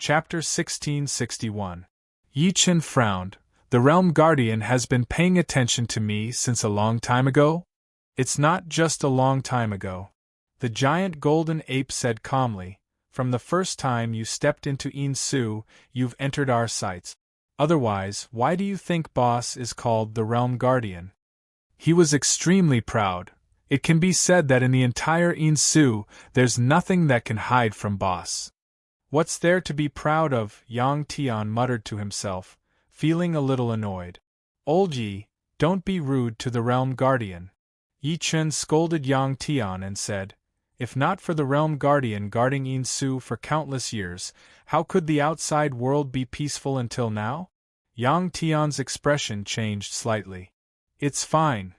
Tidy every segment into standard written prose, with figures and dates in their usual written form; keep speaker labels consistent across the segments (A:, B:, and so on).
A: Chapter 1661. Yi Chen frowned. The Realm Guardian has been paying attention to me since a long time ago? It's not just a long time ago. The giant golden ape said calmly. From the first time you stepped into Yin Su, you've entered our sights. Otherwise, why do you think Boss is called the Realm Guardian? He was extremely proud. It can be said that in the entire Yin Su, there's nothing that can hide from Boss. What's there to be proud of? Yang Tian muttered to himself, feeling a little annoyed. Old Yi, don't be rude to the Realm Guardian. Yi Chen scolded Yang Tian and said, if not for the Realm Guardian guarding Yin Su for countless years, how could the outside world be peaceful until now? Yang Tian's expression changed slightly. It's fine.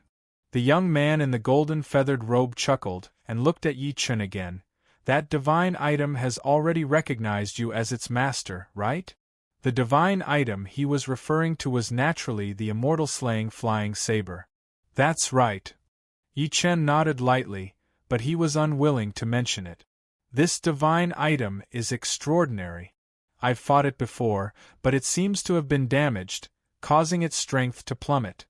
A: The young man in the golden feathered robe chuckled and looked at Yi Chen again. That divine item has already recognized you as its master, right? The divine item he was referring to was naturally the immortal slaying flying saber. That's right. Yi Chen nodded lightly, but he was unwilling to mention it. This divine item is extraordinary. I've fought it before, but it seems to have been damaged, causing its strength to plummet.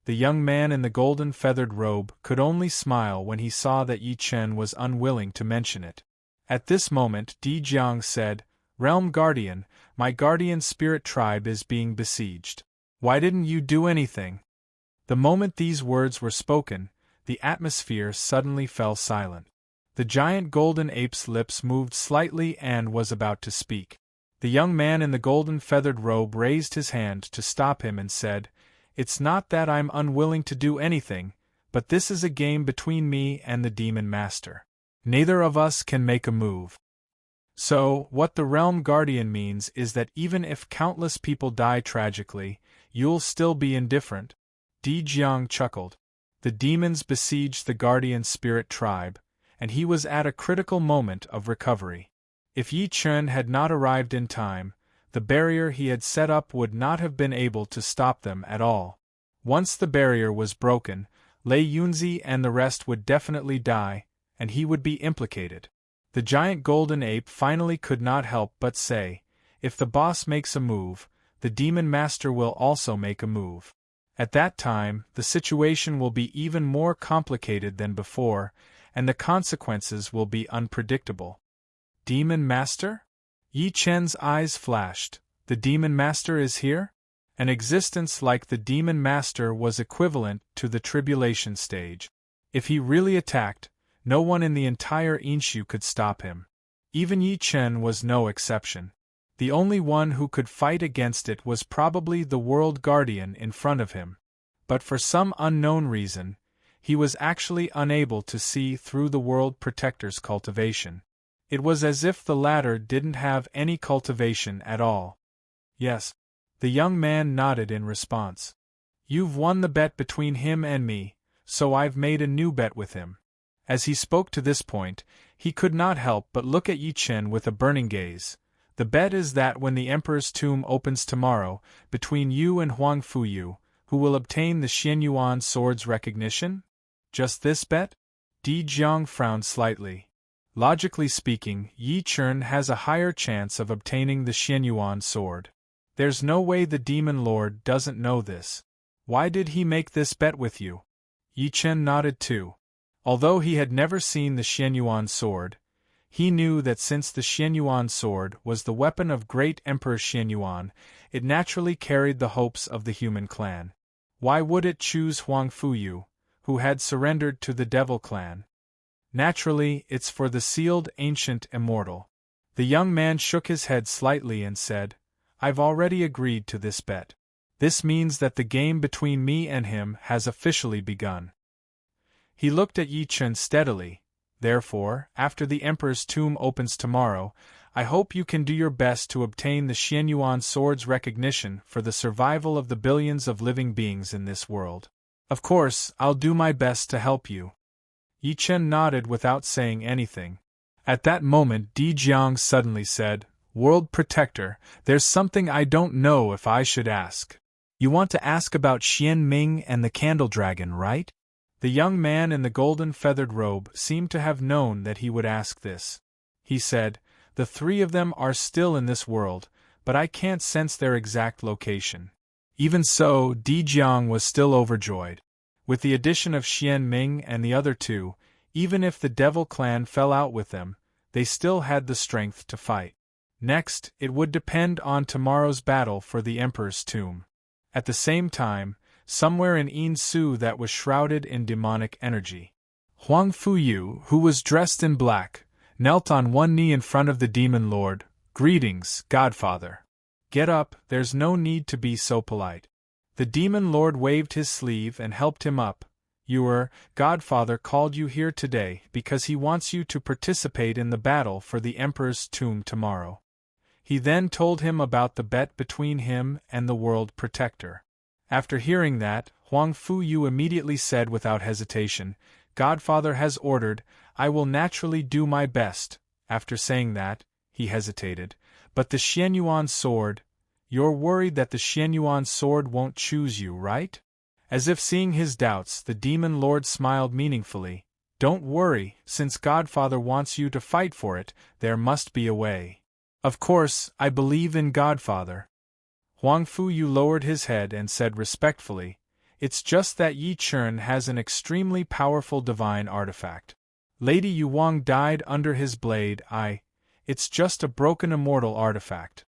A: The young man in the golden feathered robe could only smile when he saw that Yi Chen was unwilling to mention it. At this moment Di Jiang said, Realm Guardian, my guardian spirit tribe is being besieged. Why didn't you do anything? The moment these words were spoken, the atmosphere suddenly fell silent. The giant golden ape's lips moved slightly and was about to speak. The young man in the golden feathered robe raised his hand to stop him and said, It's not that I'm unwilling to do anything, but this is a game between me and the Demon Master. Neither of us can make a move. So, what the Realm Guardian means is that even if countless people die tragically, you'll still be indifferent. Di Jiang chuckled. The demons besieged the Guardian Spirit tribe, and he was at a critical moment of recovery. If Yi Chen had not arrived in time, the barrier he had set up would not have been able to stop them at all. Once the barrier was broken, Lei Yunzi and the rest would definitely die, and he would be implicated. The giant golden ape finally could not help but say, if the boss makes a move, the Demon Master will also make a move. At that time, the situation will be even more complicated than before, and the consequences will be unpredictable. Demon Master? Yi Chen's eyes flashed. The Demon Master is here? An existence like the Demon Master was equivalent to the tribulation stage. If he really attacked, no one in the entire Yinshu could stop him. Even Yi Chen was no exception. The only one who could fight against it was probably the World Guardian in front of him. But for some unknown reason, he was actually unable to see through the World Protector's cultivation. It was as if the latter didn't have any cultivation at all. Yes. The young man nodded in response. You've won the bet between him and me, so I've made a new bet with him. As he spoke to this point, he could not help but look at Yi Chen with a burning gaze. The bet is that when the Emperor's tomb opens tomorrow, between you and Huang Fuyu, who will obtain the Xianyuan sword's recognition? Just this bet? Di Jiang frowned slightly. Logically speaking, Yi Chen has a higher chance of obtaining the Xianyuan sword. There's no way the Demon Lord doesn't know this. Why did he make this bet with you? Yi Chen nodded too. Although he had never seen the Xianyuan sword, he knew that since the Xianyuan sword was the weapon of great Emperor Xianyuan, it naturally carried the hopes of the human clan. Why would it choose Huang Fuyu, who had surrendered to the Devil clan? Naturally, it's for the sealed ancient immortal. The young man shook his head slightly and said, I've already agreed to this bet. This means that the game between me and him has officially begun. He looked at Yi Chen steadily. Therefore, after the Emperor's tomb opens tomorrow, I hope you can do your best to obtain the Xianyuan sword's recognition for the survival of the billions of living beings in this world. Of course, I'll do my best to help you. Yi Chen nodded without saying anything. At that moment Di Jiang suddenly said, World Protector, there's something I don't know if I should ask. You want to ask about Xian Ming and the Candle Dragon, right? The young man in the golden feathered robe seemed to have known that he would ask this. He said, The three of them are still in this world, but I can't sense their exact location. Even so, Di Jiang was still overjoyed. With the addition of Xian Ming and the other two, even if the Devil Clan fell out with them, they still had the strength to fight. Next, it would depend on tomorrow's battle for the Emperor's tomb. At the same time, somewhere in Yin Su that was shrouded in demonic energy, Huang Fuyu, who was dressed in black, knelt on one knee in front of the Demon Lord. "Greetings, Godfather. Get up, there's no need to be so polite." The Demon Lord waved his sleeve and helped him up. "Your Godfather called you here today because he wants you to participate in the battle for the Emperor's tomb tomorrow." He then told him about the bet between him and the World Protector. After hearing that, Huang Fuyu immediately said without hesitation, "Godfather has ordered, I will naturally do my best." After saying that, he hesitated. "But the Xianyuan sword, you're worried that the Xianyuan sword won't choose you, right?" As if seeing his doubts, the Demon Lord smiled meaningfully. "Don't worry, since Godfather wants you to fight for it, there must be a way. Of course, I believe in Godfather." Huang Fuyu lowered his head and said respectfully, "It's just that Yi Chen has an extremely powerful divine artifact. Lady Yu Wang died under his blade. It's just a broken immortal artifact."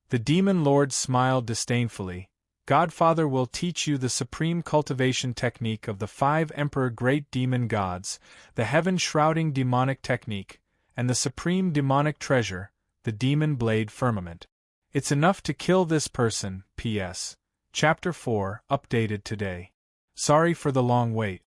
A: The Demon Lord smiled disdainfully. "Godfather will teach you the supreme cultivation technique of the 5 Emperor Great Demon Gods, the heaven-shrouding demonic technique, and the supreme demonic treasure, the Demon Blade Firmament. It's enough to kill this person. P.S. Chapter 4, updated today. Sorry for the long wait."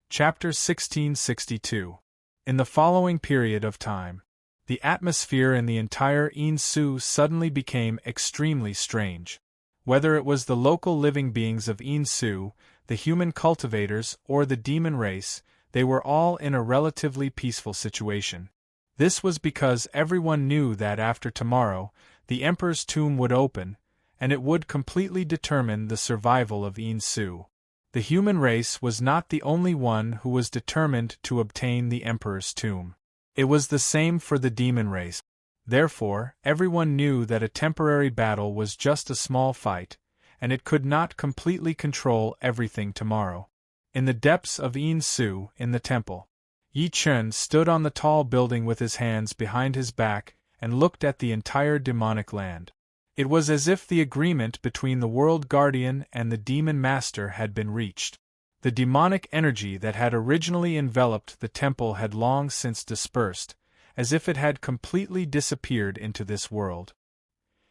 A: Chapter 1662. In the following period of time, the atmosphere in the entire Yin Su suddenly became extremely strange. Whether it was the local living beings of Yin Su, the human cultivators, or the demon race, they were all in a relatively peaceful situation. This was because everyone knew that after tomorrow, the Emperor's tomb would open, and it would completely determine the survival of Yin Su. The human race was not the only one who was determined to obtain the Emperor's tomb. It was the same for the demon race. Therefore, everyone knew that a temporary battle was just a small fight, and it could not completely control everything tomorrow. In the depths of Yin Su, in the temple, Yi Chen stood on the tall building with his hands behind his back and looked at the entire demonic land. It was as if the agreement between the World Guardian and the Demon Master had been reached. The demonic energy that had originally enveloped the temple had long since dispersed, as if it had completely disappeared into this world.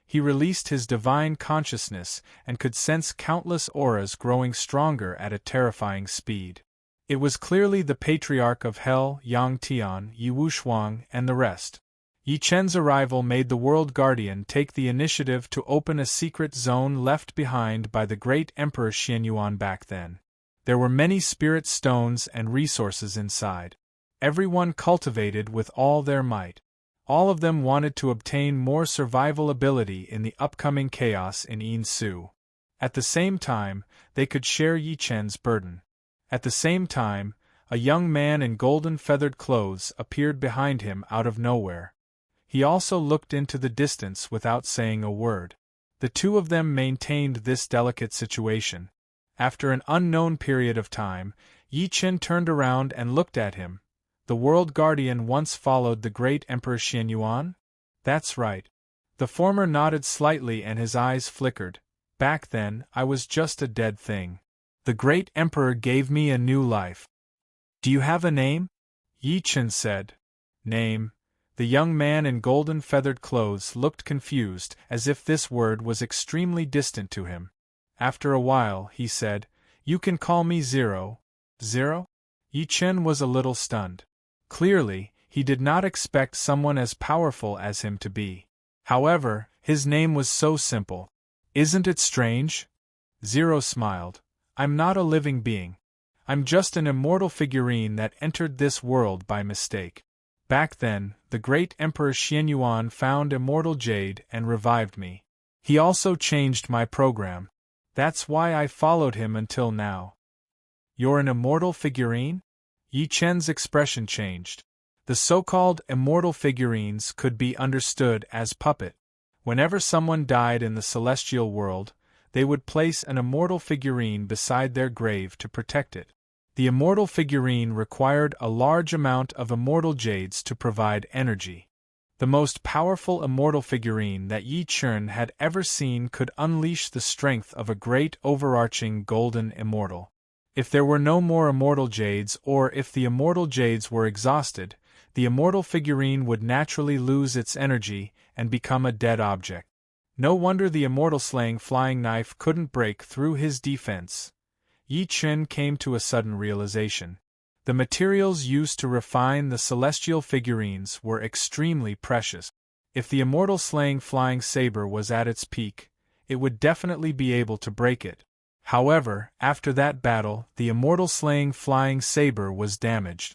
A: He released his divine consciousness and could sense countless auras growing stronger at a terrifying speed. It was clearly the Patriarch of Hell, Yang Tian, Yi Wushuang, and the rest. Yi Chen's arrival made the World Guardian take the initiative to open a secret zone left behind by the great Emperor Xianyuan back then. There were many spirit stones and resources inside. Everyone cultivated with all their might. All of them wanted to obtain more survival ability in the upcoming chaos in Yin Su. At the same time, they could share Yi Chen's burden. At the same time, a young man in golden feathered clothes appeared behind him out of nowhere. He also looked into the distance without saying a word. The two of them maintained this delicate situation. After an unknown period of time, Yi Chen turned around and looked at him. "The World Guardian once followed the great Emperor Xianyuan?" "That's right." The former nodded slightly and his eyes flickered. "Back then, I was just a dead thing. The great Emperor gave me a new life." "Do you have a name?" Yi Chen said. "Name?" The young man in golden feathered clothes looked confused, as if this word was extremely distant to him. After a while, he said, "You can call me Zero." "Zero?" Yi Chen was a little stunned. Clearly, he did not expect someone as powerful as him to be. However, his name was so simple. "Isn't it strange?" Zero smiled. "I'm not a living being. I'm just an immortal figurine that entered this world by mistake. Back then, the great Emperor Xianyuan found immortal jade and revived me. He also changed my program. That's why I followed him until now." "You're an immortal figurine?" Yi Chen's expression changed. The so-called immortal figurines could be understood as puppet. Whenever someone died in the celestial world, they would place an immortal figurine beside their grave to protect it. The immortal figurine required a large amount of immortal jades to provide energy. The most powerful immortal figurine that Yi Chen had ever seen could unleash the strength of a great overarching golden immortal. If there were no more immortal jades, or if the immortal jades were exhausted, the immortal figurine would naturally lose its energy and become a dead object. No wonder the immortal slaying flying knife couldn't break through his defense. Yi Chen came to a sudden realization. The materials used to refine the celestial figurines were extremely precious. If the immortal slaying flying saber was at its peak, it would definitely be able to break it. However, after that battle, the immortal slaying flying saber was damaged.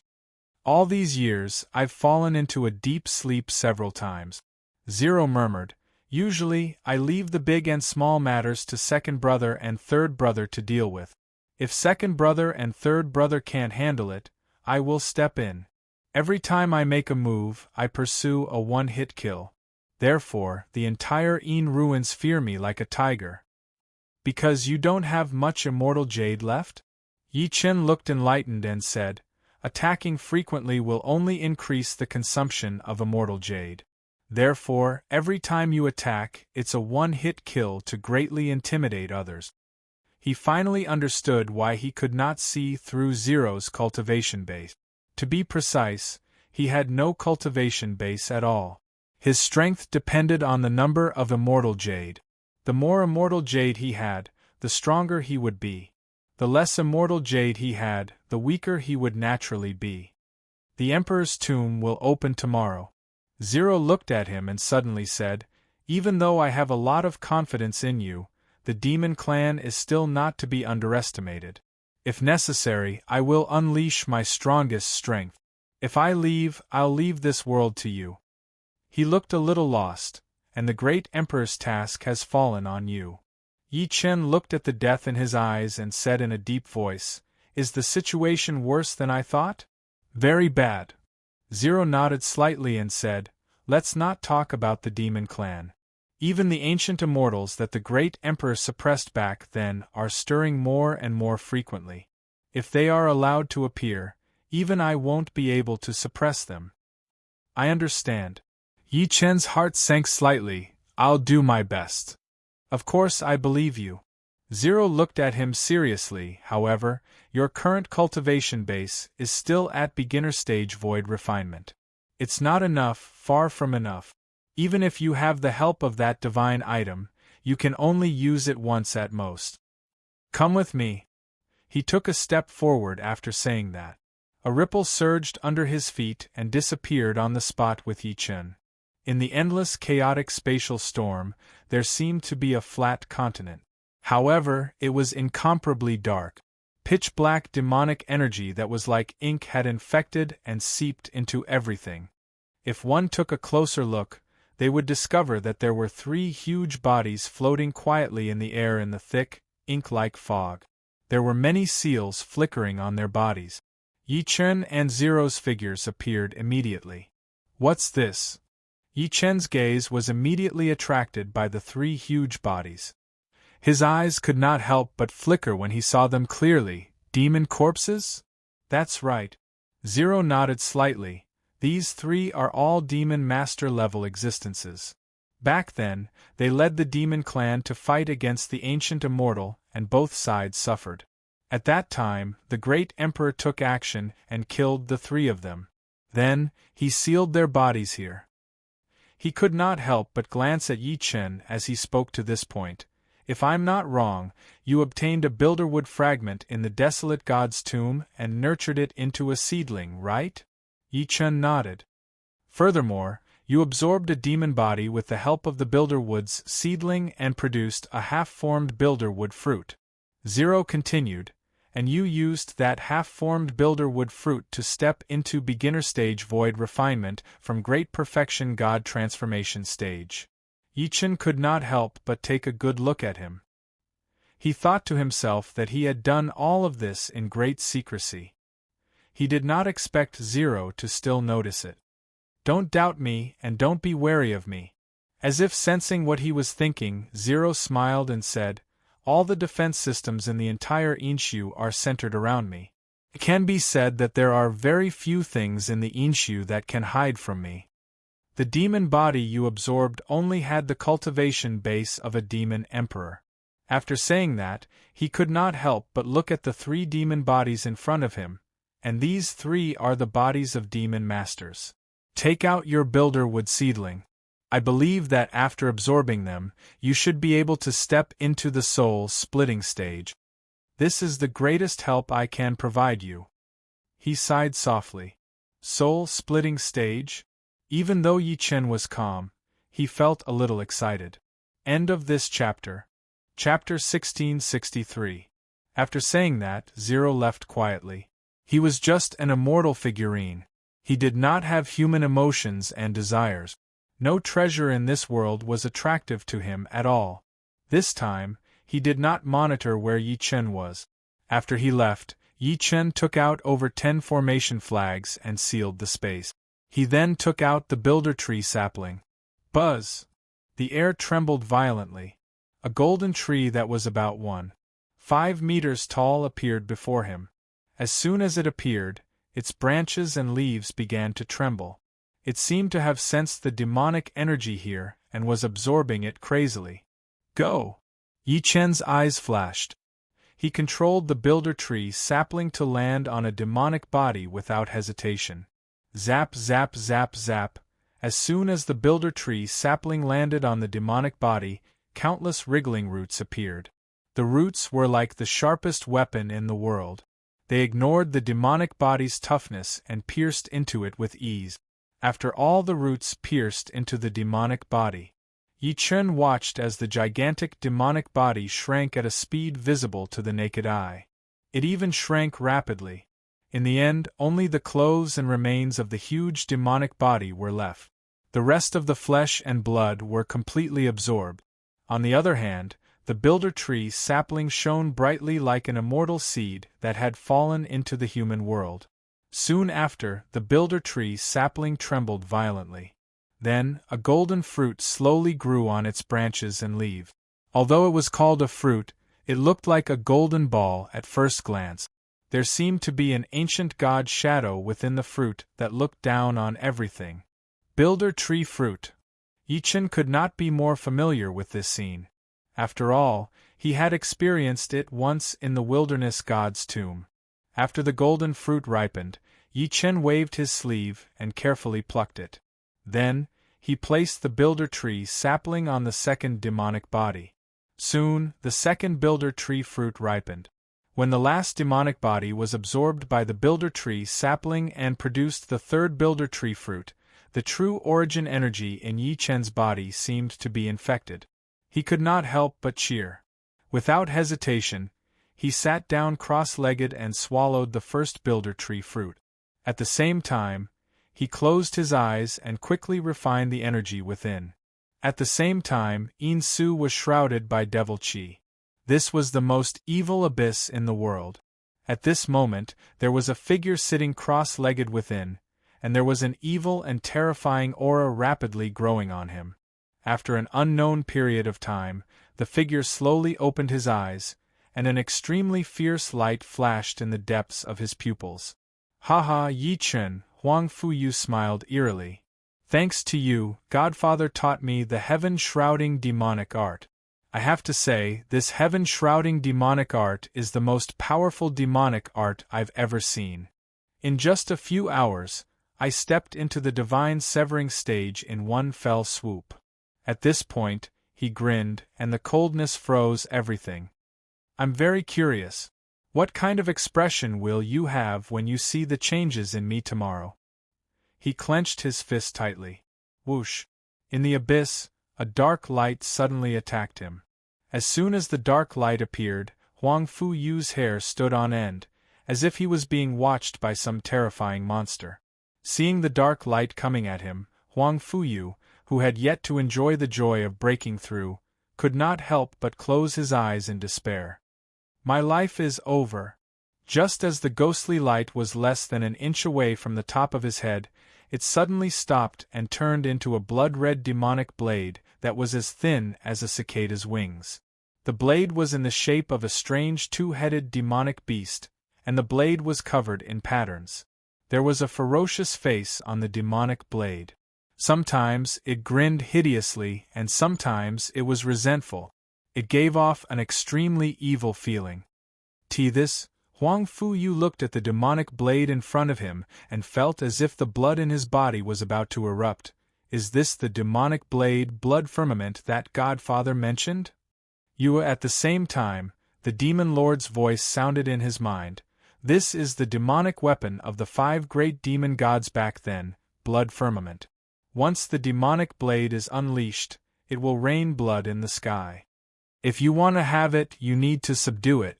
A: All these years, I've fallen into a deep sleep several times. Zero murmured. Usually, I leave the big and small matters to second brother and third brother to deal with. If second brother and third brother can't handle it, I will step in. Every time I make a move, I pursue a one-hit kill. Therefore, the entire Een ruins fear me like a tiger. Because you don't have much immortal jade left? Yi Chen looked enlightened and said, attacking frequently will only increase the consumption of immortal jade. Therefore, every time you attack, it's a one-hit kill to greatly intimidate others. He finally understood why he could not see through Zero's cultivation base. To be precise, he had no cultivation base at all. His strength depended on the number of immortal jade. The more immortal jade he had, the stronger he would be. The less immortal jade he had, the weaker he would naturally be. The Emperor's tomb will open tomorrow. Zero looked at him and suddenly said, even though I have a lot of confidence in you, the demon clan is still not to be underestimated. If necessary, I will unleash my strongest strength. If I leave, I'll leave this world to you. He looked a little lost, and the great Emperor's task has fallen on you. Yi Chen looked at the death in his eyes and said in a deep voice, is the situation worse than I thought? Very bad. Zero nodded slightly and said, let's not talk about the demon clan. Even the ancient immortals that the great Emperor suppressed back then are stirring more and more frequently. If they are allowed to appear, even I won't be able to suppress them. I understand. Yi Chen's heart sank slightly. I'll do my best. Of course I believe you. Zero looked at him seriously. However, your current cultivation base is still at beginner stage void refinement. It's not enough, far from enough. Even if you have the help of that divine item, you can only use it once at most. Come with me. He took a step forward after saying that. A ripple surged under his feet and disappeared on the spot with Yi Chen. In the endless chaotic spatial storm, there seemed to be a flat continent. However, it was incomparably dark. Pitch-black demonic energy that was like ink had infected and seeped into everything. If one took a closer look, they would discover that there were 3 huge bodies floating quietly in the air in the thick, ink-like fog. There were many seals flickering on their bodies. Yi Chen and Zero's figures appeared immediately. What's this? Yi Chen's gaze was immediately attracted by the 3 huge bodies. His eyes could not help but flicker when he saw them clearly. Demon corpses? That's right. Zero nodded slightly. These 3 are all demon master-level existences. Back then, they led the demon clan to fight against the ancient immortal, and both sides suffered. At that time, the great Emperor took action and killed the 3 of them. Then, he sealed their bodies here. He could not help but glance at Yi Chen as he spoke to this point. If I'm not wrong, you obtained a builderwood fragment in the desolate god's tomb and nurtured it into a seedling, right? Yi Chen nodded. Furthermore, you absorbed a demon body with the help of the builderwood's seedling and produced a half-formed builderwood fruit. Zero continued, and you used that half-formed builderwood fruit to step into beginner-stage void refinement from great perfection god transformation stage. Yi Chen could not help but take a good look at him. He thought to himself that he had done all of this in great secrecy. He did not expect Zero to still notice it. "Don't doubt me and don't be wary of me." As if sensing what he was thinking, Zero smiled and said, "All the defense systems in the entire Inshu are centered around me. It can be said that there are very few things in the Inshu that can hide from me." The demon body you absorbed only had the cultivation base of a demon emperor. After saying that, he could not help but look at the 3 demon bodies in front of him, and these 3 are the bodies of demon masters. Take out your builder wood seedling. I believe that after absorbing them, you should be able to step into the soul-splitting stage. This is the greatest help I can provide you. He sighed softly. Soul-splitting stage? Even though Yi Chen was calm, he felt a little excited. End of this chapter. Chapter 1663. After saying that, Zero left quietly. He was just an immortal figurine. He did not have human emotions and desires. No treasure in this world was attractive to him at all. This time, he did not monitor where Yi Chen was. After he left, Yi Chen took out over 10 formation flags and sealed the space. He then took out the builder tree sapling. Buzz! The air trembled violently. A golden tree that was about 1.5 meters tall appeared before him. As soon as it appeared, its branches and leaves began to tremble. It seemed to have sensed the demonic energy here and was absorbing it crazily. Go! Yi Chen's eyes flashed. He controlled the builder tree sapling to land on a demonic body without hesitation. Zap, zap, zap, zap. As soon as the builder tree sapling landed on the demonic body, countless wriggling roots appeared. The roots were like the sharpest weapon in the world. They ignored the demonic body's toughness and pierced into it with ease. After all the roots pierced into the demonic body, Yi Chen watched as the gigantic demonic body shrank at a speed visible to the naked eye. It even shrank rapidly. In the end, only the clothes and remains of the huge demonic body were left. The rest of the flesh and blood were completely absorbed. On the other hand, the builder tree sapling shone brightly like an immortal seed that had fallen into the human world. Soon after, the builder tree sapling trembled violently. Then, a golden fruit slowly grew on its branches and leaves. Although it was called a fruit, it looked like a golden ball at first glance. There seemed to be an ancient god shadow within the fruit that looked down on everything. Builder tree fruit. Yi Chen could not be more familiar with this scene. After all, he had experienced it once in the wilderness god's tomb. After the golden fruit ripened, Yi Chen waved his sleeve and carefully plucked it. Then, he placed the builder tree sapling on the second demonic body. Soon, the second builder tree fruit ripened. When the last demonic body was absorbed by the builder tree sapling and produced the third builder tree fruit, the true origin energy in Yi Chen's body seemed to be infected. He could not help but cheer. Without hesitation, he sat down cross-legged and swallowed the first builder tree fruit. At the same time, he closed his eyes and quickly refined the energy within. At the same time, Yin Su was shrouded by devil qi. This was the most evil abyss in the world. At this moment, there was a figure sitting cross-legged within, and there was an evil and terrifying aura rapidly growing on him. After an unknown period of time, the figure slowly opened his eyes, and an extremely fierce light flashed in the depths of his pupils. "Ha, Yi Chen," Huang Fuyu smiled eerily. "Thanks to you, Godfather taught me the heaven-shrouding demonic art. I have to say, this heaven-shrouding demonic art is the most powerful demonic art I've ever seen. In just a few hours, I stepped into the divine severing stage in one fell swoop." At this point, he grinned, and the coldness froze everything. "I'm very curious. What kind of expression will you have when you see the changes in me tomorrow?" He clenched his fist tightly. Whoosh! In the abyss, a dark light suddenly attacked him. As soon as the dark light appeared, Huang Fuyu's hair stood on end, as if he was being watched by some terrifying monster. Seeing the dark light coming at him, Huang Fuyu, who had yet to enjoy the joy of breaking through, could not help but close his eyes in despair. "My life is over. Just as the ghostly light was less than an inch away from the top of his head, it suddenly stopped and turned into a blood-red demonic blade that was as thin as a cicada's wings. The blade was in the shape of a strange two-headed demonic beast, and the blade was covered in patterns. There was a ferocious face on the demonic blade. Sometimes it grinned hideously and sometimes it was resentful. It gave off an extremely evil feeling. This, Huang Fu Yu looked at the demonic blade in front of him and felt as if the blood in his body was about to erupt. Is this the demonic blade blood firmament that Godfather mentioned? At the same time, the demon lord's voice sounded in his mind. This is the demonic weapon of the 5 great demon gods back then, blood firmament. Once the demonic blade is unleashed, it will rain blood in the sky. If you want to have it, you need to subdue it.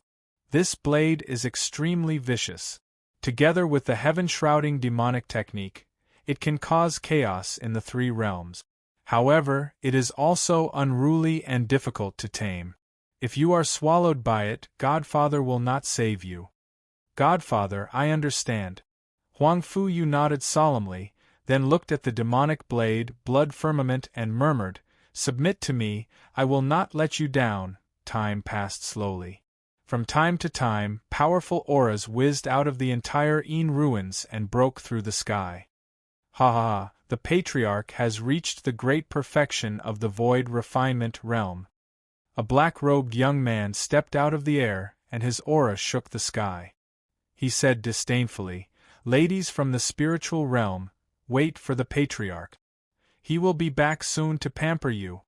A: This blade is extremely vicious. Together with the heaven-shrouding demonic technique, it can cause chaos in the 3 realms. However, it is also unruly and difficult to tame. If you are swallowed by it, Godfather will not save you. Godfather, I understand. Huang Fu Yu nodded solemnly, then looked at the demonic blade, blood firmament, and murmured, "Submit to me, I will not let you down." Time passed slowly. From time to time, powerful auras whizzed out of the entire Yin ruins and broke through the sky. Ha ha ha, the Patriarch has reached the great perfection of the void refinement realm. A black-robed young man stepped out of the air, and his aura shook the sky. He said disdainfully, "Ladies from the spiritual realm, wait for the Patriarch. He will be back soon to pamper you."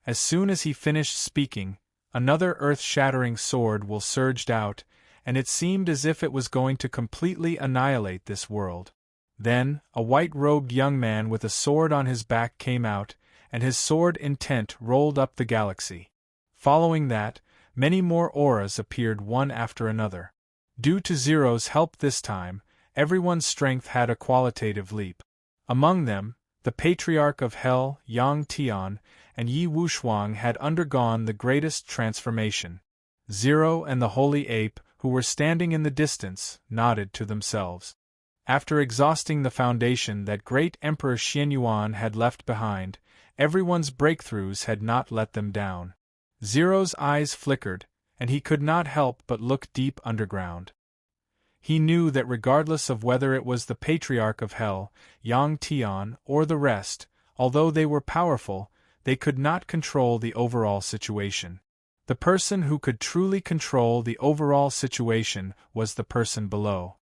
A: As soon as he finished speaking, another earth-shattering sword will surged out, and it seemed as if it was going to completely annihilate this world. Then, a white-robed young man with a sword on his back came out, and his sword intent rolled up the galaxy. Following that, many more auras appeared one after another. Due to Zero's help this time, everyone's strength had a qualitative leap. Among them, the Patriarch of Hell, Yang Tian, and Yi Wushuang had undergone the greatest transformation. Zero and the Holy Ape, who were standing in the distance, nodded to themselves. After exhausting the foundation that great Emperor Xianyuan had left behind, everyone's breakthroughs had not let them down. Zero's eyes flickered, and he could not help but look deep underground. He knew that regardless of whether it was the Patriarch of Hell, Yang Tian, or the rest, although they were powerful, they could not control the overall situation. The person who could truly control the overall situation was the person below.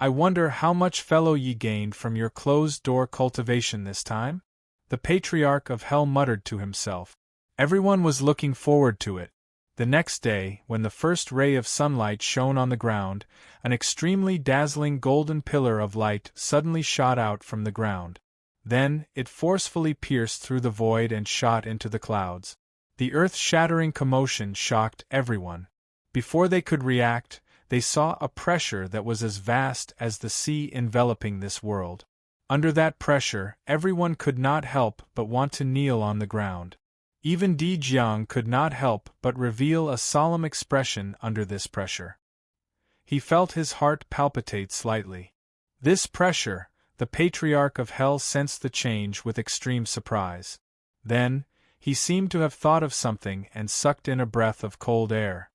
A: "I wonder how much fellow Yi gained from your closed-door cultivation this time?" the Patriarch of Hell muttered to himself. Everyone was looking forward to it. The next day, when the first ray of sunlight shone on the ground, an extremely dazzling golden pillar of light suddenly shot out from the ground. Then, it forcefully pierced through the void and shot into the clouds. The earth-shattering commotion shocked everyone. Before they could react, they saw a pressure that was as vast as the sea enveloping this world. Under that pressure, everyone could not help but want to kneel on the ground. Even Di Jiang could not help but reveal a solemn expression under this pressure. He felt his heart palpitate slightly. This pressure, the Patriarch of Hell sensed the change with extreme surprise. Then, he seemed to have thought of something and sucked in a breath of cold air.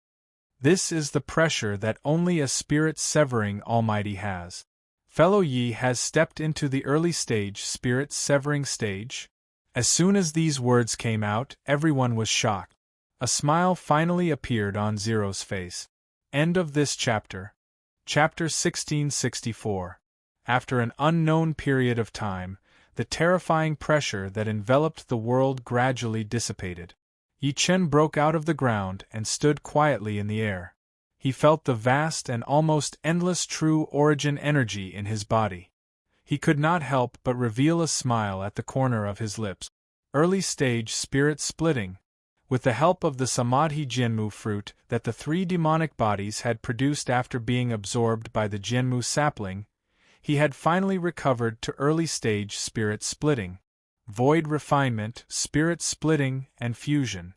A: This is the pressure that only a spirit-severing Almighty has. Fellow Yi has stepped into the early stage spirit-severing stage. As soon as these words came out, everyone was shocked. A smile finally appeared on Zero's face. End of this chapter. Chapter 1664. After an unknown period of time, the terrifying pressure that enveloped the world gradually dissipated. Yi Chen broke out of the ground and stood quietly in the air. He felt the vast and almost endless true origin energy in his body. He could not help but reveal a smile at the corner of his lips. Early stage spirit splitting. With the help of the Samadhi Jinmu fruit that the 3 demonic bodies had produced after being absorbed by the Jinmu sapling, he had finally recovered to early stage spirit splitting, void refinement, spirit splitting, and fusion.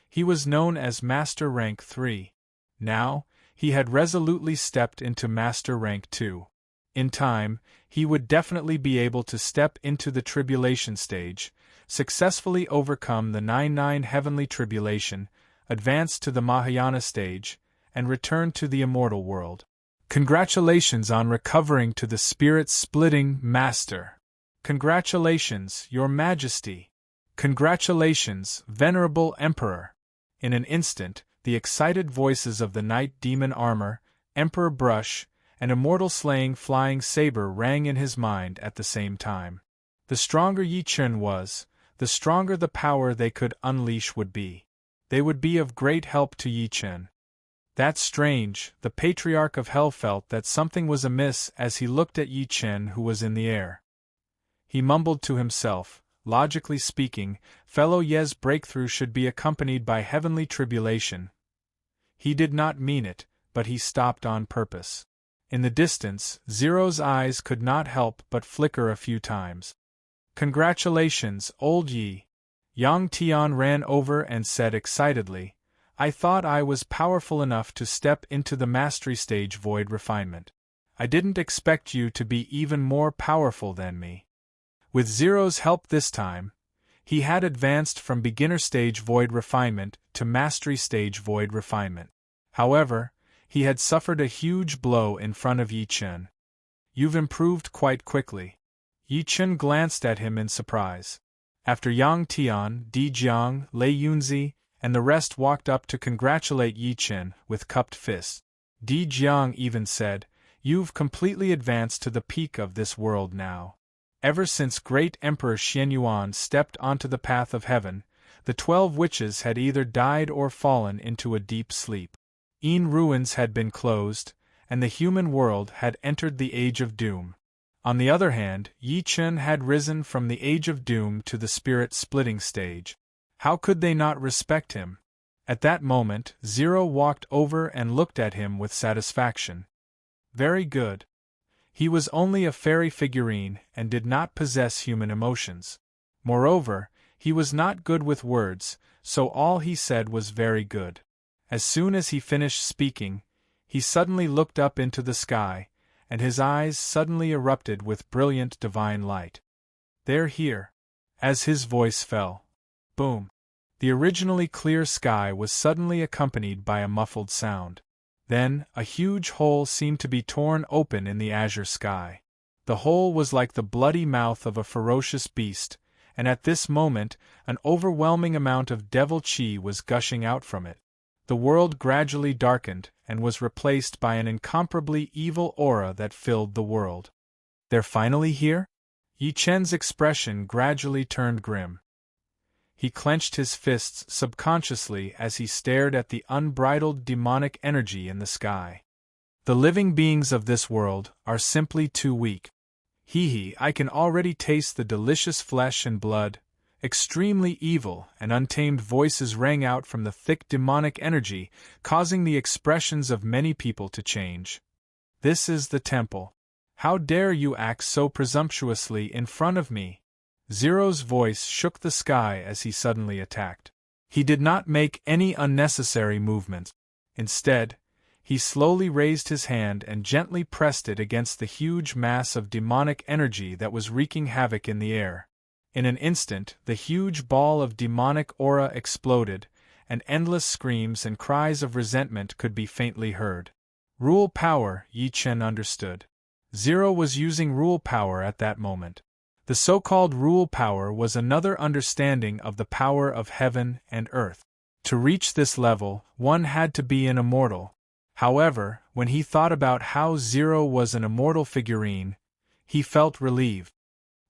A: He was known as Master Rank 3. Now, he had resolutely stepped into master rank too. In time, he would definitely be able to step into the tribulation stage, successfully overcome the 99 heavenly tribulation, advance to the Mahayana stage, and return to the immortal world. Congratulations on recovering to the spirit-splitting master. Congratulations, Your Majesty. Congratulations, Venerable Emperor. In an instant, the excited voices of the Knight Demon Armor, Emperor Brush, and Immortal Slaying Flying Saber rang in his mind at the same time. The stronger Yi Chen was, the stronger the power they could unleash would be. They would be of great help to Yi Chen. That's strange, the Patriarch of Hell felt that something was amiss as he looked at Yi Chen, who was in the air. He mumbled to himself, logically speaking, fellow Ye's breakthrough should be accompanied by heavenly tribulation. He did not mean it, but he stopped on purpose. In the distance, Zero's eyes could not help but flicker a few times. Congratulations, old Yi. Yang Tian ran over and said excitedly, I thought I was powerful enough to step into the mastery stage void refinement. I didn't expect you to be even more powerful than me. With Zero's help this time, he had advanced from beginner stage void refinement to mastery stage void refinement. However, he had suffered a huge blow in front of Yi Chen. You've improved quite quickly. Yi Chen glanced at him in surprise. After Yang Tian, Di Jiang, Lei Yunzi, and the rest walked up to congratulate Yi Chen with cupped fists. Di Jiang even said, You've completely advanced to the peak of this world now. Ever since great Emperor Xianyuan stepped onto the path of heaven, the 12 witches had either died or fallen into a deep sleep. Yin ruins had been closed, and the human world had entered the Age of Doom. On the other hand, Yi Chen had risen from the Age of Doom to the spirit-splitting stage. How could they not respect him? At that moment, Zero walked over and looked at him with satisfaction. Very good. He was only a fairy figurine and did not possess human emotions. Moreover, he was not good with words, so all he said was very good. As soon as he finished speaking, he suddenly looked up into the sky, and his eyes suddenly erupted with brilliant divine light. They're here. As his voice fell. Boom. The originally clear sky was suddenly accompanied by a muffled sound. Then, a huge hole seemed to be torn open in the azure sky. The hole was like the bloody mouth of a ferocious beast, and at this moment, an overwhelming amount of devil chi was gushing out from it. The world gradually darkened and was replaced by an incomparably evil aura that filled the world. They're finally here? Yi Chen's expression gradually turned grim. He clenched his fists subconsciously as he stared at the unbridled demonic energy in the sky. The living beings of this world are simply too weak. I can already taste the delicious flesh and blood. Extremely evil and untamed voices rang out from the thick demonic energy, causing the expressions of many people to change. This is the temple. How dare you act so presumptuously in front of me? Zero's voice shook the sky as he suddenly attacked. He did not make any unnecessary movement. Instead, he slowly raised his hand and gently pressed it against the huge mass of demonic energy that was wreaking havoc in the air. In an instant, the huge ball of demonic aura exploded, and endless screams and cries of resentment could be faintly heard. Rule power, Yi Chen understood. Zero was using rule power at that moment. The so-called rule power was another understanding of the power of heaven and earth. To reach this level, one had to be an immortal. However, when he thought about how Zero was an immortal figurine, he felt relieved.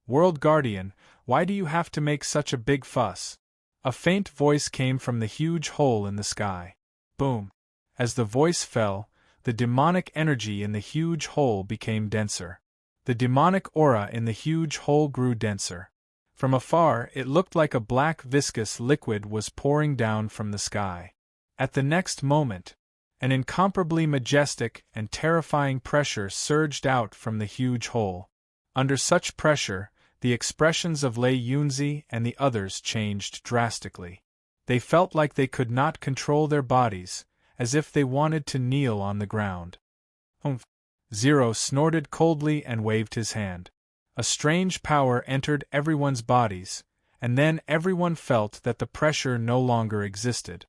A: World Guardian, why do you have to make such a big fuss? A faint voice came from the huge hole in the sky. Boom. As the voice fell, the demonic energy in the huge hole became denser. The demonic aura in the huge hole grew denser. From afar, it looked like a black viscous liquid was pouring down from the sky. At the next moment, an incomparably majestic and terrifying pressure surged out from the huge hole. Under such pressure, the expressions of Lei Yunzi and the others changed drastically. They felt like they could not control their bodies, as if they wanted to kneel on the ground. Humph! Zero snorted coldly and waved his hand. A strange power entered everyone's bodies, and then everyone felt that the pressure no longer existed.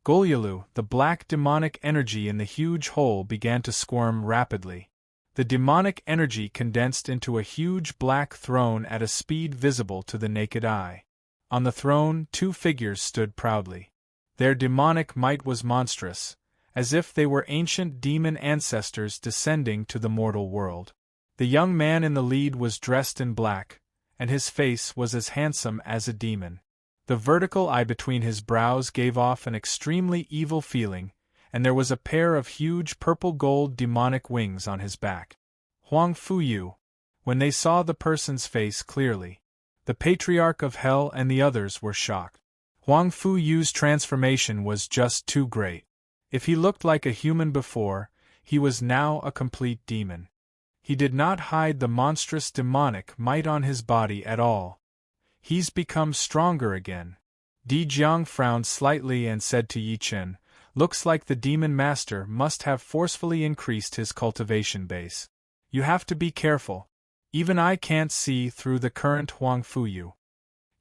A: Golyalu, the black demonic energy in the huge hole, began to squirm rapidly. The demonic energy condensed into a huge black throne at a speed visible to the naked eye. On the throne, two figures stood proudly. Their demonic might was monstrous, as if they were ancient demon ancestors descending to the mortal world. The young man in the lead was dressed in black, and his face was as handsome as a demon. The vertical eye between his brows gave off an extremely evil feeling, and there was a pair of huge purple-gold demonic wings on his back. Huang Fuyu. When they saw the person's face clearly, the Patriarch of Hell and the others were shocked. Huang Fuyu's transformation was just too great. If he looked like a human before, he was now a complete demon. He did not hide the monstrous demonic might on his body at all. He's become stronger again. Di Jiang frowned slightly and said to Yi Chen, "Looks like the demon master must have forcefully increased his cultivation base. You have to be careful. Even I can't see through the current Huang Fuyu."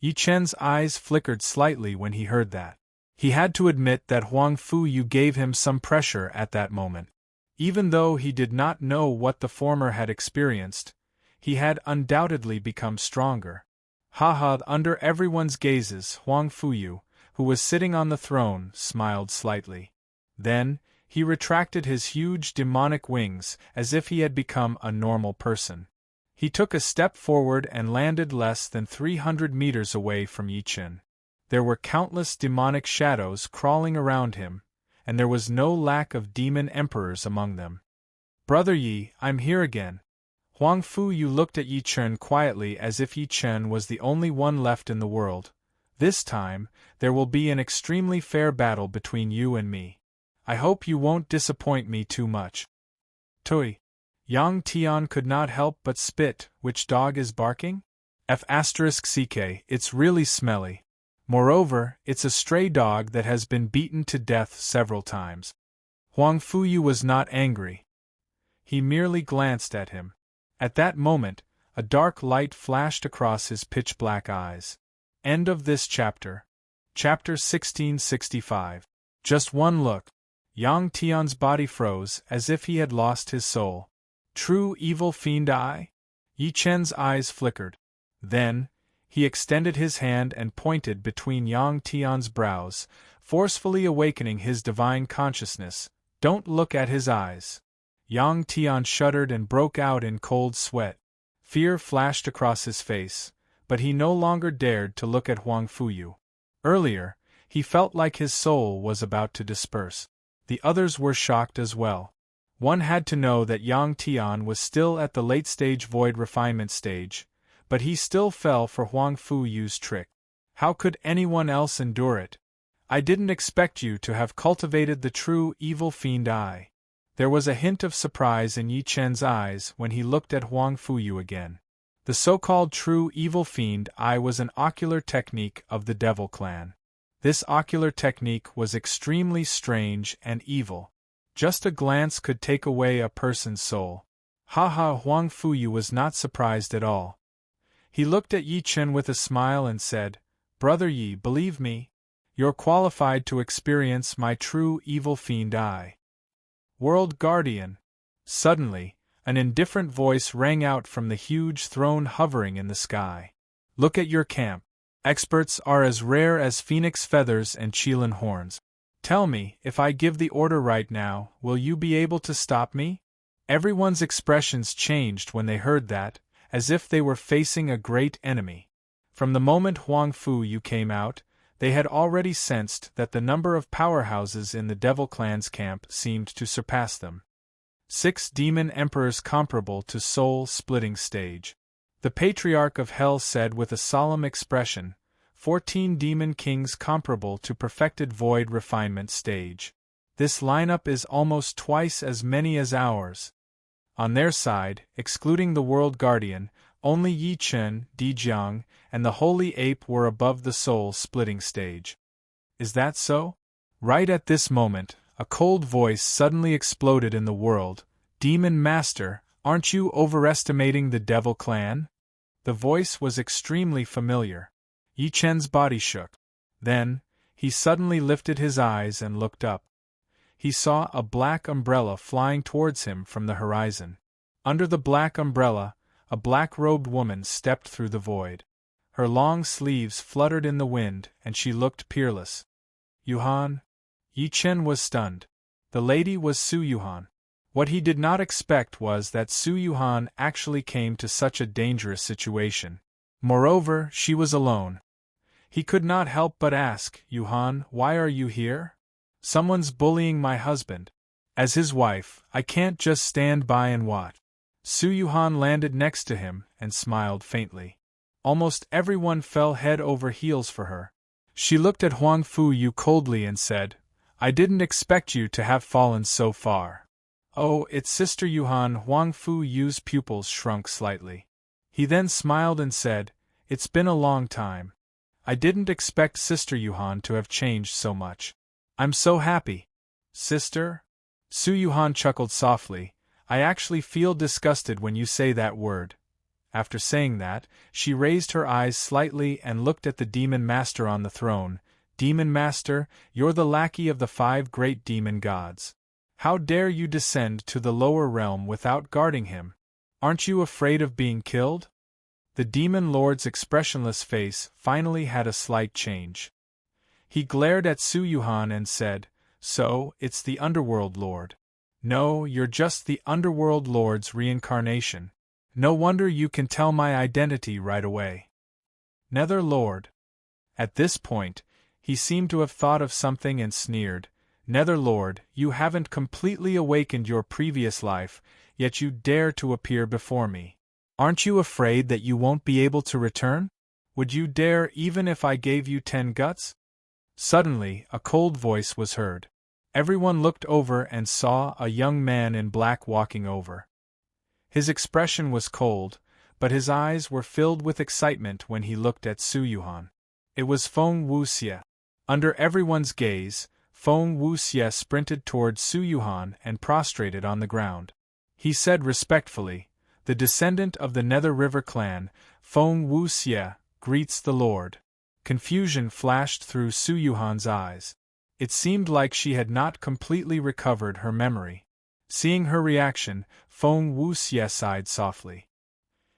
A: Yi Chen's eyes flickered slightly when he heard that. He had to admit that Huang Fuyu gave him some pressure at that moment. Even though he did not know what the former had experienced, he had undoubtedly become stronger. Haha! Under everyone's gazes, Huang Fuyu, who was sitting on the throne, smiled slightly. Then, he retracted his huge demonic wings as if he had become a normal person. He took a step forward and landed less than 300 meters away from Yi Chen. There were countless demonic shadows crawling around him, and there was no lack of demon emperors among them. "Brother Yi, I'm here again." Huang Fuyu looked at Yi Chen quietly as if Yi Chen was the only one left in the world. "This time, there will be an extremely fair battle between you and me. I hope you won't disappoint me too much." Tui. Yang Tian could not help but spit. "Which dog is barking?" F***ck, it's really smelly. Moreover, it's a stray dog that has been beaten to death several times. Huang Fuyu was not angry. He merely glanced at him. At that moment, a dark light flashed across his pitch-black eyes. End of this chapter. Chapter 1665. Just one look. Yang Tian's body froze as if he had lost his soul. True evil fiend eye? Yi Chen's eyes flickered. Then, he extended his hand and pointed between Yang Tian's brows, forcefully awakening his divine consciousness. "Don't look at his eyes." Yang Tian shuddered and broke out in cold sweat. Fear flashed across his face, but he no longer dared to look at Huang Fuyu. Earlier, he felt like his soul was about to disperse. The others were shocked as well. One had to know that Yang Tian was still at the late-stage void refinement stage, but he still fell for Huang Fuyu's trick. How could anyone else endure it? "I didn't expect you to have cultivated the true evil fiend eye." There was a hint of surprise in Yi Chen's eyes when he looked at Huang Fuyu again. The so-called true evil fiend eye was an ocular technique of the Devil Clan. This ocular technique was extremely strange and evil. Just a glance could take away a person's soul. Haha! Huang Fuyu was not surprised at all. He looked at Yi Chen with a smile and said, "Brother Yi, believe me, you're qualified to experience my true evil fiend eye." World Guardian. Suddenly, an indifferent voice rang out from the huge throne hovering in the sky. "Look at your camp. Experts are as rare as phoenix feathers and Qilin horns. Tell me, if I give the order right now, will you be able to stop me?" Everyone's expressions changed when they heard that, as if they were facing a great enemy. From the moment Huang Fuyu came out, they had already sensed that the number of powerhouses in the Devil Clan's camp seemed to surpass them. 6 demon emperors comparable to soul-splitting stage. The Patriarch of Hell said with a solemn expression, 14 demon kings comparable to perfected void refinement stage. This lineup is almost twice as many as ours. On their side, excluding the World Guardian, only Yi Chen, Di Jiang, and the Holy Ape were above the soul-splitting stage. Is that so? Right at this moment, A cold voice suddenly exploded in the world. Demon Master, aren't you overestimating the Devil Clan? The voice was extremely familiar. Yi Chen's body shook. Then, he suddenly lifted his eyes and looked up. He saw a black umbrella flying towards him from the horizon. Under the black umbrella, a black-robed woman stepped through the void. Her long sleeves fluttered in the wind, and she looked peerless. Yuhan? Yi Chen was stunned. The lady was Su Yuhan. What he did not expect was that Su Yuhan actually came to such a dangerous situation. Moreover, she was alone. He could not help but ask, Yuhan, why are you here? Someone's bullying my husband. As his wife, I can't just stand by and watch. Su Yuhan landed next to him and smiled faintly. Almost everyone fell head over heels for her. She looked at Huang Fu Yu coldly and said, I didn't expect you to have fallen so far. Oh, it's Sister Yuhan. Huang Fu Yu's pupils shrunk slightly. He then smiled and said, It's been a long time. I didn't expect Sister Yuhan to have changed so much. I'm so happy. Sister? Su Yuhan chuckled softly. I actually feel disgusted when you say that word. After saying that, she raised her eyes slightly and looked at the Demon Master on the throne. Demon Master, you're the lackey of the 5 great demon gods. How dare you descend to the lower realm without guarding him? Aren't you afraid of being killed? The Demon Lord's expressionless face finally had a slight change. He glared at Su Yuhan and said, So, it's the Underworld Lord. No, you're just the Underworld Lord's reincarnation. No wonder you can tell my identity right away. Nether Lord. At this point, he seemed to have thought of something and sneered. Nether Lord, you haven't completely awakened your previous life, yet you dare to appear before me. Aren't you afraid that you won't be able to return? Would you dare even if I gave you 10 guts? Suddenly, a cold voice was heard. Everyone looked over and saw a young man in black walking over. His expression was cold, but his eyes were filled with excitement when he looked at Su Yuhan. It was Feng Wuxie. Under everyone's gaze, Feng Wuxie sprinted toward Su Yuhan and prostrated on the ground. He said respectfully, The descendant of the Nether River clan, Feng Wuxie, greets the Lord. Confusion flashed through Su Yuhan's eyes. It seemed like she had not completely recovered her memory. Seeing her reaction, Feng Wuxie sighed softly.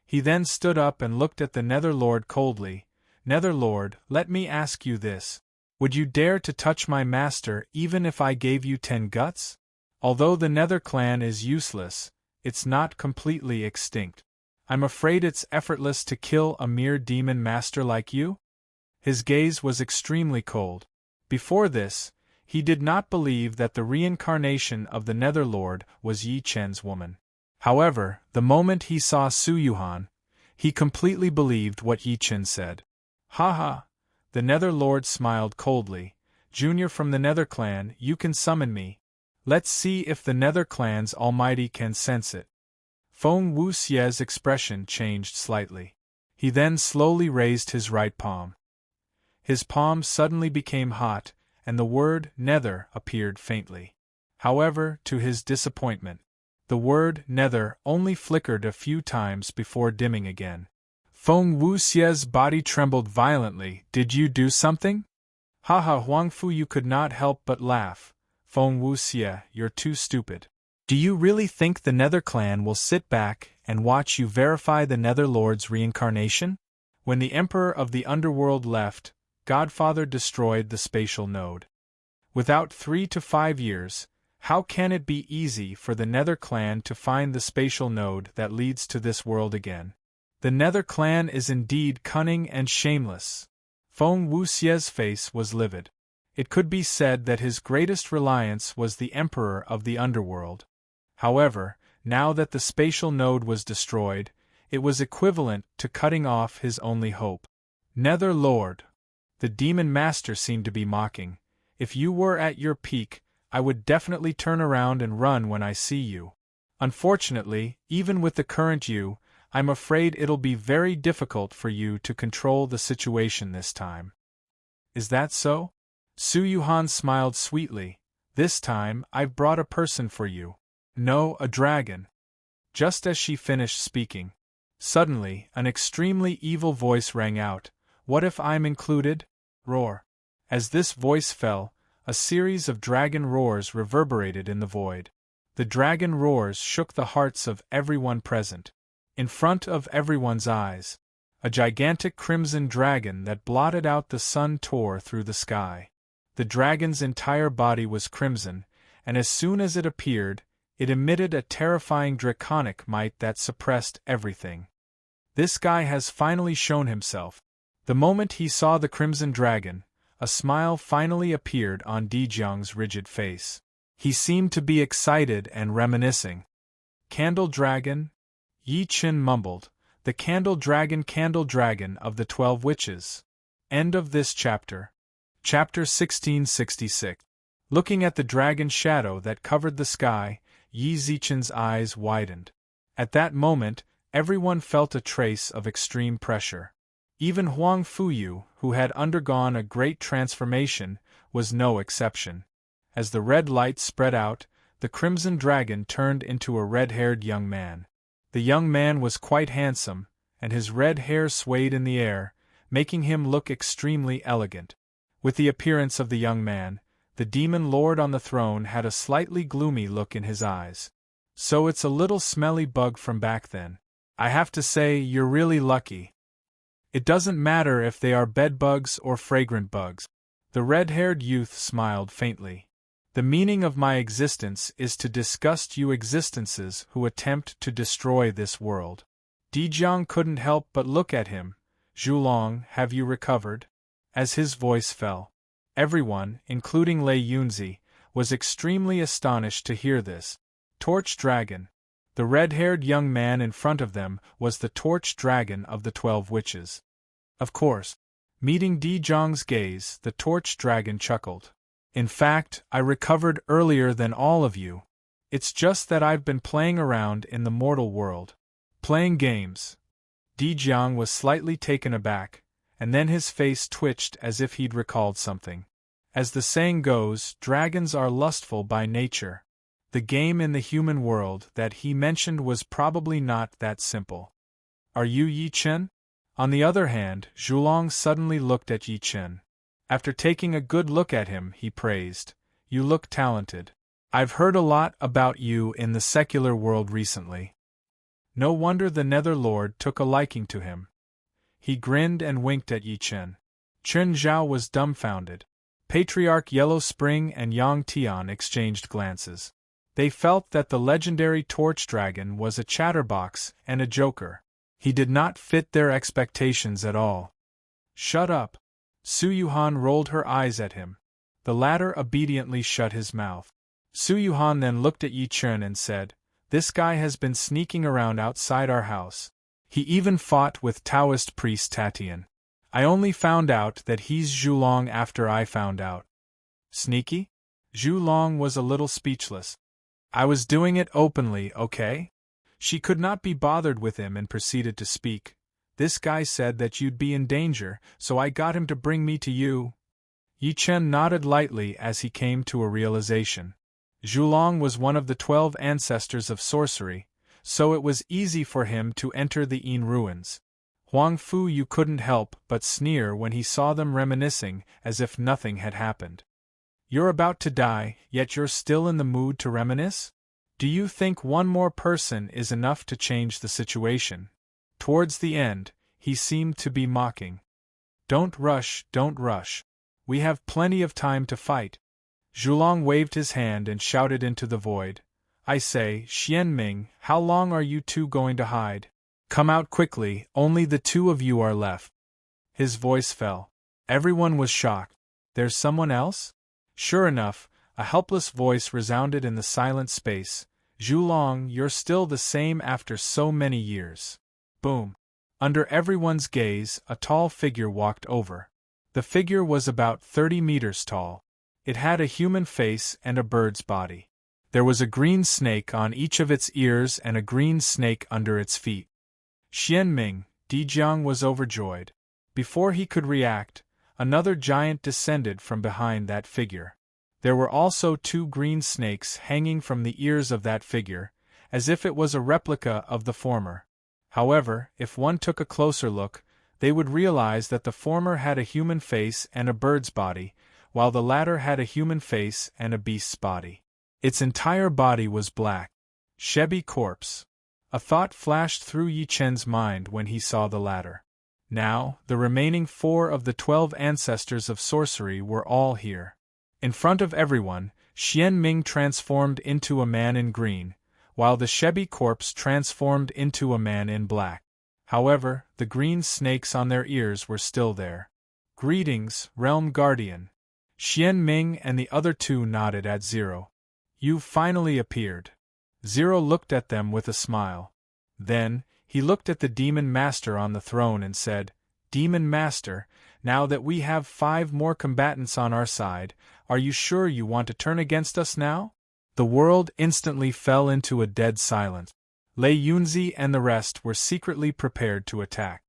A: He then stood up and looked at the Nether Lord coldly. Nether Lord, let me ask you this. Would you dare to touch my master even if I gave you 10 guts? Although the Nether clan is useless, it's not completely extinct. I'm afraid it's effortless to kill a mere demon master like you? His gaze was extremely cold. Before this, he did not believe that the reincarnation of the Nether Lord was Yi Chen's woman. However, the moment he saw Su Yuhan, he completely believed what Yi Chen said. Ha ha! The Nether Lord smiled coldly. Junior from the Nether clan, you can summon me. Let's see if the Nether clan's almighty can sense it. Feng Wuxie's expression changed slightly. He then slowly raised his right palm. His palm suddenly became hot, and the word Nether appeared faintly. However, to his disappointment, the word Nether only flickered a few times before dimming again. Feng Wuxie's body trembled violently. Did you do something? Haha, Huang Fu Yu could not help but laugh. Feng Wuxie, you're too stupid. Do you really think the Nether clan will sit back and watch you verify the Nether Lord's reincarnation? When the Emperor of the Underworld left, Godfather destroyed the spatial node. Without 3 to 5 years, how can it be easy for the Nether clan to find the spatial node that leads to this world again? The Nether clan is indeed cunning and shameless. Feng Wuxie's face was livid. It could be said that his greatest reliance was the Emperor of the Underworld. However, now that the spatial node was destroyed, it was equivalent to cutting off his only hope. Nether Lord. The Demon Master seemed to be mocking. If you were at your peak, I would definitely turn around and run when I see you. Unfortunately, even with the current you, I'm afraid it'll be very difficult for you to control the situation this time. Is that so? Su Yuhan smiled sweetly. This time, I've brought a person for you. No, a dragon. Just as she finished speaking, suddenly, an extremely evil voice rang out, "What if I'm included?" Roar. As this voice fell, a series of dragon roars reverberated in the void. The dragon roars shook the hearts of everyone present. In front of everyone's eyes, a gigantic crimson dragon that blotted out the sun tore through the sky. The dragon's entire body was crimson, and as soon as it appeared, it emitted a terrifying draconic might that suppressed everything. This guy has finally shown himself. The moment he saw the crimson dragon, a smile finally appeared on Dejiang's rigid face. He seemed to be excited and reminiscing. Candle dragon? Yi Qin mumbled. The candle dragon of the 12 witches. End of this chapter. Chapter 1666. Looking at the dragon shadow that covered the sky, Yi Zichen's eyes widened. At that moment, everyone felt a trace of extreme pressure. Even Huang Fuyu, who had undergone a great transformation, was no exception. As the red light spread out, the crimson dragon turned into a red-haired young man. The young man was quite handsome, and his red hair swayed in the air, making him look extremely elegant. With the appearance of the young man, the demon lord on the throne had a slightly gloomy look in his eyes. "So it's a little smelly bug from back then. I have to say, you're really lucky. It doesn't matter if they are bedbugs or fragrant bugs." The red-haired youth smiled faintly. "The meaning of my existence is to disgust you existences who attempt to destroy this world." Dejiang couldn't help but look at him. "Zhulong, have you recovered?" As his voice fell, everyone, including Lei Yunzi, was extremely astonished to hear this. Torch Dragon. The red-haired young man in front of them was the Torch Dragon of the 12 witches. Of course. Meeting Dejiang's gaze, the Torch Dragon chuckled. "In fact, I recovered earlier than all of you. It's just that I've been playing around in the mortal world. Playing games." Dejiang was slightly taken aback, and then his face twitched as if he'd recalled something. As the saying goes, dragons are lustful by nature. The game in the human world that he mentioned was probably not that simple. "Are you Yi Chen?" On the other hand, Zhulong suddenly looked at Yi Chen. After taking a good look at him, he praised, "You look talented. I've heard a lot about you in the secular world recently." No wonder the Nether Lord took a liking to him. He grinned and winked at Yi Chen. Chen Zhao was dumbfounded. Patriarch Yellow Spring and Yang Tian exchanged glances. They felt that the legendary Torch Dragon was a chatterbox and a joker. He did not fit their expectations at all. "Shut up." Su Yuhan rolled her eyes at him. The latter obediently shut his mouth. Su Yuhan then looked at Yi Chen and said, "This guy has been sneaking around outside our house. He even fought with Taoist priest Tatian. I only found out that he's Zhulong after I found out." "Sneaky?" Zhulong was a little speechless. "I was doing it openly, okay?" She could not be bothered with him and proceeded to speak. "This guy said that you'd be in danger, so I got him to bring me to you." Yi Chen nodded lightly as he came to a realization. Zhulong was one of the 12 ancestors of sorcery, so it was easy for him to enter the Yin ruins. Huang Fuyu couldn't help but sneer when he saw them reminiscing as if nothing had happened. "You're about to die, yet you're still in the mood to reminisce? Do you think one more person is enough to change the situation?" Towards the end, he seemed to be mocking. Don't rush. We have plenty of time to fight." Zhulong waved his hand and shouted into the void. "I say, Xianming, how long are you two going to hide? Come out quickly, only the two of you are left." His voice fell. Everyone was shocked. "There's someone else?" Sure enough, a helpless voice resounded in the silent space. "Zhulong, you're still the same after so many years." Boom. Under everyone's gaze, a tall figure walked over. The figure was about 30 meters tall. It had a human face and a bird's body. There was a green snake on each of its ears and a green snake under its feet. "Xianming," Dejiang was overjoyed. Before he could react, another giant descended from behind that figure. There were also 2 green snakes hanging from the ears of that figure, as if it was a replica of the former. However, if one took a closer look, they would realize that the former had a human face and a bird's body, while the latter had a human face and a beast's body. Its entire body was black. Shabby corpse. A thought flashed through Yi Chen's mind when he saw the latter. Now, the remaining 4 of the 12 ancestors of sorcery were all here. In front of everyone, Xian Ming transformed into a man in green, while the Shebi corpse transformed into a man in black. However, the green snakes on their ears were still there. "Greetings, Realm Guardian." Xian Ming and the other 2 nodded at Zero. "You've finally appeared." Zero looked at them with a smile. Then, he looked at the Demon Master on the throne and said, "Demon Master, now that we have 5 more combatants on our side, are you sure you want to turn against us now?" The world instantly fell into a dead silence. Lei Yunzi and the rest were secretly prepared to attack.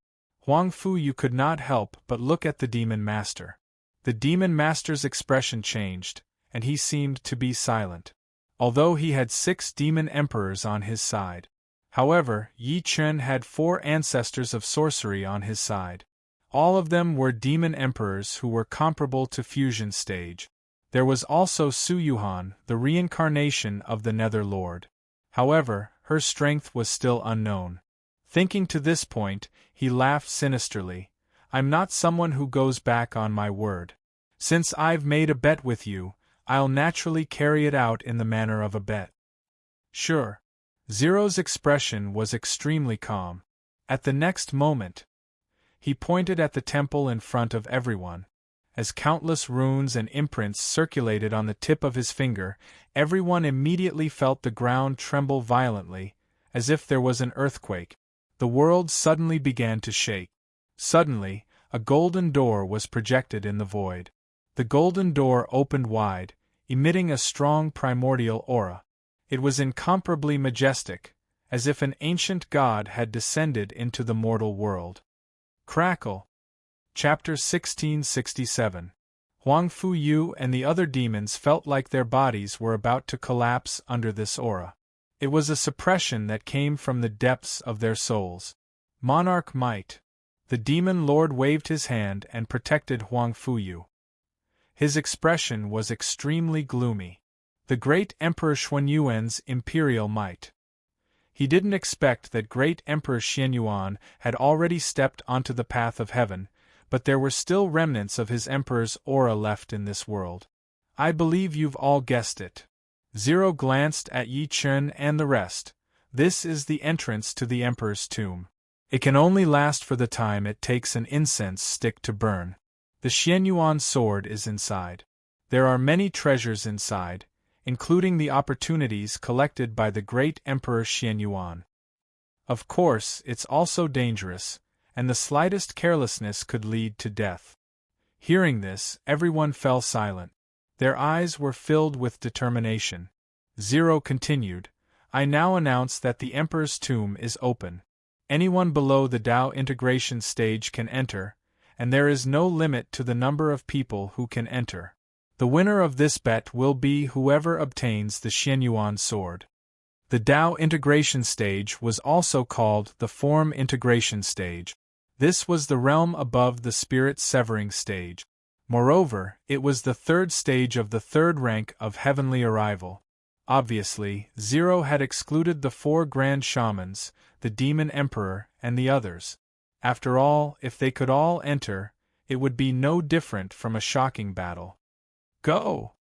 A: Huang Fuyu could not help but look at the Demon Master. The Demon Master's expression changed, and he seemed to be silent, although he had 6 demon emperors on his side. However, Yi Chen had 4 ancestors of sorcery on his side. All of them were demon emperors who were comparable to fusion stage. There was also Su Yuhan, the reincarnation of the Nether Lord. However, her strength was still unknown. Thinking to this point, he laughed sinisterly. "I'm not someone who goes back on my word. Since I've made a bet with you, I'll naturally carry it out in the manner of a bet." "Sure." Zero's expression was extremely calm. At the next moment, he pointed at the temple in front of everyone. As countless runes and imprints circulated on the tip of his finger, everyone immediately felt the ground tremble violently, as if there was an earthquake. The world suddenly began to shake. Suddenly, a golden door was projected in the void. The golden door opened wide, emitting a strong primordial aura. It was incomparably majestic, as if an ancient god had descended into the mortal world. Crackle. Chapter 1667. Huang Fuyu and the other demons felt like their bodies were about to collapse under this aura. It was a suppression that came from the depths of their souls. Monarch might. The demon lord waved his hand and protected Huang Fuyu. His expression was extremely gloomy. The great Emperor Xuanyuan's imperial might. He didn't expect that great Emperor Xianyuan had already stepped onto the path of heaven, but there were still remnants of his emperor's aura left in this world. "I believe you've all guessed it." Zero glanced at Yi Chen and the rest. "This is the entrance to the emperor's tomb. It can only last for the time it takes an incense stick to burn. The Xianyuan sword is inside. There are many treasures inside, including the opportunities collected by the great Emperor Xianyuan. Of course, it's also dangerous, and the slightest carelessness could lead to death." Hearing this, everyone fell silent. Their eyes were filled with determination. Zero continued, "I now announce that the Emperor's tomb is open. Anyone below the Dao integration stage can enter, and there is no limit to the number of people who can enter. The winner of this bet will be whoever obtains the Xianyuan sword." The Dao integration stage was also called the form integration stage. This was the realm above the spirit severing stage. Moreover, it was the 3rd stage of the 3rd rank of heavenly arrival. Obviously, Zero had excluded the 4 grand shamans, the demon emperor, and the others. After all, if they could all enter, it would be no different from a shocking battle. "Go!"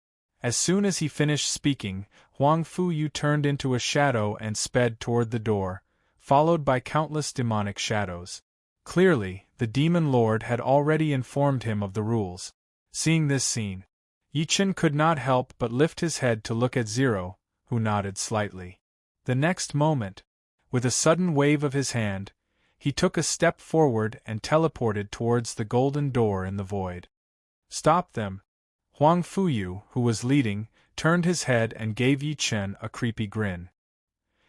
A: As soon as he finished speaking, Huang Fuyu turned into a shadow and sped toward the door, followed by countless demonic shadows. Clearly, the demon lord had already informed him of the rules. Seeing this scene, Yi Chen could not help but lift his head to look at Zero, who nodded slightly. The next moment, with a sudden wave of his hand, he took a step forward and teleported towards the golden door in the void. "Stop them!" Huang Fuyu, who was leading, turned his head and gave Yi Chen a creepy grin.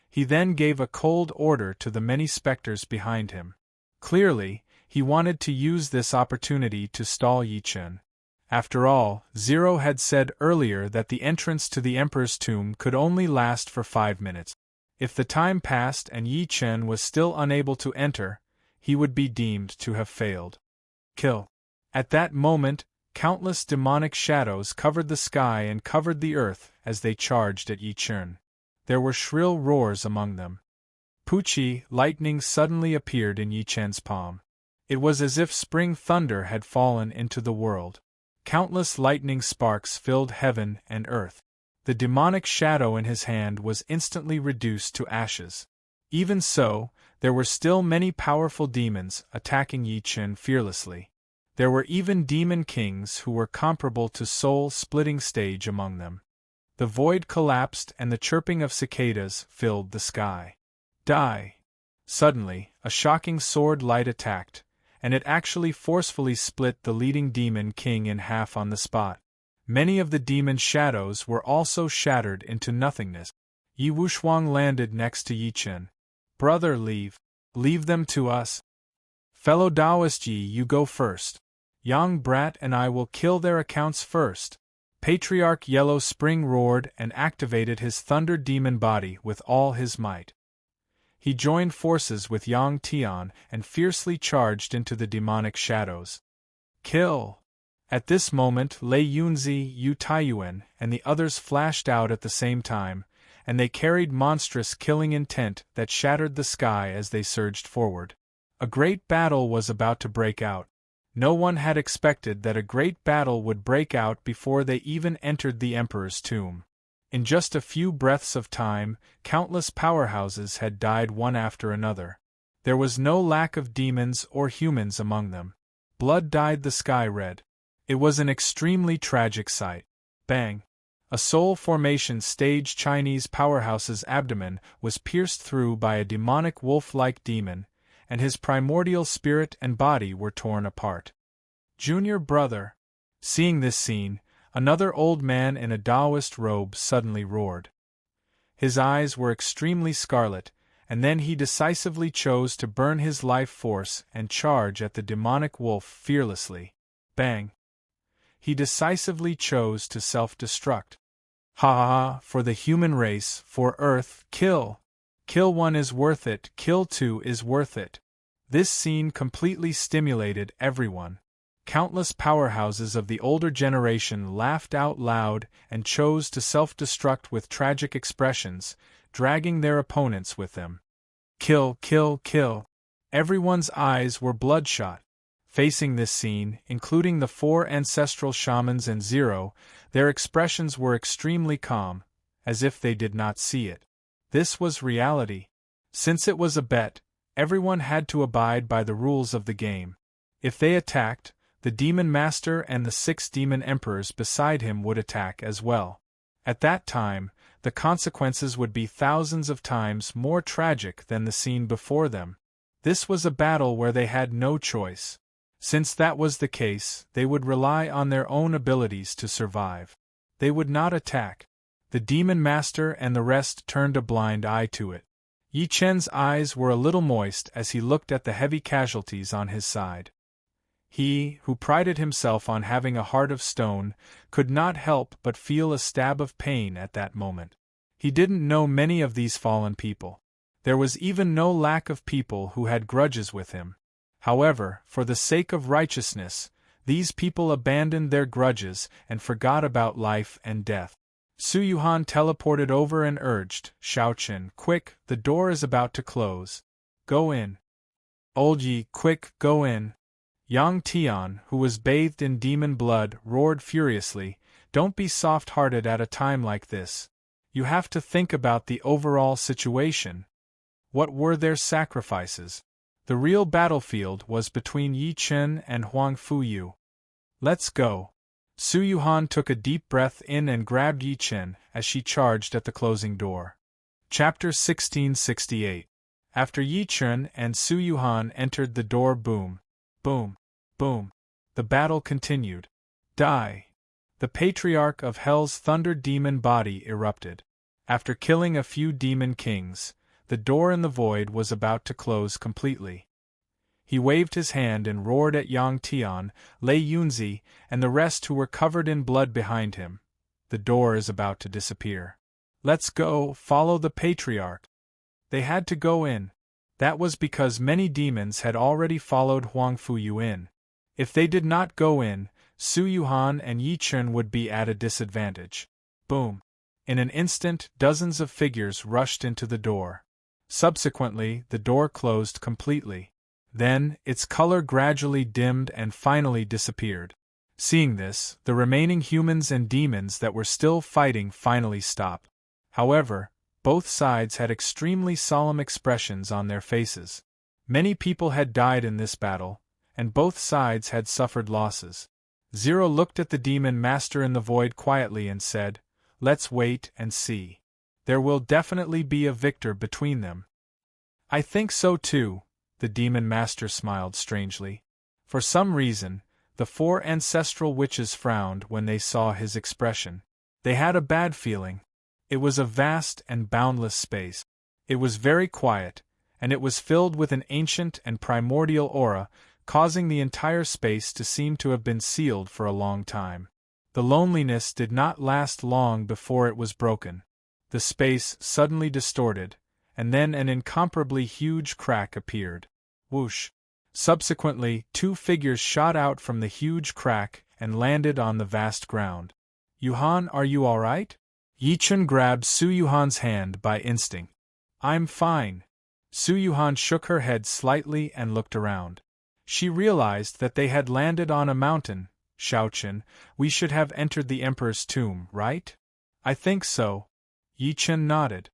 A: He then gave a cold order to the many specters behind him. Clearly, he wanted to use this opportunity to stall Yi Chen. After all, Zero had said earlier that the entrance to the Emperor's tomb could only last for 5 minutes. If the time passed and Yi Chen was still unable to enter, he would be deemed to have failed. Kill. At that moment, countless demonic shadows covered the sky and covered the earth as they charged at Yi Chen. There were shrill roars among them. Puchi, lightning suddenly appeared in Yi Chen's palm. It was as if spring thunder had fallen into the world. Countless lightning sparks filled heaven and earth. The demonic shadow in his hand was instantly reduced to ashes. Even so, there were still many powerful demons attacking Yi Chen fearlessly. There were even demon kings who were comparable to soul-splitting stage among them. The void collapsed and the chirping of cicadas filled the sky. Die! Suddenly, a shocking sword light attacked, and it actually forcefully split the leading demon king in half on the spot. Many of the demon shadows were also shattered into nothingness. Yi Wuxuang landed next to Yi Chen. Brother, leave them to us. Fellow Taoist Yi, you go first. Yang Brat and I will kill their accounts first. Patriarch Yellow Spring roared and activated his thunder demon body with all his might. He joined forces with Yang Tian and fiercely charged into the demonic shadows. Kill! At this moment, Lei Yunzi, Yu Taiyuan, and the others flashed out at the same time, and they carried monstrous killing intent that shattered the sky as they surged forward. A great battle was about to break out. No one had expected that a great battle would break out before they even entered the Emperor's tomb. In just a few breaths of time, countless powerhouses had died one after another. There was no lack of demons or humans among them. Blood dyed the sky red. It was an extremely tragic sight. Bang! A soul formation stage Chinese powerhouse's abdomen was pierced through by a demonic wolf-like demon, and his primordial spirit and body were torn apart. Junior brother! Seeing this scene, another old man in a Taoist robe suddenly roared. His eyes were extremely scarlet, and then he decisively chose to burn his life force and charge at the demonic wolf fearlessly. Bang! He decisively chose to self-destruct. Ha ha ha, for the human race, for Earth, kill! Kill one is worth it, kill two is worth it. This scene completely stimulated everyone. Countless powerhouses of the older generation laughed out loud and chose to self-destruct with tragic expressions, dragging their opponents with them. Kill, kill, kill! Everyone's eyes were bloodshot. Facing this scene, including the 4 ancestral shamans and Zero, their expressions were extremely calm, as if they did not see it. This was reality. Since it was a bet, everyone had to abide by the rules of the game. If they attacked, the Demon Master and the 6 Demon Emperors beside him would attack as well. At that time, the consequences would be thousands of times more tragic than the scene before them. This was a battle where they had no choice. Since that was the case, they would rely on their own abilities to survive. They would not attack. The Demon Master and the rest turned a blind eye to it. Yi Chen's eyes were a little moist as he looked at the heavy casualties on his side. He, who prided himself on having a heart of stone, could not help but feel a stab of pain at that moment. He didn't know many of these fallen people. There was even no lack of people who had grudges with him. However, for the sake of righteousness, these people abandoned their grudges and forgot about life and death. Su Yuhan teleported over and urged, Shaochen, quick, the door is about to close. Go in. Old Yi, quick, go in. Yang Tian, who was bathed in demon blood, roared furiously, don't be soft-hearted at a time like this. You have to think about the overall situation. What were their sacrifices? The real battlefield was between Yi Chen and Huang Fuyu. Let's go. Su Yuhan took a deep breath in and grabbed Yi Chen as she charged at the closing door. Chapter 1668. After Yi Chen and Su Yuhan entered the door, boom, boom, boom, the battle continued. Die! The Patriarch of Hell's Thunder Demon body erupted. After killing a few demon kings, the door in the void was about to close completely. He waved his hand and roared at Yang Tian, Lei Yunzi, and the rest who were covered in blood behind him. The door is about to disappear. Let's go, follow the patriarch. They had to go in. That was because many demons had already followed Huang Fuyu in. If they did not go in, Su Yuhan and Yi Chen would be at a disadvantage. Boom! In an instant, dozens of figures rushed into the door. Subsequently, the door closed completely. Then, its color gradually dimmed and finally disappeared. Seeing this, the remaining humans and demons that were still fighting finally stopped. However, both sides had extremely solemn expressions on their faces. Many people had died in this battle, and both sides had suffered losses. Zero looked at the demon master in the void quietly and said, "Let's wait and see. There will definitely be a victor between them." "I think so too," the demon master smiled strangely. For some reason, the four ancestral witches frowned when they saw his expression. They had a bad feeling. It was a vast and boundless space. It was very quiet, and it was filled with an ancient and primordial aura, causing the entire space to seem to have been sealed for a long time. The loneliness did not last long before it was broken. The space suddenly distorted, and then an incomparably huge crack appeared. Whoosh! Subsequently, two figures shot out from the huge crack and landed on the vast ground. "Yuhan, are you all right?" Yi Chen grabbed Su Yuhan's hand by instinct. "I'm fine." Su Yuhan shook her head slightly and looked around. She realized that they had landed on a mountain. "Shaochen, we should have entered the Emperor's tomb, right?" "I think so." Yi Chen nodded.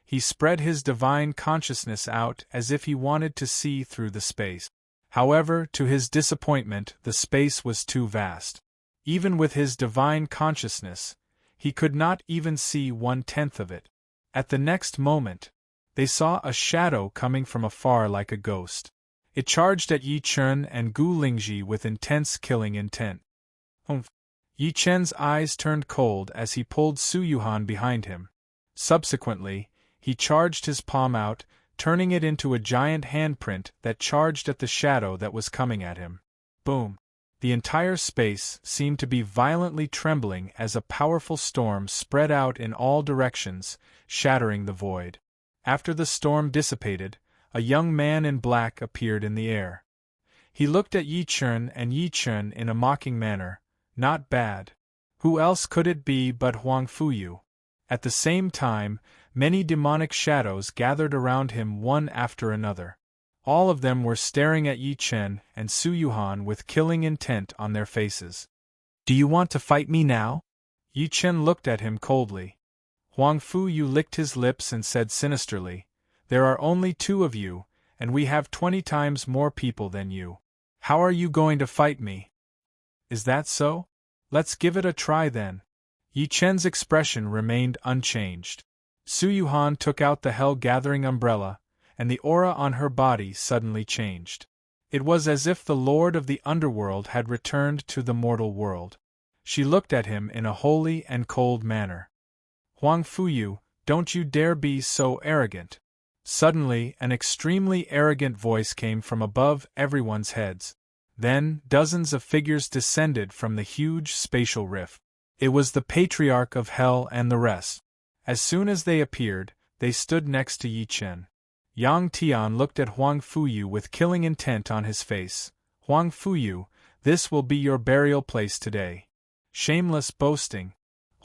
A: He spread his divine consciousness out as if he wanted to see through the space. However, to his disappointment, the space was too vast. Even with his divine consciousness, he could not even see 1/10 of it. At the next moment, they saw a shadow coming from afar like a ghost. It charged at Yi Chen and Gu Lingji with intense killing intent. Humph! Yi Chen's eyes turned cold as he pulled Su Yuhan behind him. Subsequently, he charged his palm out, turning it into a giant handprint that charged at the shadow that was coming at him. Boom! The entire space seemed to be violently trembling as a powerful storm spread out in all directions, shattering the void. After the storm dissipated, a young man in black appeared in the air. He looked at Yi Chen and Yi Chen in a mocking manner. "Not bad. Who else could it be but Huang Fuyu?" At the same time, many demonic shadows gathered around him one after another. All of them were staring at Yi Chen and Su Yuhan with killing intent on their faces. "Do you want to fight me now?" Yi Chen looked at him coldly. Huang Fuyu licked his lips and said sinisterly, "There are only 2 of you, and we have 20 times more people than you. How are you going to fight me?" "Is that so? Let's give it a try then." Yi Chen's expression remained unchanged. Su Yuhan took out the hell-gathering umbrella, and the aura on her body suddenly changed. It was as if the Lord of the Underworld had returned to the mortal world. She looked at him in a holy and cold manner. "Huang Fuyu, don't you dare be so arrogant." Suddenly, an extremely arrogant voice came from above everyone's heads. Then, dozens of figures descended from the huge spatial rift. It was the Patriarch of Hell and the rest. As soon as they appeared, they stood next to Yi Chen. Yang Tian looked at Huang Fuyu with killing intent on his face. "Huang Fuyu, this will be your burial place today." "Shameless boasting."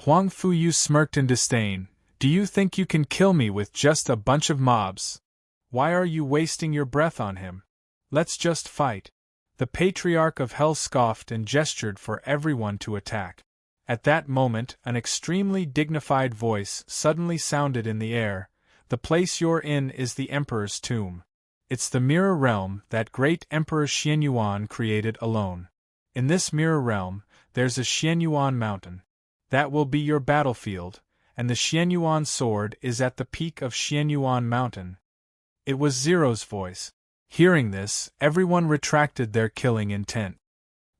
A: Huang Fuyu smirked in disdain. "Do you think you can kill me with just a bunch of mobs? Why are you wasting your breath on him? Let's just fight." The Patriarch of Hell scoffed and gestured for everyone to attack. At that moment, an extremely dignified voice suddenly sounded in the air. "The place you're in is the Emperor's tomb. It's the mirror realm that great Emperor Xianyuan created alone. In this mirror realm, there's a Xianyuan mountain. That will be your battlefield, and the Xianyuan sword is at the peak of Xianyuan mountain." It was Zero's voice. Hearing this, everyone retracted their killing intent.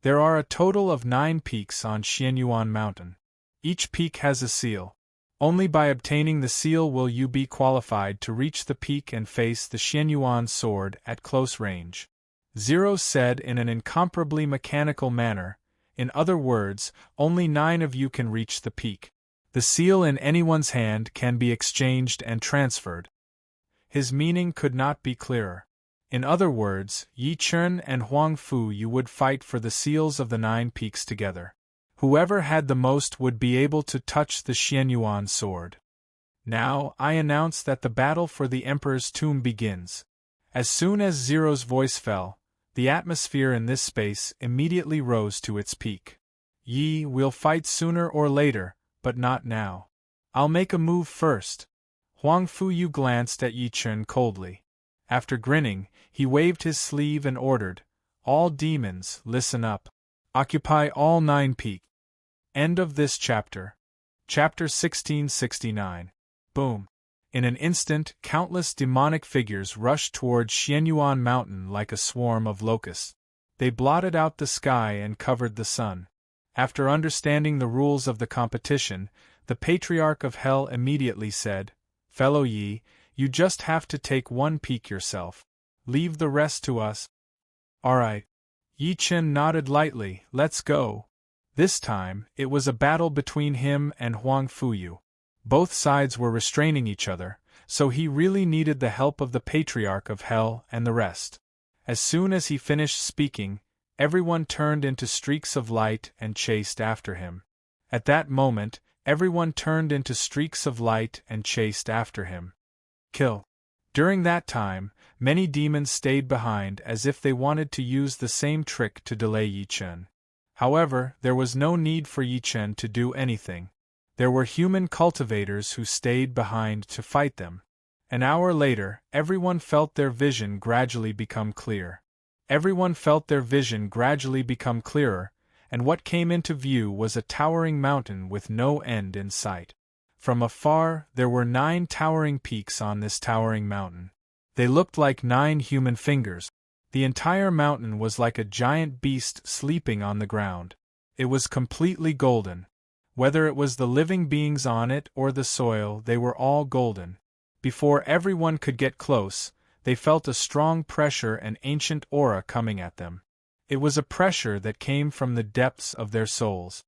A: There are a total of 9 peaks on Xianyuan mountain. Each peak has a seal. Only by obtaining the seal will you be qualified to reach the peak and face the Xianyuan sword at close range. Zero said in an incomparably mechanical manner. In other words, only 9 of you can reach the peak. The seal in anyone's hand can be exchanged and transferred. His meaning could not be clearer. In other words, Yi Chen and Huang Fu you would fight for the seals of the 9 peaks together. Whoever had the most would be able to touch the Xianyuan sword. Now, I announce that the battle for the Emperor's tomb begins. As soon as Zero's voice fell, the atmosphere in this space immediately rose to its peak. Yi, we'll fight sooner or later, but not now. I'll make a move first. Huang Fuyu glanced at Yi Chen coldly. After grinning, he waved his sleeve and ordered, "All demons, listen up. Occupy all 9 peaks." End of this chapter. Chapter 1669. Boom. In an instant, countless demonic figures rushed toward Xianyuan Mountain like a swarm of locusts. They blotted out the sky and covered the sun. After understanding the rules of the competition, the Patriarch of Hell immediately said, "Fellow Yi, you just have to take 1 peak yourself. Leave the rest to us." "Alright." Yi Chen nodded lightly, "Let's go." This time, it was a battle between him and Huang Fuyu. Both sides were restraining each other, so he really needed the help of the Patriarch of Hell and the rest. As soon as he finished speaking, everyone turned into streaks of light and chased after him. At that moment, everyone turned into streaks of light and chased after him. Kill. During that time, many demons stayed behind as if they wanted to use the same trick to delay Yi Chen. However, there was no need for Yi Chen to do anything. There were human cultivators who stayed behind to fight them. An hour later, everyone felt their vision gradually become clear. Everyone felt their vision gradually become clearer, and what came into view was a towering mountain with no end in sight. From afar, there were 9 towering peaks on this towering mountain. They looked like 9 human fingers. The entire mountain was like a giant beast sleeping on the ground. It was completely golden. Whether it was the living beings on it or the soil, they were all golden. Before everyone could get close, they felt a strong pressure and ancient aura coming at them. It was a pressure that came from the depths of their souls.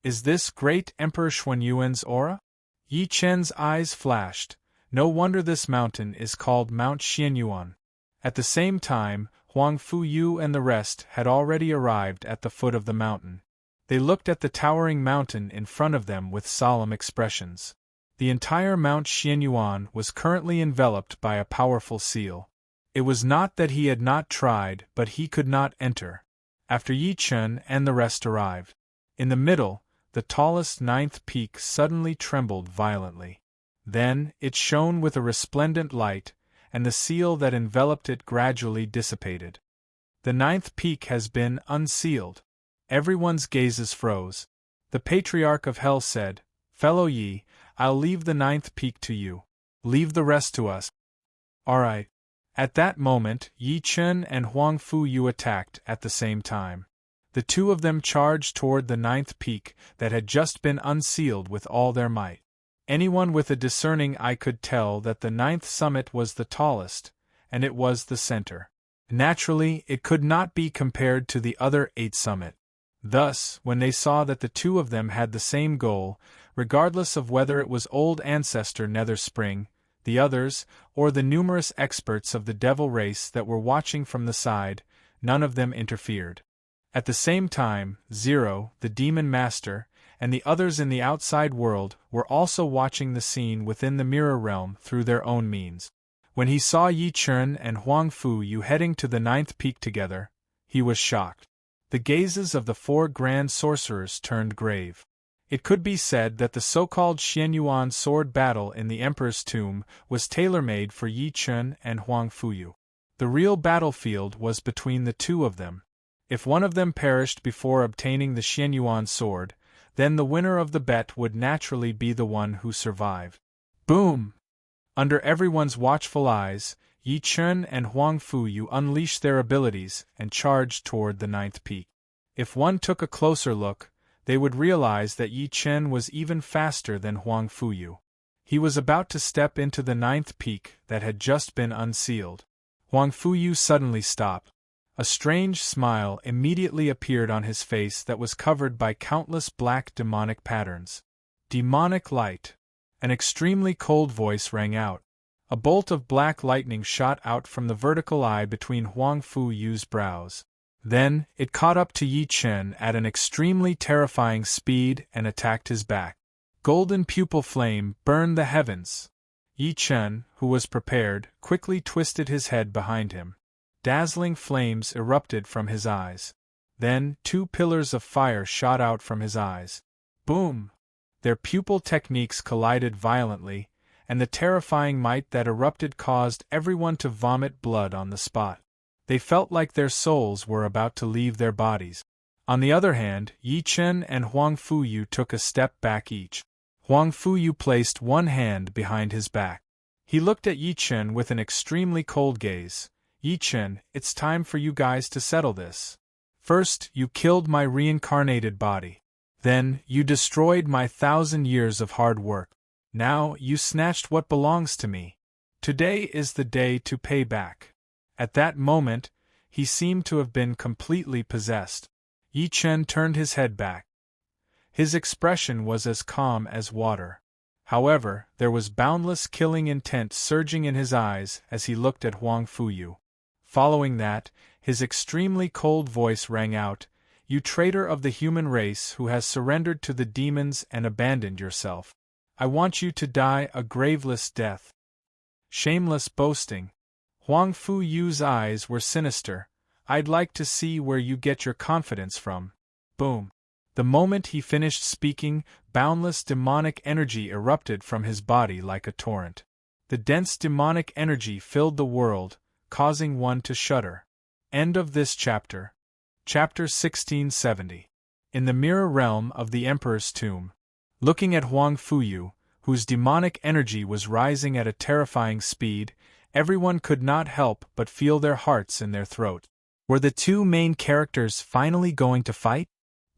A: Is this great Emperor Xuanyuan's aura? Yi Chen's eyes flashed. No wonder this mountain is called Mount Xianyuan. At the same time, Huang Fuyu and the rest had already arrived at the foot of the mountain. They looked at the towering mountain in front of them with solemn expressions. The entire Mount Xianyuan was currently enveloped by a powerful seal. It was not that he had not tried, but he could not enter. After Yi Chen and the rest arrived. In the middle, the tallest 9th peak suddenly trembled violently. Then, it shone with a resplendent light, and the seal that enveloped it gradually dissipated. The 9th peak has been unsealed. Everyone's gazes froze. The Patriarch of Hell said, "Fellow Yi, I'll leave the 9th peak to you. Leave the rest to us." "Alright." At that moment, Yi Chen and Huang Fuyu attacked at the same time. The two of them charged toward the 9th peak that had just been unsealed with all their might. Anyone with a discerning eye could tell that the 9th summit was the tallest, and it was the center. Naturally, it could not be compared to the other 8 summits. Thus, when they saw that the two of them had the same goal, regardless of whether it was old ancestor Nether Spring, the others, or the numerous experts of the devil race that were watching from the side, none of them interfered. At the same time, Zero, the demon master, and the others in the outside world were also watching the scene within the mirror realm through their own means. When he saw Yi Chen and Huang Fuyu heading to the 9th peak together, he was shocked. The gazes of the 4 grand sorcerers turned grave. It could be said that the so-called Xianyuan sword battle in the Emperor's tomb was tailor-made for Yi Chen and Huang Fuyu. The real battlefield was between the two of them. If one of them perished before obtaining the Xianyuan sword, then the winner of the bet would naturally be the one who survived. Boom! Under everyone's watchful eyes, Yi Chen and Huang Fuyu unleashed their abilities and charged toward the 9th peak. If one took a closer look, they would realize that Yi Chen was even faster than Huang Fuyu. He was about to step into the 9th peak that had just been unsealed. Huang Fuyu suddenly stopped. A strange smile immediately appeared on his face that was covered by countless black demonic patterns. Demonic light. An extremely cold voice rang out. A bolt of black lightning shot out from the vertical eye between Huang Fu Yu's brows. Then, it caught up to Yi Chen at an extremely terrifying speed and attacked his back. Golden pupil flame burned the heavens. Yi Chen, who was prepared, quickly twisted his head behind him. Dazzling flames erupted from his eyes. Then, 2 pillars of fire shot out from his eyes. Boom! Their pupil techniques collided violently, and the terrifying might that erupted caused everyone to vomit blood on the spot. They felt like their souls were about to leave their bodies. On the other hand, Yi Chen and Huang Fuyu took a step back each. Huang Fuyu placed one hand behind his back. He looked at Yi Chen with an extremely cold gaze. Yi Chen, it's time for you guys to settle this. First, you killed my reincarnated body. Then, you destroyed my 1,000 years of hard work. Now, you snatched what belongs to me. Today is the day to pay back. At that moment, he seemed to have been completely possessed. Yi Chen turned his head back. His expression was as calm as water. However, there was boundless killing intent surging in his eyes as he looked at Huang Fuyu. Following that, his extremely cold voice rang out, "You traitor of the human race who has surrendered to the demons and abandoned yourself. I want you to die a graveless death." Shameless boasting. Huang Fuyu's eyes were sinister. "I'd like to see where you get your confidence from." Boom. The moment he finished speaking, boundless demonic energy erupted from his body like a torrent. The dense demonic energy filled the world, causing one to shudder. End of this chapter. Chapter 1670. In the mirror realm of the Emperor's tomb. Looking at Huang Fuyu, whose demonic energy was rising at a terrifying speed, everyone could not help but feel their hearts in their throat. Were the 2 main characters finally going to fight?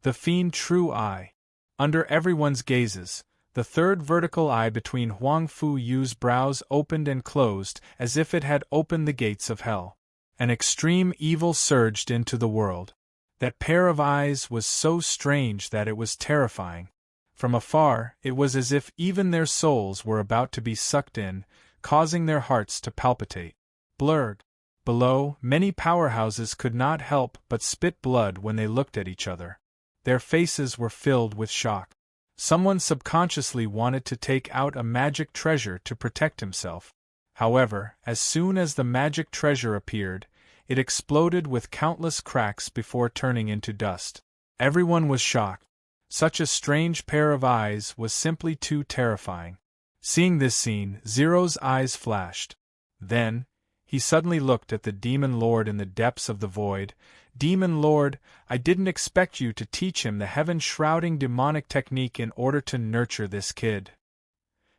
A: The fiend True Eye. Under everyone's gazes, the 3rd vertical eye between Huang Fuyu's brows opened and closed as if it had opened the gates of hell. An extreme evil surged into the world. That pair of eyes was so strange that it was terrifying. From afar, it was as if even their souls were about to be sucked in, causing their hearts to palpitate. Blurred. Below, many powerhouses could not help but spit blood when they looked at each other. Their faces were filled with shock. Someone subconsciously wanted to take out a magic treasure to protect himself. However, as soon as the magic treasure appeared, it exploded with countless cracks before turning into dust. Everyone was shocked. Such a strange pair of eyes was simply too terrifying. Seeing this scene, Zero's eyes flashed. Then, he suddenly looked at the Demon Lord in the depths of the void. "Demon Lord, I didn't expect you to teach him the heaven-shrouding demonic technique in order to nurture this kid."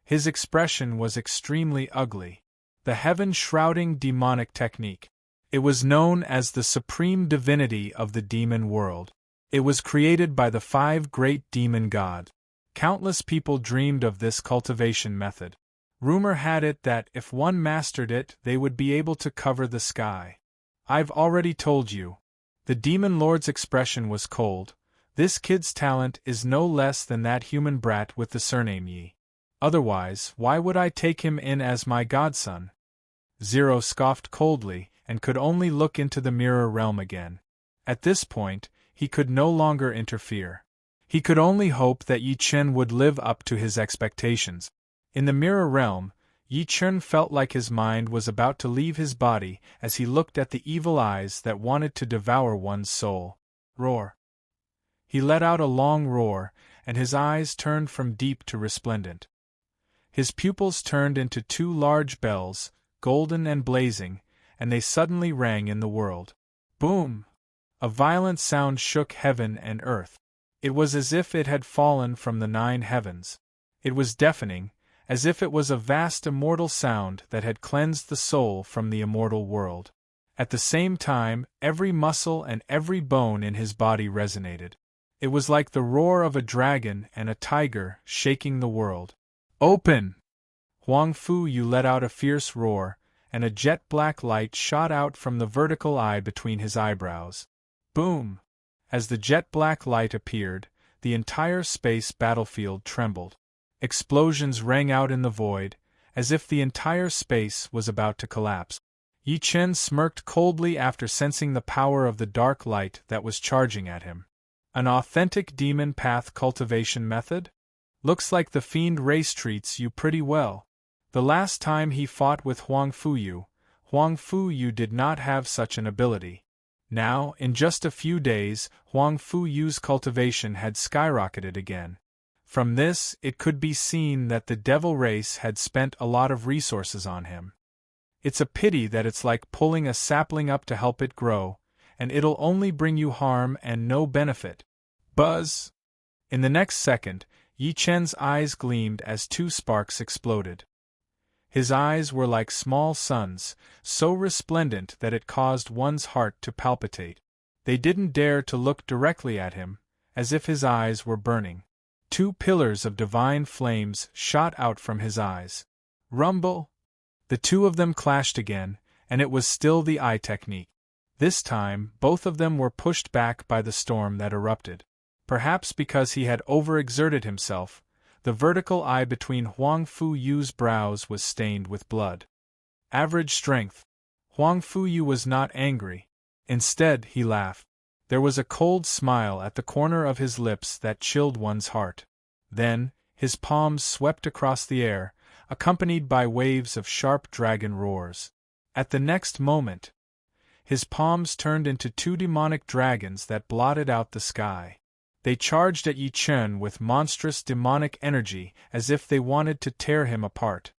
A: His expression was extremely ugly. The heaven-shrouding demonic technique. It was known as the supreme divinity of the demon world. It was created by the 5 great demon gods. Countless people dreamed of this cultivation method. Rumor had it that if one mastered it, they would be able to cover the sky. "I've already told you." The demon lord's expression was cold. "This kid's talent is no less than that human brat with the surname Yi. Otherwise, why would I take him in as my godson?" Zero scoffed coldly, and could only look into the mirror realm again. At this point, he could no longer interfere. He could only hope that Yi Chen would live up to his expectations. In the mirror realm, Yi Chen felt like his mind was about to leave his body as he looked at the evil eyes that wanted to devour one's soul. Roar. He let out a long roar, and his eyes turned from deep to resplendent. His pupils turned into 2 large bells, golden and blazing, and they suddenly rang in the world. Boom! A violent sound shook heaven and earth. It was as if it had fallen from the 9 heavens. It was deafening, as if it was a vast immortal sound that had cleansed the soul from the immortal world. At the same time, every muscle and every bone in his body resonated. It was like the roar of a dragon and a tiger shaking the world. "Open!" Huang Fuyu let out a fierce roar, and a jet-black light shot out from the vertical eye between his eyebrows. Boom! As the jet-black light appeared, the entire space battlefield trembled. Explosions rang out in the void, as if the entire space was about to collapse. Yi Chen smirked coldly after sensing the power of the dark light that was charging at him. An authentic demon path cultivation method? Looks like the fiend race treats you pretty well. The last time he fought with Huang Fuyu did not have such an ability. Now, in just a few days, Huang Fuyu's cultivation had skyrocketed again. From this, it could be seen that the devil race had spent a lot of resources on him. It's a pity that it's like pulling a sapling up to help it grow, and it'll only bring you harm and no benefit. Buzz! In the next second, Yi Chen's eyes gleamed as two sparks exploded. His eyes were like small suns, so resplendent that it caused one's heart to palpitate. They didn't dare to look directly at him, as if his eyes were burning. Two pillars of divine flames shot out from his eyes. Rumble! The two of them clashed again, and it was still the eye technique. This time, both of them were pushed back by the storm that erupted. Perhaps because he had overexerted himself, the vertical eye between Huang Fuyu's brows was stained with blood. Average strength. Huang Fuyu was not angry. Instead, he laughed. There was a cold smile at the corner of his lips that chilled one's heart. Then, his palms swept across the air, accompanied by waves of sharp dragon roars. At the next moment, his palms turned into two demonic dragons that blotted out the sky. They charged at Yi Chen with monstrous demonic energy as if they wanted to tear him apart.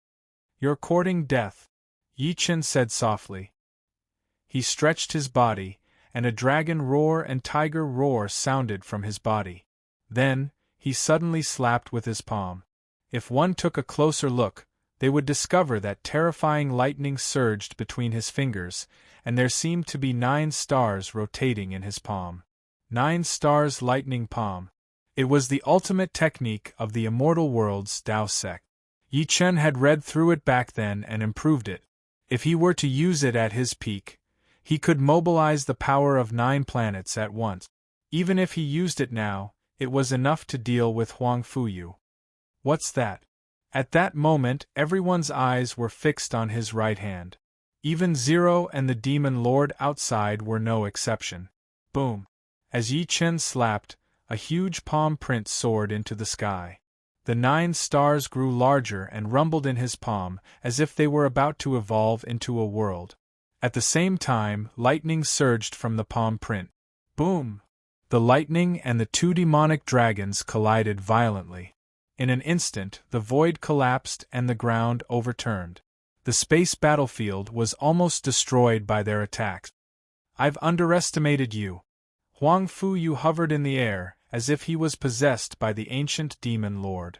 A: "You're courting death," Yi Chen said softly. He stretched his body, and a dragon roar and tiger roar sounded from his body. Then, he suddenly slapped with his palm. If one took a closer look, they would discover that terrifying lightning surged between his fingers, and there seemed to be 9 stars rotating in his palm. 9 stars lightning palm. It was the ultimate technique of the Immortal World's Tao sect. Yi Chen had read through it back then and improved it. If he were to use it at his peak, he could mobilize the power of 9 planets at once. Even if he used it now, it was enough to deal with Huang Fuyu. What's that? At that moment, everyone's eyes were fixed on his right hand. Even Zero and the Demon Lord outside were no exception. Boom! As Yi Chen slapped, a huge palm print soared into the sky. The 9 stars grew larger and rumbled in his palm, as if they were about to evolve into a world. At the same time, lightning surged from the palm print. Boom! The lightning and the 2 demonic dragons collided violently. In an instant, the void collapsed and the ground overturned. The space battlefield was almost destroyed by their attacks. "I've underestimated you." Huang Fuyu hovered in the air, as if he was possessed by the ancient demon lord.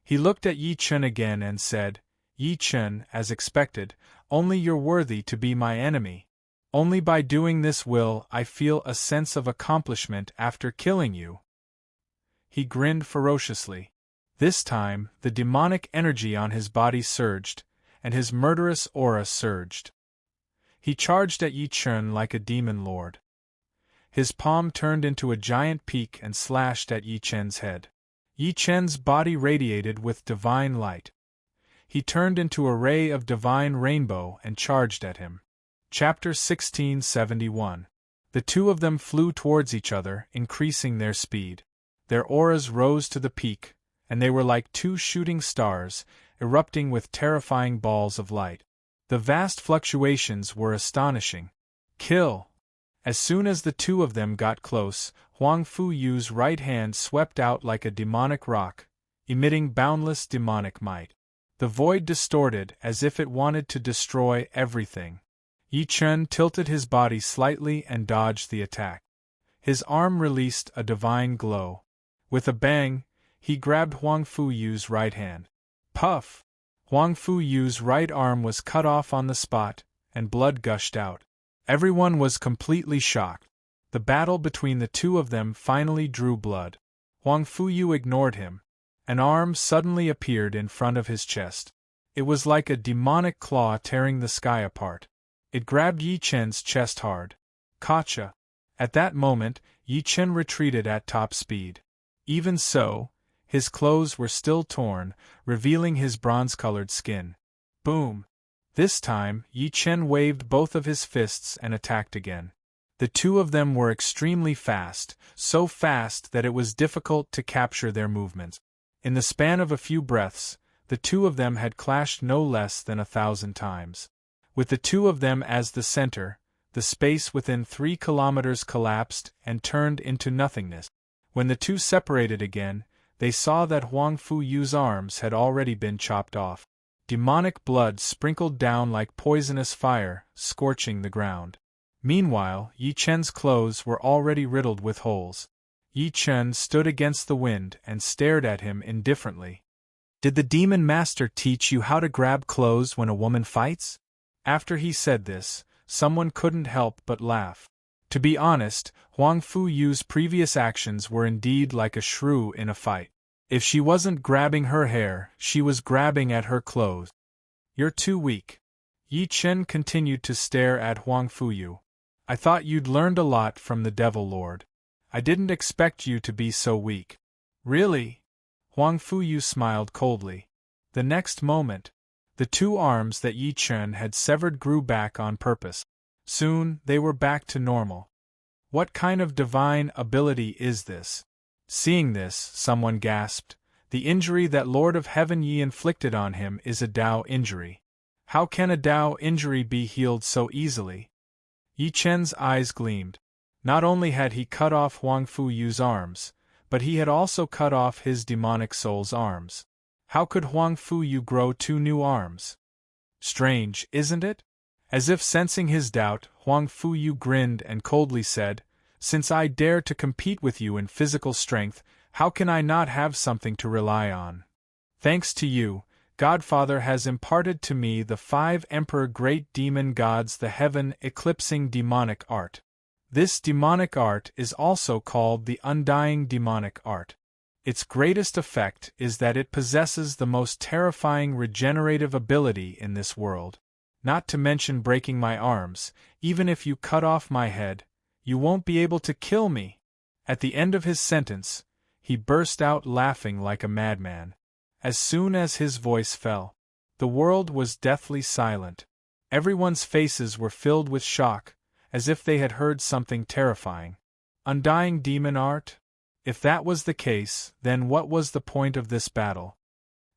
A: He looked at Yi Chen again and said, "Yi Chen, as expected, only you're worthy to be my enemy. Only by doing this will I feel a sense of accomplishment after killing you." He grinned ferociously. This time, the demonic energy on his body surged, and his murderous aura surged. He charged at Yi Chen like a demon lord. His palm turned into a giant peak and slashed at Yi Chen's head. Yi Chen's body radiated with divine light. He turned into a ray of divine rainbow and charged at him. Chapter 1671. The two of them flew towards each other, increasing their speed. Their auras rose to the peak, and they were like 2 shooting stars, erupting with terrifying balls of light. The vast fluctuations were astonishing. Kill! As soon as the two of them got close, Huang Fuyu's right hand swept out like a demonic rock, emitting boundless demonic might. The void distorted as if it wanted to destroy everything. Yi Chen tilted his body slightly and dodged the attack. His arm released a divine glow. With a bang, he grabbed Huang Fuyu's right hand. Puff! Huang Fuyu's right arm was cut off on the spot, and blood gushed out. Everyone was completely shocked. The battle between the two of them finally drew blood. Huang Fuyu ignored him. An arm suddenly appeared in front of his chest. It was like a demonic claw tearing the sky apart. It grabbed Yi Chen's chest hard. Gotcha! At that moment, Yi Chen retreated at top speed. Even so, his clothes were still torn, revealing his bronze-colored skin. Boom! This time, Yi Chen waved both of his fists and attacked again. The two of them were extremely fast, so fast that it was difficult to capture their movements. In the span of a few breaths, the two of them had clashed no less than 1,000 times. With the two of them as the center, the space within 3 kilometers collapsed and turned into nothingness. When the two separated again, they saw that Huang Fuyu's arms had already been chopped off. Demonic blood sprinkled down like poisonous fire, scorching the ground. Meanwhile, Yi Chen's clothes were already riddled with holes. Yi Chen stood against the wind and stared at him indifferently. "Did the demon master teach you how to grab clothes when a woman fights?" After he said this, someone couldn't help but laugh. To be honest, Huang Fuyu's previous actions were indeed like a shrew in a fight. If she wasn't grabbing her hair, she was grabbing at her clothes. "You're too weak." Yi Chen continued to stare at Huang Fuyu. "I thought you'd learned a lot from the Devil Lord. I didn't expect you to be so weak." "Really?" Huang Fuyu smiled coldly. The next moment, the two arms that Yi Chen had severed grew back on purpose. Soon, they were back to normal. "What kind of divine ability is this?" Seeing this, someone gasped. "The injury that Lord of Heaven Yi inflicted on him is a Dao injury. How can a Dao injury be healed so easily?" Yi Chen's eyes gleamed. Not only had he cut off Huang Fuyu's arms, but he had also cut off his demonic soul's arms. How could Huang Fuyu grow 2 new arms? Strange, isn't it? As if sensing his doubt, Huang Fuyu grinned and coldly said, "Since I dare to compete with you in physical strength, how can I not have something to rely on? Thanks to you, Godfather has imparted to me the 5 Emperor Great Demon Gods, the heaven-eclipsing demonic art. This demonic art is also called the undying demonic art. Its greatest effect is that it possesses the most terrifying regenerative ability in this world. Not to mention breaking my arms, even if you cut off my head, you won't be able to kill me." At the end of his sentence, he burst out laughing like a madman. As soon as his voice fell, the world was deathly silent. Everyone's faces were filled with shock, as if they had heard something terrifying. Undying demon art? If that was the case, then what was the point of this battle?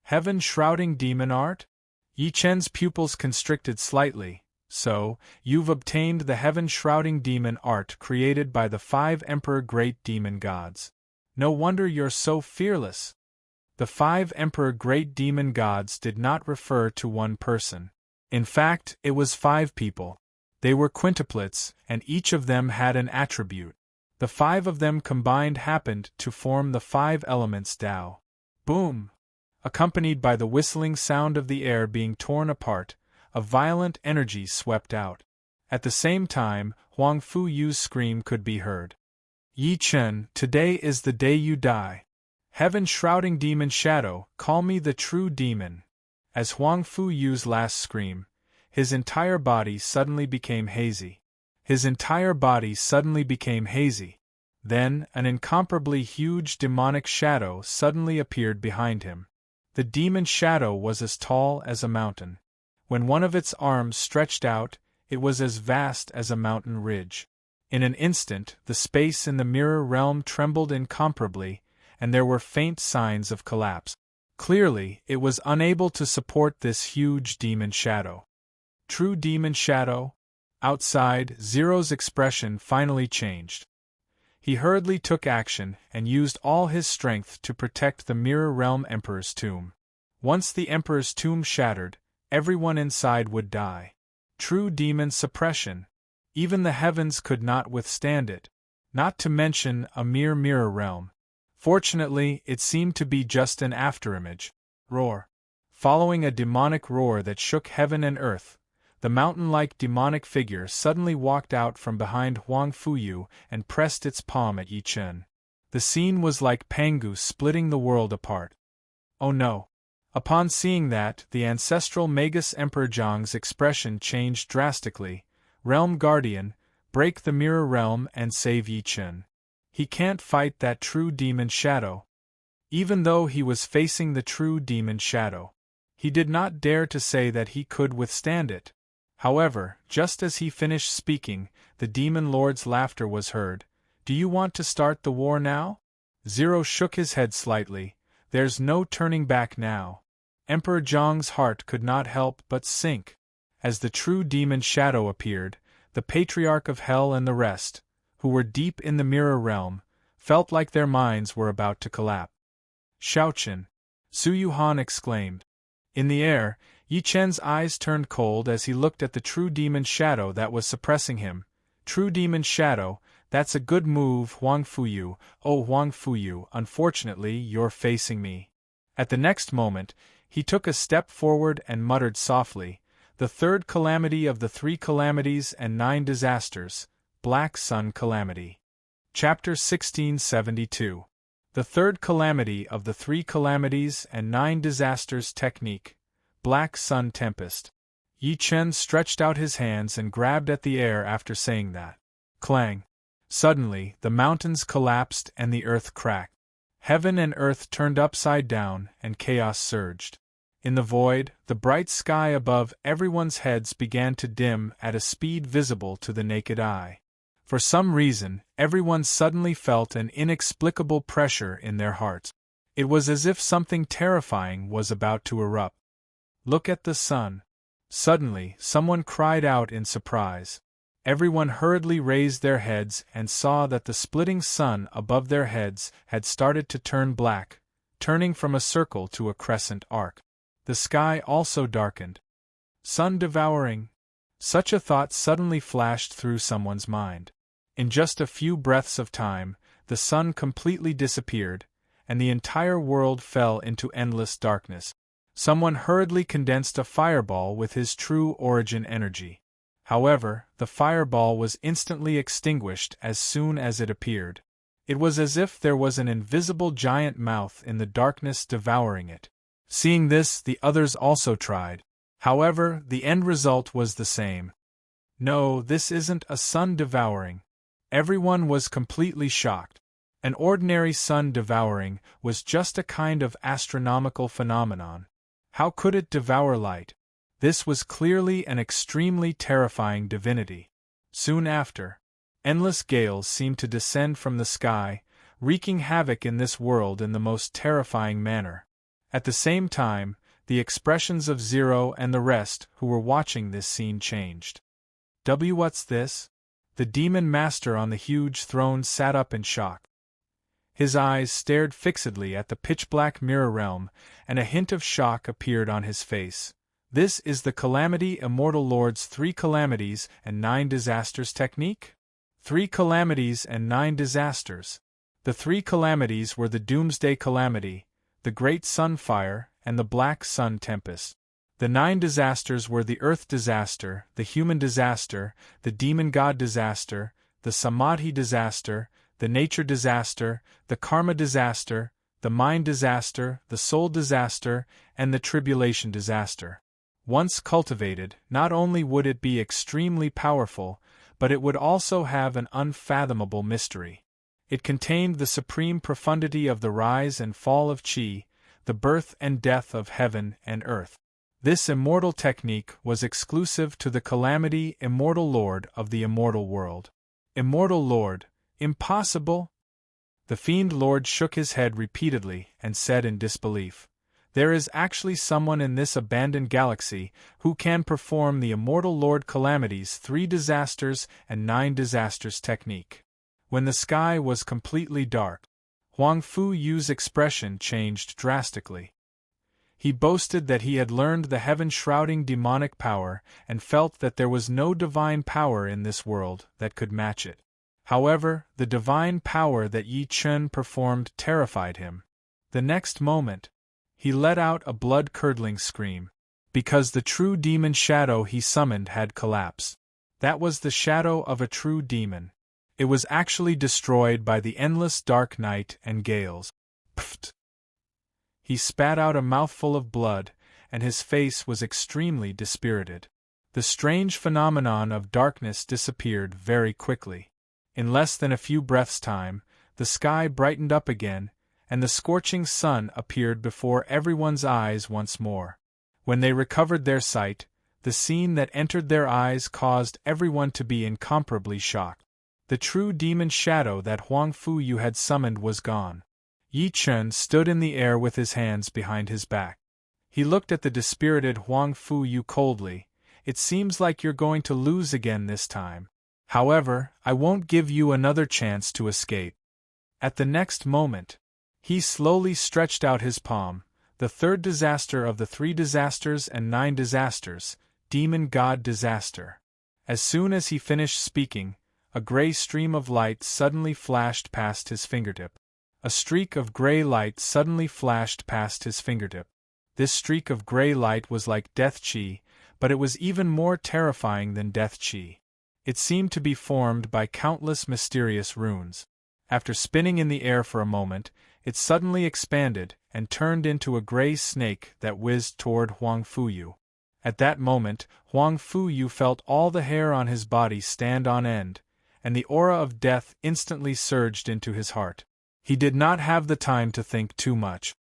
A: Heaven-shrouding demon art? Yi Chen's pupils constricted slightly. "So, you've obtained the heaven-shrouding demon art created by the 5 Emperor Great Demon Gods. No wonder you're so fearless." The 5 Emperor Great Demon Gods did not refer to one person. In fact, it was 5 people. They were quintuplets, and each of them had an attribute. The 5 of them combined happened to form the 5 elements Tao. Boom! Accompanied by the whistling sound of the air being torn apart, a violent energy swept out. At the same time, Huang Fuyu's scream could be heard. "Yi Chen, today is the day you die. Heaven-shrouding demon shadow, call me the true demon." As Huang Fuyu's last scream, his entire body suddenly became hazy. Then, an incomparably huge demonic shadow suddenly appeared behind him. The demon shadow was as tall as a mountain. When one of its arms stretched out, it was as vast as a mountain ridge. In an instant, the space in the mirror realm trembled incomparably, and there were faint signs of collapse. Clearly, it was unable to support this huge demon shadow. True demon shadow? Outside, Zero's expression finally changed. He hurriedly took action and used all his strength to protect the Mirror Realm Emperor's tomb. Once the Emperor's tomb shattered, everyone inside would die. True demon suppression. Even the heavens could not withstand it. Not to mention a mere mirror realm. Fortunately, it seemed to be just an afterimage. Roar. Following a demonic roar that shook heaven and earth, the mountain-like demonic figure suddenly walked out from behind Huang Fuyu and pressed its palm at Yi Chen. The scene was like Pangu splitting the world apart. "Oh no! Upon seeing that, the ancestral Magus Emperor Zhang's expression changed drastically. Realm Guardian, break the mirror realm and save Yi Chen. He can't fight that true demon shadow. Even though he was facing the true demon shadow, he did not dare to say that he could withstand it. However, just as he finished speaking, the demon lord's laughter was heard. Do you want to start the war now? Zero shook his head slightly. There's no turning back now. Emperor Zhang's heart could not help but sink. As the true demon shadow appeared, the Patriarch of Hell and the rest, who were deep in the mirror realm, felt like their minds were about to collapse. Shaochen! Su Yuhan exclaimed. In the air, Yi Chen's eyes turned cold as he looked at the true demon shadow that was suppressing him. True demon shadow, that's a good move, Huang Fuyu. Oh, Huang Fuyu, unfortunately you're facing me. At the next moment, he took a step forward and muttered softly, the third calamity of the 3 calamities and 9 disasters, Black Sun Calamity. Chapter 1672. The third calamity of the 3 calamities and 9 disasters technique, Black Sun Tempest. Yi Chen stretched out his hands and grabbed at the air after saying that. Clang! Suddenly, the mountains collapsed and the earth cracked. Heaven and earth turned upside down and chaos surged. In the void, the bright sky above everyone's heads began to dim at a speed visible to the naked eye. For some reason, everyone suddenly felt an inexplicable pressure in their hearts. It was as if something terrifying was about to erupt. Look at the sun. Suddenly, someone cried out in surprise. Everyone hurriedly raised their heads and saw that the splitting sun above their heads had started to turn black, turning from a circle to a crescent arc. The sky also darkened. Sun devouring. Such a thought suddenly flashed through someone's mind. In just a few breaths of time, the sun completely disappeared, and the entire world fell into endless darkness. Someone hurriedly condensed a fireball with his true origin energy. However, the fireball was instantly extinguished as soon as it appeared. It was as if there was an invisible giant mouth in the darkness devouring it. Seeing this, the others also tried. However, the end result was the same. No, this isn't a sun devouring. Everyone was completely shocked. An ordinary sun devouring was just a kind of astronomical phenomenon. How could it devour light? This was clearly an extremely terrifying divinity. Soon after, endless gales seemed to descend from the sky, wreaking havoc in this world in the most terrifying manner. At the same time, the expressions of Zero and the rest who were watching this scene changed. What's this? The demon master on the huge throne sat up in shock. His eyes stared fixedly at the pitch-black mirror realm, and a hint of shock appeared on his face. This is the Calamity Immortal Lord's 3 calamities and 9 disasters technique? 3 calamities and 9 disasters. The 3 calamities were the Doomsday Calamity, the Great Sunfire, and the Black Sun Tempest. The 9 disasters were the Earth Disaster, the Human Disaster, the Demon God Disaster, the Samadhi Disaster, the Nature Disaster, the Karma Disaster, the Mind Disaster, the Soul Disaster, and the Tribulation Disaster. Once cultivated, not only would it be extremely powerful, but it would also have an unfathomable mystery. It contained the supreme profundity of the rise and fall of Qi, the birth and death of heaven and earth. This immortal technique was exclusive to the Calamity Immortal Lord of the Immortal World. Immortal Lord, impossible? The Fiend Lord shook his head repeatedly and said in disbelief, there is actually someone in this abandoned galaxy who can perform the Immortal Lord Calamity's 3 disasters and 9 disasters technique. When the sky was completely dark, Huang Fuyu's expression changed drastically. He boasted that he had learned the heaven-shrouding demonic power and felt that there was no divine power in this world that could match it. However, the divine power that Yi Chen performed terrified him. The next moment, he let out a blood-curdling scream, because the true demon shadow he summoned had collapsed. That was the shadow of a true demon. It was actually destroyed by the endless dark night and gales. Pfft! He spat out a mouthful of blood, and his face was extremely dispirited. The strange phenomenon of darkness disappeared very quickly. In less than a few breaths' time, the sky brightened up again, and the scorching sun appeared before everyone's eyes once more. When they recovered their sight, the scene that entered their eyes caused everyone to be incomparably shocked. The true demon shadow that Huang Fuyu had summoned was gone. Yi Chen stood in the air with his hands behind his back. He looked at the dispirited Huang Fuyu coldly. "It seems like you're going to lose again this time. However, I won't give you another chance to escape." At the next moment, he slowly stretched out his palm, the third disaster of the 3 disasters and 9 disasters, Demon God Disaster. As soon as he finished speaking, a gray stream of light suddenly flashed past his fingertip. A streak of gray light suddenly flashed past his fingertip. This streak of gray light was like death chi, but it was even more terrifying than death chi. It seemed to be formed by countless mysterious runes. After spinning in the air for a moment, it suddenly expanded and turned into a gray snake that whizzed toward Huang Fuyu. At that moment, Huang Fuyu felt all the hair on his body stand on end, and the aura of death instantly surged into his heart. He did not have the time to think too much.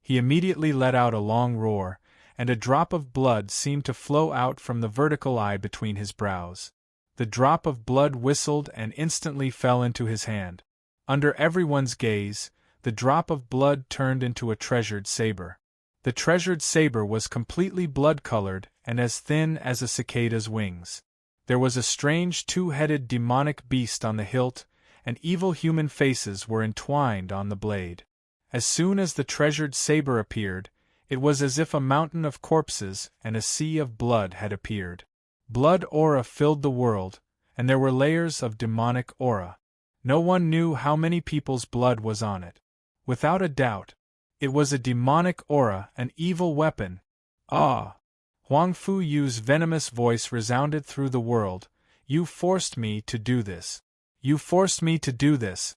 A: He immediately let out a long roar, and a drop of blood seemed to flow out from the vertical eye between his brows. The drop of blood whistled and instantly fell into his hand. Under everyone's gaze, the drop of blood turned into a treasured saber. The treasured saber was completely blood-colored and as thin as a cicada's wings. There was a strange 2-headed demonic beast on the hilt, and evil human faces were entwined on the blade. As soon as the treasured saber appeared, it was as if a mountain of corpses and a sea of blood had appeared. Blood aura filled the world, and there were layers of demonic aura. No one knew how many people's blood was on it. Without a doubt, it was a demonic aura, an evil weapon. Ah! Huang Fuyu's venomous voice resounded through the world. "You forced me to do this. You forced me to do this."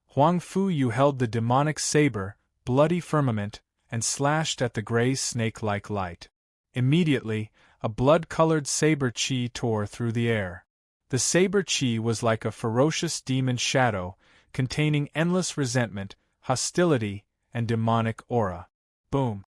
A: Huang Fuyu held the demonic saber, bloody firmament, and slashed at the gray snake-like light. Immediately, a blood-colored saber chi tore through the air. The saber chi was like a ferocious demon shadow, containing endless resentment, hostility, and demonic aura. Boom!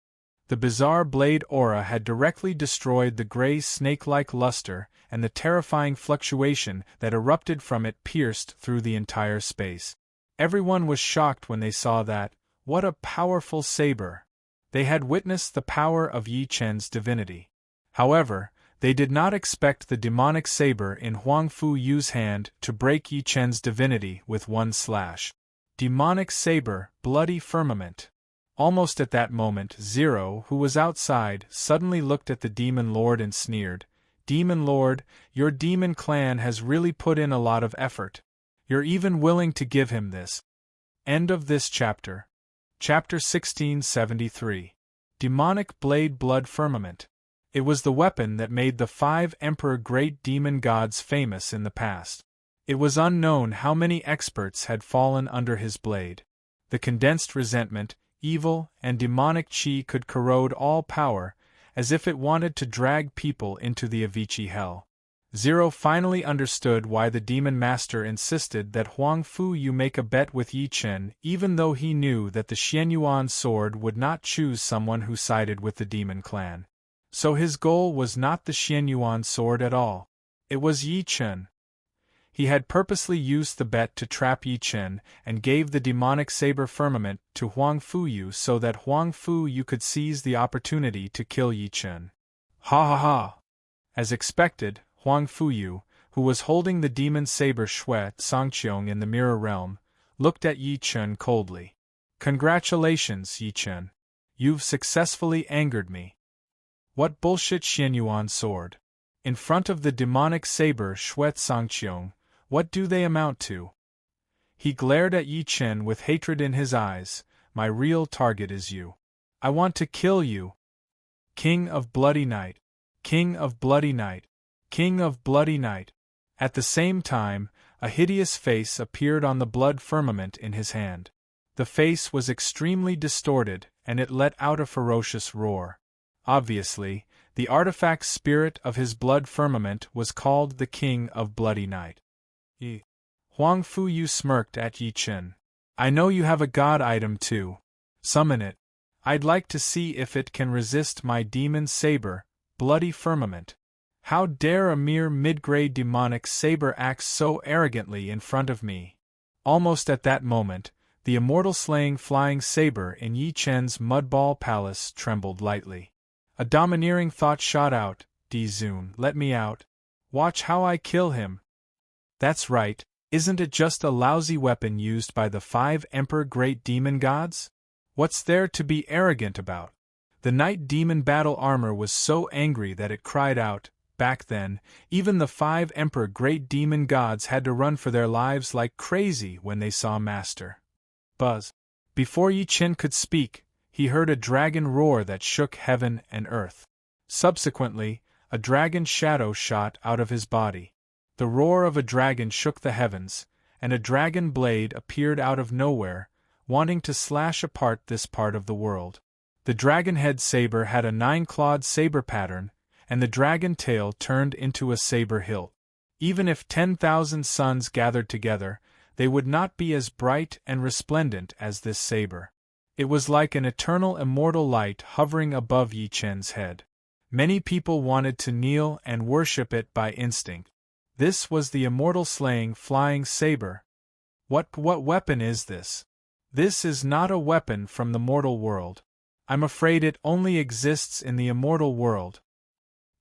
A: The bizarre blade aura had directly destroyed the gray snake-like luster, and the terrifying fluctuation that erupted from it pierced through the entire space. Everyone was shocked when they saw that. What a powerful saber! They had witnessed the power of Yi Chen's divinity. However, they did not expect the demonic saber in Huang Fuyu's hand to break Yi Chen's divinity with one slash. Demonic saber, bloody firmament. Almost at that moment, Zero, who was outside, suddenly looked at the Demon Lord and sneered. "Demon Lord, your demon clan has really put in a lot of effort. You're even willing to give him this." End of this chapter. Chapter 1673. Demonic Blade Blood Firmament. It was the weapon that made the 5 Emperor Great Demon Gods famous in the past. It was unknown how many experts had fallen under his blade. The condensed resentment, evil, and demonic chi could corrode all power, as if it wanted to drag people into the Avicii hell. Zero finally understood why the Demon Master insisted that Huang Fuyu make a bet with Yi Chen, even though he knew that the Xianyuan sword would not choose someone who sided with the Demon Clan. So his goal was not the Xianyuan sword at all. It was Yi Chen. He had purposely used the bet to trap Yi Chen and gave the demonic saber firmament to Huang Fuyu so that Huang Fuyu could seize the opportunity to kill Yi Chen. Ha ha ha! As expected, Huang Fuyu, who was holding the demon saber Shui Sangqiong in the mirror realm, looked at Yi Chen coldly. "Congratulations, Yi Chen. You've successfully angered me." What bullshit Xianyuan sword? In front of the demonic saber Shui Sangqiong, what do they amount to? He glared at Yi Chen with hatred in his eyes. "My real target is you. I want to kill you. King of Bloody Night. King of Bloody Night. King of Bloody Night." At the same time, a hideous face appeared on the blood firmament in his hand. The face was extremely distorted, and it let out a ferocious roar. Obviously, the artifact spirit of his blood firmament was called the King of Bloody Night. Huang Fuyu smirked at Yi Chen. I know you have a god item too. Summon it. I'd like to see if it can resist my demon saber, bloody firmament. How dare a mere mid-grade demonic saber act so arrogantly in front of me? Almost at that moment, the immortal slaying flying saber in Yi Chen's mudball palace trembled lightly. A domineering thought shot out, Di-Zun, let me out. Watch how I kill him. That's right, isn't it just a lousy weapon used by the 5 Emperor Great Demon Gods? What's there to be arrogant about? The Night Demon battle armor was so angry that it cried out. Back then, even the 5 Emperor Great Demon Gods had to run for their lives like crazy when they saw Master. Buzz. Before Yi Chen could speak, he heard a dragon roar that shook heaven and earth. Subsequently, a dragon shadow shot out of his body. The roar of a dragon shook the heavens, and a dragon blade appeared out of nowhere, wanting to slash apart this part of the world. The dragon head saber had a 9-clawed saber pattern, and the dragon tail turned into a saber hilt. Even if 10,000 suns gathered together, they would not be as bright and resplendent as this saber. It was like an eternal immortal light hovering above Yi Chen's head. Many people wanted to kneel and worship it by instinct. This was the immortal slaying flying saber. What weapon is this? This is not a weapon from the mortal world. I'm afraid it only exists in the immortal world.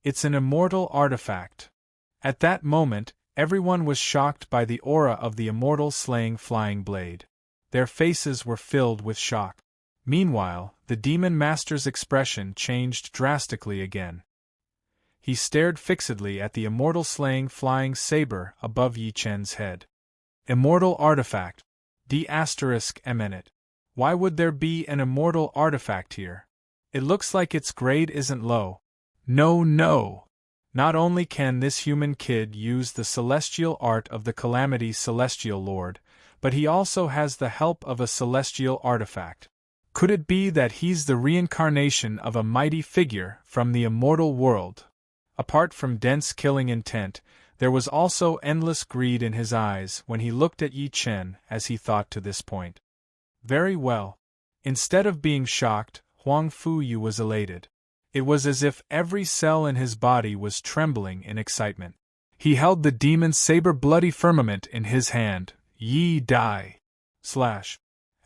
A: It's an immortal artifact. At that moment, everyone was shocked by the aura of the immortal slaying flying blade. Their faces were filled with shock. Meanwhile, the demon master's expression changed drastically again. He stared fixedly at the immortal slaying flying saber above Yi Chen's head. Immortal artifact. D***eminent. Why would there be an immortal artifact here? It looks like its grade isn't low. No. Not only can this human kid use the celestial art of the Calamity Celestial Lord, but he also has the help of a celestial artifact. Could it be that he's the reincarnation of a mighty figure from the immortal world? Apart from dense killing intent, there was also endless greed in his eyes when he looked at Yi Chen as he thought to this point. Very well. Instead of being shocked, Huang Fuyu was elated. It was as if every cell in his body was trembling in excitement. He held the demon saber bloody firmament in his hand. Yi die.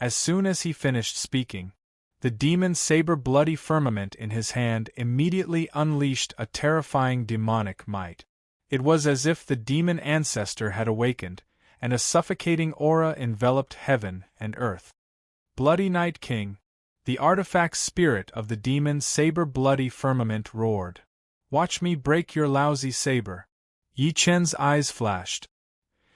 A: As soon as he finished speaking, the demon saber bloody firmament in his hand immediately unleashed a terrifying demonic might. It was as if the demon ancestor had awakened, and a suffocating aura enveloped heaven and earth. Bloody Night King, the artifact spirit of the demon saber bloody firmament roared. Watch me break your lousy saber. Yi Chen's eyes flashed.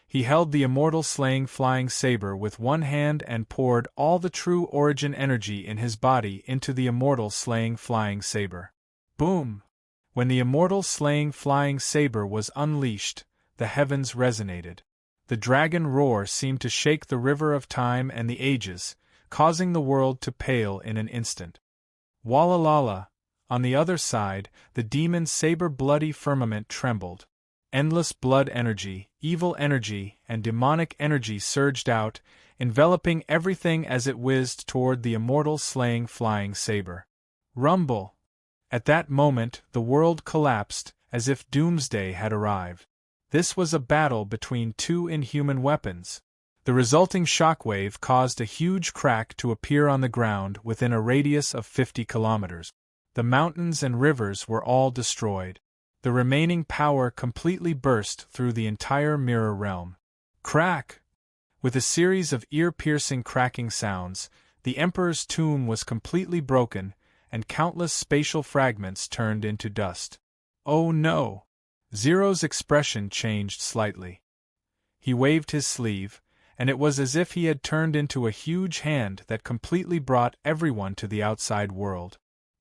A: He held the immortal slaying flying saber with one hand and poured all the true origin energy in his body into the immortal slaying flying saber. Boom! When the immortal slaying flying saber was unleashed, the heavens resonated. The dragon roar seemed to shake the river of time and the ages, causing the world to pale in an instant. Wallalala! On the other side, the demon saber bloody firmament trembled. Endless blood energy, evil energy, and demonic energy surged out, enveloping everything as it whizzed toward the immortal slaying flying saber. Rumble! At that moment, the world collapsed, as if doomsday had arrived. This was a battle between 2 inhuman weapons. The resulting shockwave caused a huge crack to appear on the ground within a radius of 50 kilometers. The mountains and rivers were all destroyed. The remaining power completely burst through the entire mirror realm. Crack! With a series of ear-piercing cracking sounds, the Emperor's tomb was completely broken, and countless spatial fragments turned into dust. Oh no! Zero's expression changed slightly. He waved his sleeve, and it was as if he had turned into a huge hand that completely brought everyone to the outside world.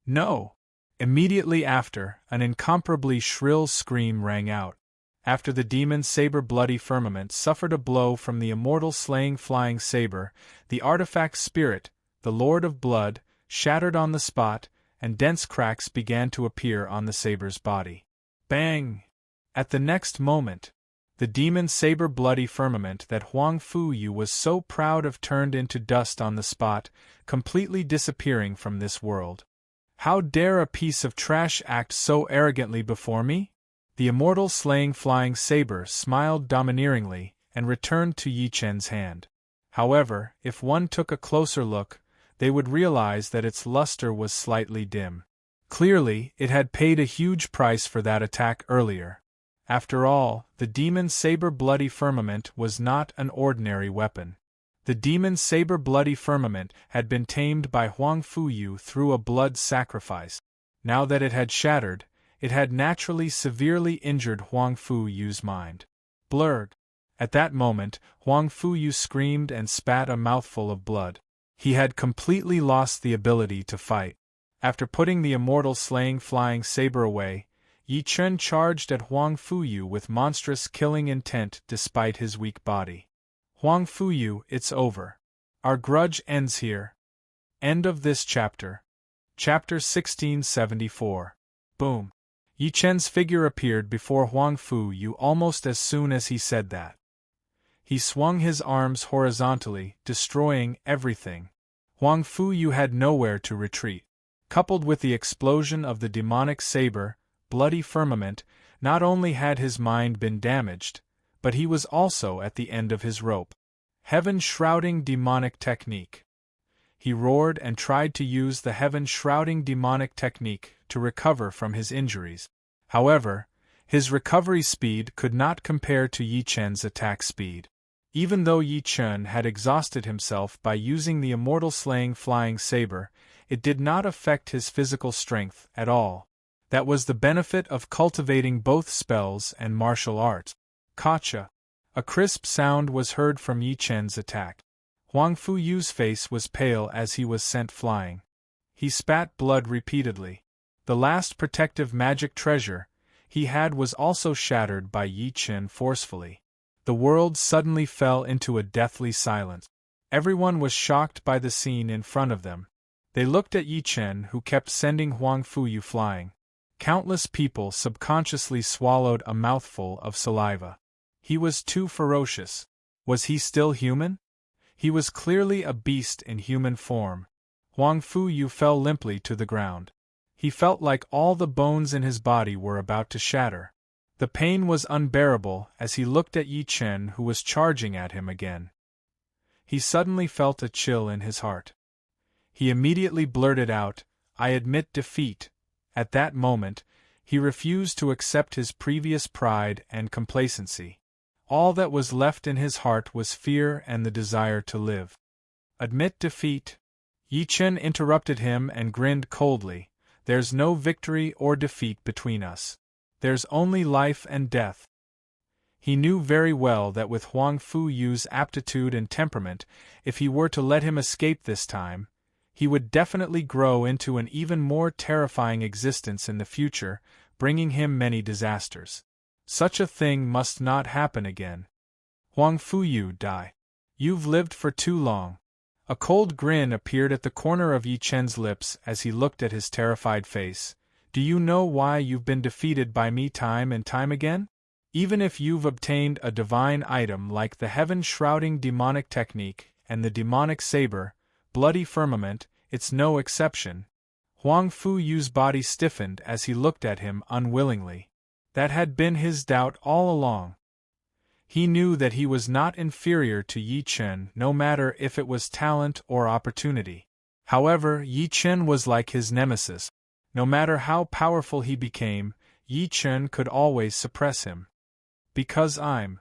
A: No! Immediately after, an incomparably shrill scream rang out. After the demon saber bloody firmament suffered a blow from the immortal slaying flying saber, the artifact spirit, the Lord of Blood, shattered on the spot, and dense cracks began to appear on the saber's body. Bang! At the next moment, the demon saber bloody firmament that Huang Fuyu was so proud of turned into dust on the spot, completely disappearing from this world. How dare a piece of trash act so arrogantly before me? The immortal slaying flying saber smiled domineeringly and returned to Yi Chen's hand. However, if one took a closer look, they would realize that its luster was slightly dim. Clearly, it had paid a huge price for that attack earlier. After all, the demon saber bloody firmament was not an ordinary weapon. The demon saber bloody firmament had been tamed by Huang Fuyu through a blood sacrifice. Now that it had shattered, it had naturally severely injured Huang Fuyu's mind. Blurg! At that moment, Huang Fuyu screamed and spat a mouthful of blood. He had completely lost the ability to fight. After putting the immortal slaying flying saber away, Yi Chen charged at Huang Fuyu with monstrous killing intent despite his weak body. Huang Fuyu, it's over. Our grudge ends here. End of this chapter. Chapter 1674. Boom. Yi Chen's figure appeared before Huang Fuyu almost as soon as he said that. He swung his arms horizontally, destroying everything. Huang Fuyu had nowhere to retreat. Coupled with the explosion of the demonic saber, bloody firmament, not only had his mind been damaged, but he was also at the end of his rope. Heaven-shrouding demonic technique. He roared and tried to use the heaven-shrouding demonic technique to recover from his injuries. However, his recovery speed could not compare to Yi Chen's attack speed. Even though Yi Chen had exhausted himself by using the immortal slaying flying saber, it did not affect his physical strength at all. That was the benefit of cultivating both spells and martial arts. Gotcha! A crisp sound was heard from Yi Chen's attack. Huang Fuyu's face was pale as he was sent flying. He spat blood repeatedly. The last protective magic treasure he had was also shattered by Yi Chen forcefully. The world suddenly fell into a deathly silence. Everyone was shocked by the scene in front of them. They looked at Yi Chen, who kept sending Huang Fuyu flying. Countless people subconsciously swallowed a mouthful of saliva. He was too ferocious. Was he still human? He was clearly a beast in human form. Huang Fuyu fell limply to the ground. He felt like all the bones in his body were about to shatter. The pain was unbearable as he looked at Yi Chen, who was charging at him again. He suddenly felt a chill in his heart. He immediately blurted out, "I admit defeat." At that moment, he refused to accept his previous pride and complacency. All that was left in his heart was fear and the desire to live. "Admit defeat?" Yi Chen interrupted him and grinned coldly. "There's no victory or defeat between us. There's only life and death." He knew very well that with Huang Fuyu's aptitude and temperament, if he were to let him escape this time, he would definitely grow into an even more terrifying existence in the future, bringing him many disasters. Such a thing must not happen again. "Huang Fuyu, die. You've lived for too long." A cold grin appeared at the corner of Yi Chen's lips as he looked at his terrified face. "Do you know why you've been defeated by me time and time again? Even if you've obtained a divine item like the heaven-shrouding demonic technique and the demonic saber, bloody firmament, it's no exception." Huang Fuyu's body stiffened as he looked at him unwillingly. That had been his doubt all along. He knew that he was not inferior to Yi Chen, no matter if it was talent or opportunity. However, Yi Chen was like his nemesis. No matter how powerful he became, Yi Chen could always suppress him. "Because I'm..."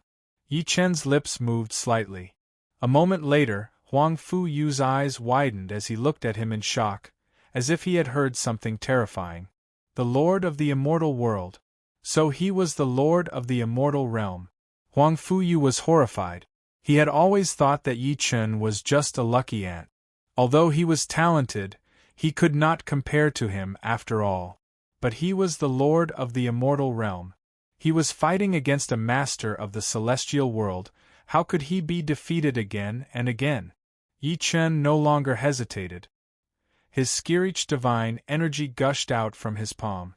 A: Yi Chen's lips moved slightly. A moment later, Huang Fuyu's eyes widened as he looked at him in shock, as if he had heard something terrifying. The Lord of the Immortal World. So he was the Lord of the Immortal Realm. Huang Fuyu was horrified. He had always thought that Yi Chen was just a lucky ant. Although he was talented, he could not compare to him after all. But he was the Lord of the Immortal Realm. He was fighting against a master of the celestial world. How could he be defeated again and again? Yi Chen no longer hesitated. His Skirich divine energy gushed out from his palm.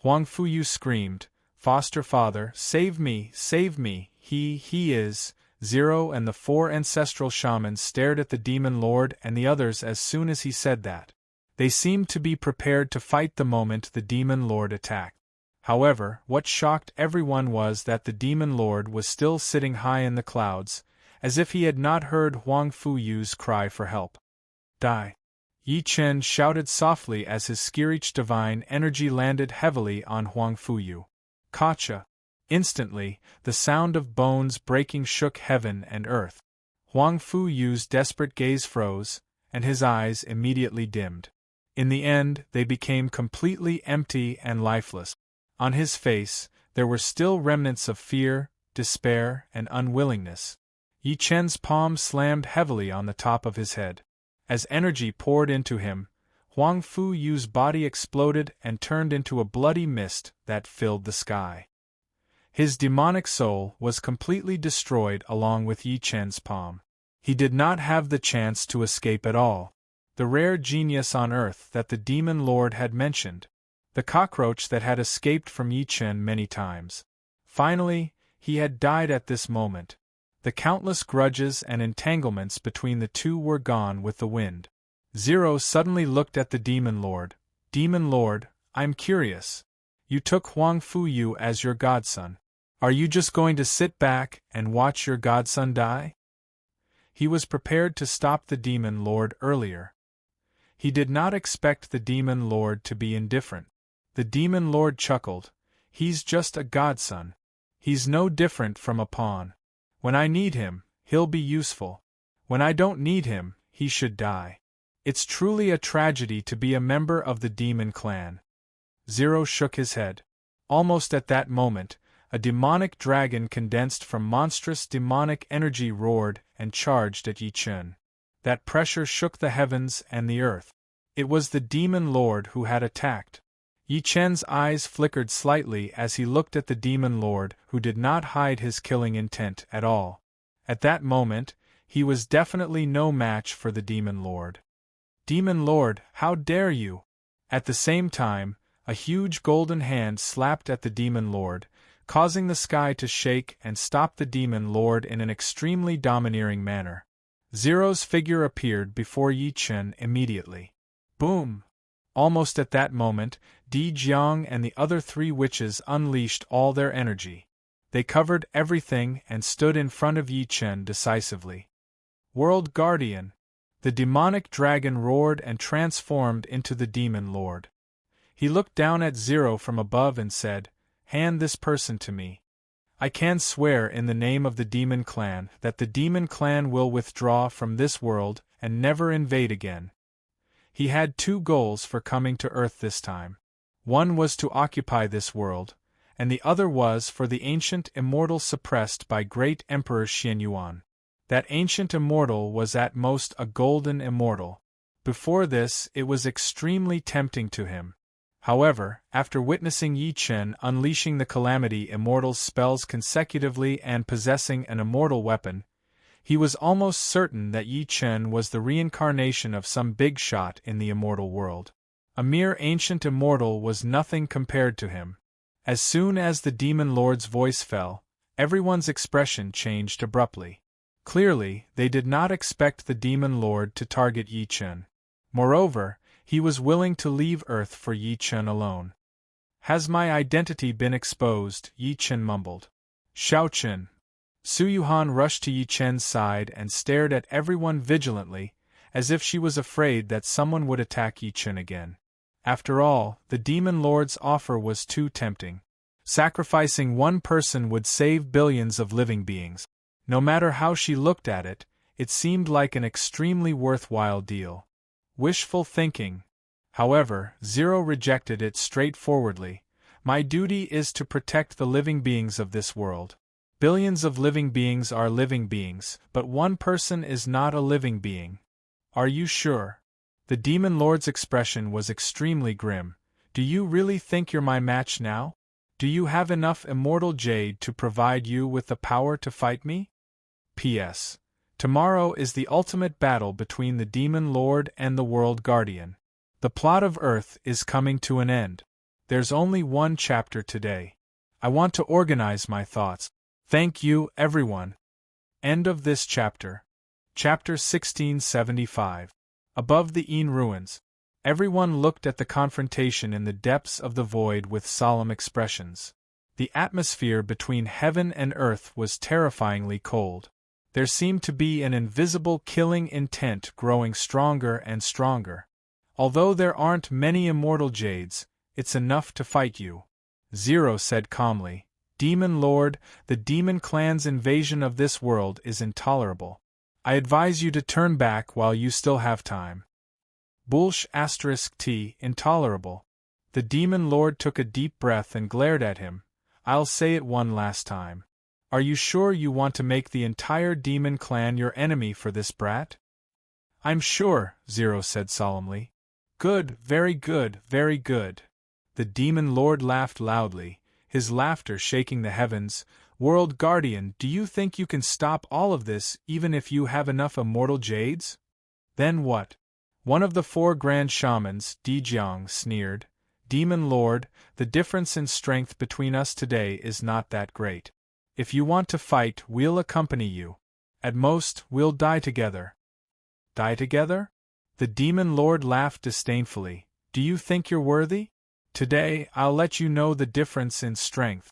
A: Huang Fuyu screamed, "Foster father, save me, save me, he is." Zero and the 4 ancestral shamans stared at the demon lord and the others as soon as he said that. They seemed to be prepared to fight the moment the demon lord attacked. However, what shocked everyone was that the demon lord was still sitting high in the clouds, as if he had not heard Huang Fuyu's cry for help. Die! Yi Chen shouted softly as his Skirich divine energy landed heavily on Huang Fuyu. Kacha! Instantly, the sound of bones breaking shook heaven and earth. Huang Fuyu's desperate gaze froze, and his eyes immediately dimmed. In the end, they became completely empty and lifeless. On his face, there were still remnants of fear, despair, and unwillingness. Yi Chen's palm slammed heavily on the top of his head. As energy poured into him, Huang Fuyu's body exploded and turned into a bloody mist that filled the sky. His demonic soul was completely destroyed along with Yi Chen's palm. He did not have the chance to escape at all. The rare genius on earth that the demon lord had mentioned. The cockroach that had escaped from Yi Chen many times. Finally, he had died at this moment. The countless grudges and entanglements between the two were gone with the wind. Zero suddenly looked at the demon lord. "Demon lord, I'm curious. You took Huang Fuyu as your godson. Are you just going to sit back and watch your godson die?" He was prepared to stop the demon lord earlier. He did not expect the demon lord to be indifferent. The demon lord chuckled. "He's just a godson. He's no different from a pawn. When I need him, he'll be useful. When I don't need him, he should die. It's truly a tragedy to be a member of the demon clan." Zero shook his head. Almost at that moment, a demonic dragon condensed from monstrous demonic energy roared and charged at Yi Chen. That pressure shook the heavens and the earth. It was the demon lord who had attacked. Yi Chen's eyes flickered slightly as he looked at the demon lord, who did not hide his killing intent at all. At that moment, he was definitely no match for the demon lord. "Demon lord, how dare you!" At the same time, a huge golden hand slapped at the demon lord, causing the sky to shake and stop the demon lord in an extremely domineering manner. Zero's figure appeared before Yi Chen immediately. Boom! Almost at that moment, Di Jiang and the other 3 witches unleashed all their energy. They covered everything and stood in front of Yi Chen decisively. "World Guardian!" The demonic dragon roared and transformed into the demon lord. He looked down at Zero from above and said, "Hand this person to me. I can swear in the name of the demon clan that the demon clan will withdraw from this world and never invade again." He had 2 goals for coming to Earth this time. One was to occupy this world, and the other was for the ancient immortal suppressed by great Emperor Xianyuan. That ancient immortal was at most a golden immortal. Before this, it was extremely tempting to him. However, after witnessing Yi Chen unleashing the Calamity Immortal's spells consecutively and possessing an immortal weapon, he was almost certain that Yi Chen was the reincarnation of some big shot in the immortal world. A mere ancient immortal was nothing compared to him. As soon as the demon lord's voice fell, everyone's expression changed abruptly. Clearly, they did not expect the demon lord to target Yi Chen. Moreover, he was willing to leave Earth for Yi Chen alone. "Has my identity been exposed?" Yi Chen mumbled. "Xiao Chen." Su Yuhan rushed to Yi Chen's side and stared at everyone vigilantly, as if she was afraid that someone would attack Yi Chen again. After all, the demon lord's offer was too tempting. Sacrificing one person would save billions of living beings. No matter how she looked at it, it seemed like an extremely worthwhile deal. Wishful thinking. However, Zero rejected it straightforwardly. "My duty is to protect the living beings of this world. Billions of living beings are living beings, but one person is not a living being." "Are you sure?" The demon lord's expression was extremely grim. "Do you really think you're my match now? Do you have enough immortal jade to provide you with the power to fight me? P.S. Tomorrow is the ultimate battle between the demon lord and the world guardian. The plot of Earth is coming to an end. There's only one chapter today. I want to organize my thoughts. Thank you, everyone. End of this chapter. Chapter 1675. Above the Een ruins. Everyone looked at the confrontation in the depths of the void with solemn expressions. The atmosphere between heaven and earth was terrifyingly cold. There seemed to be an invisible killing intent growing stronger and stronger. Although there aren't many immortal jades, it's enough to fight you. Zero said calmly. Demon Lord, the demon clan's invasion of this world is intolerable. I advise you to turn back while you still have time. Bullsh *T, intolerable. The demon lord took a deep breath and glared at him. I'll say it one last time. Are you sure you want to make the entire demon clan your enemy for this brat? I'm sure, Zero said solemnly. Good, very good, very good. The demon lord laughed loudly, his laughter shaking the heavens. World Guardian, do you think you can stop all of this even if you have enough immortal jades? Then what? One of the 4 grand shamans, Dijiang, sneered. Demon Lord, the difference in strength between us today is not that great. If you want to fight, we'll accompany you. At most, we'll die together. Die together? The Demon Lord laughed disdainfully. Do you think you're worthy? Today, I'll let you know the difference in strength.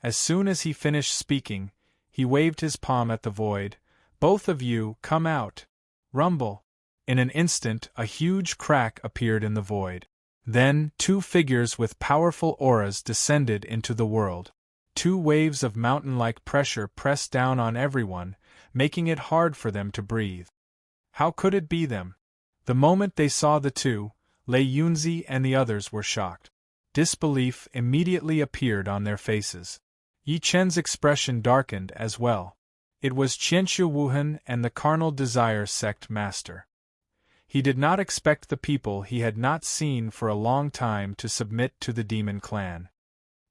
A: As soon as he finished speaking, he waved his palm at the void. Both of you, come out. Rumble. In an instant, a huge crack appeared in the void. Then, 2 figures with powerful auras descended into the world. 2 waves of mountain-like pressure pressed down on everyone, making it hard for them to breathe. How could it be them? The moment they saw the 2, Lei Yunzi and the others were shocked. Disbelief immediately appeared on their faces. Yi Chen's expression darkened as well. It was Qianxu Wuhan and the Carnal Desire sect master. He did not expect the people he had not seen for a long time to submit to the demon clan.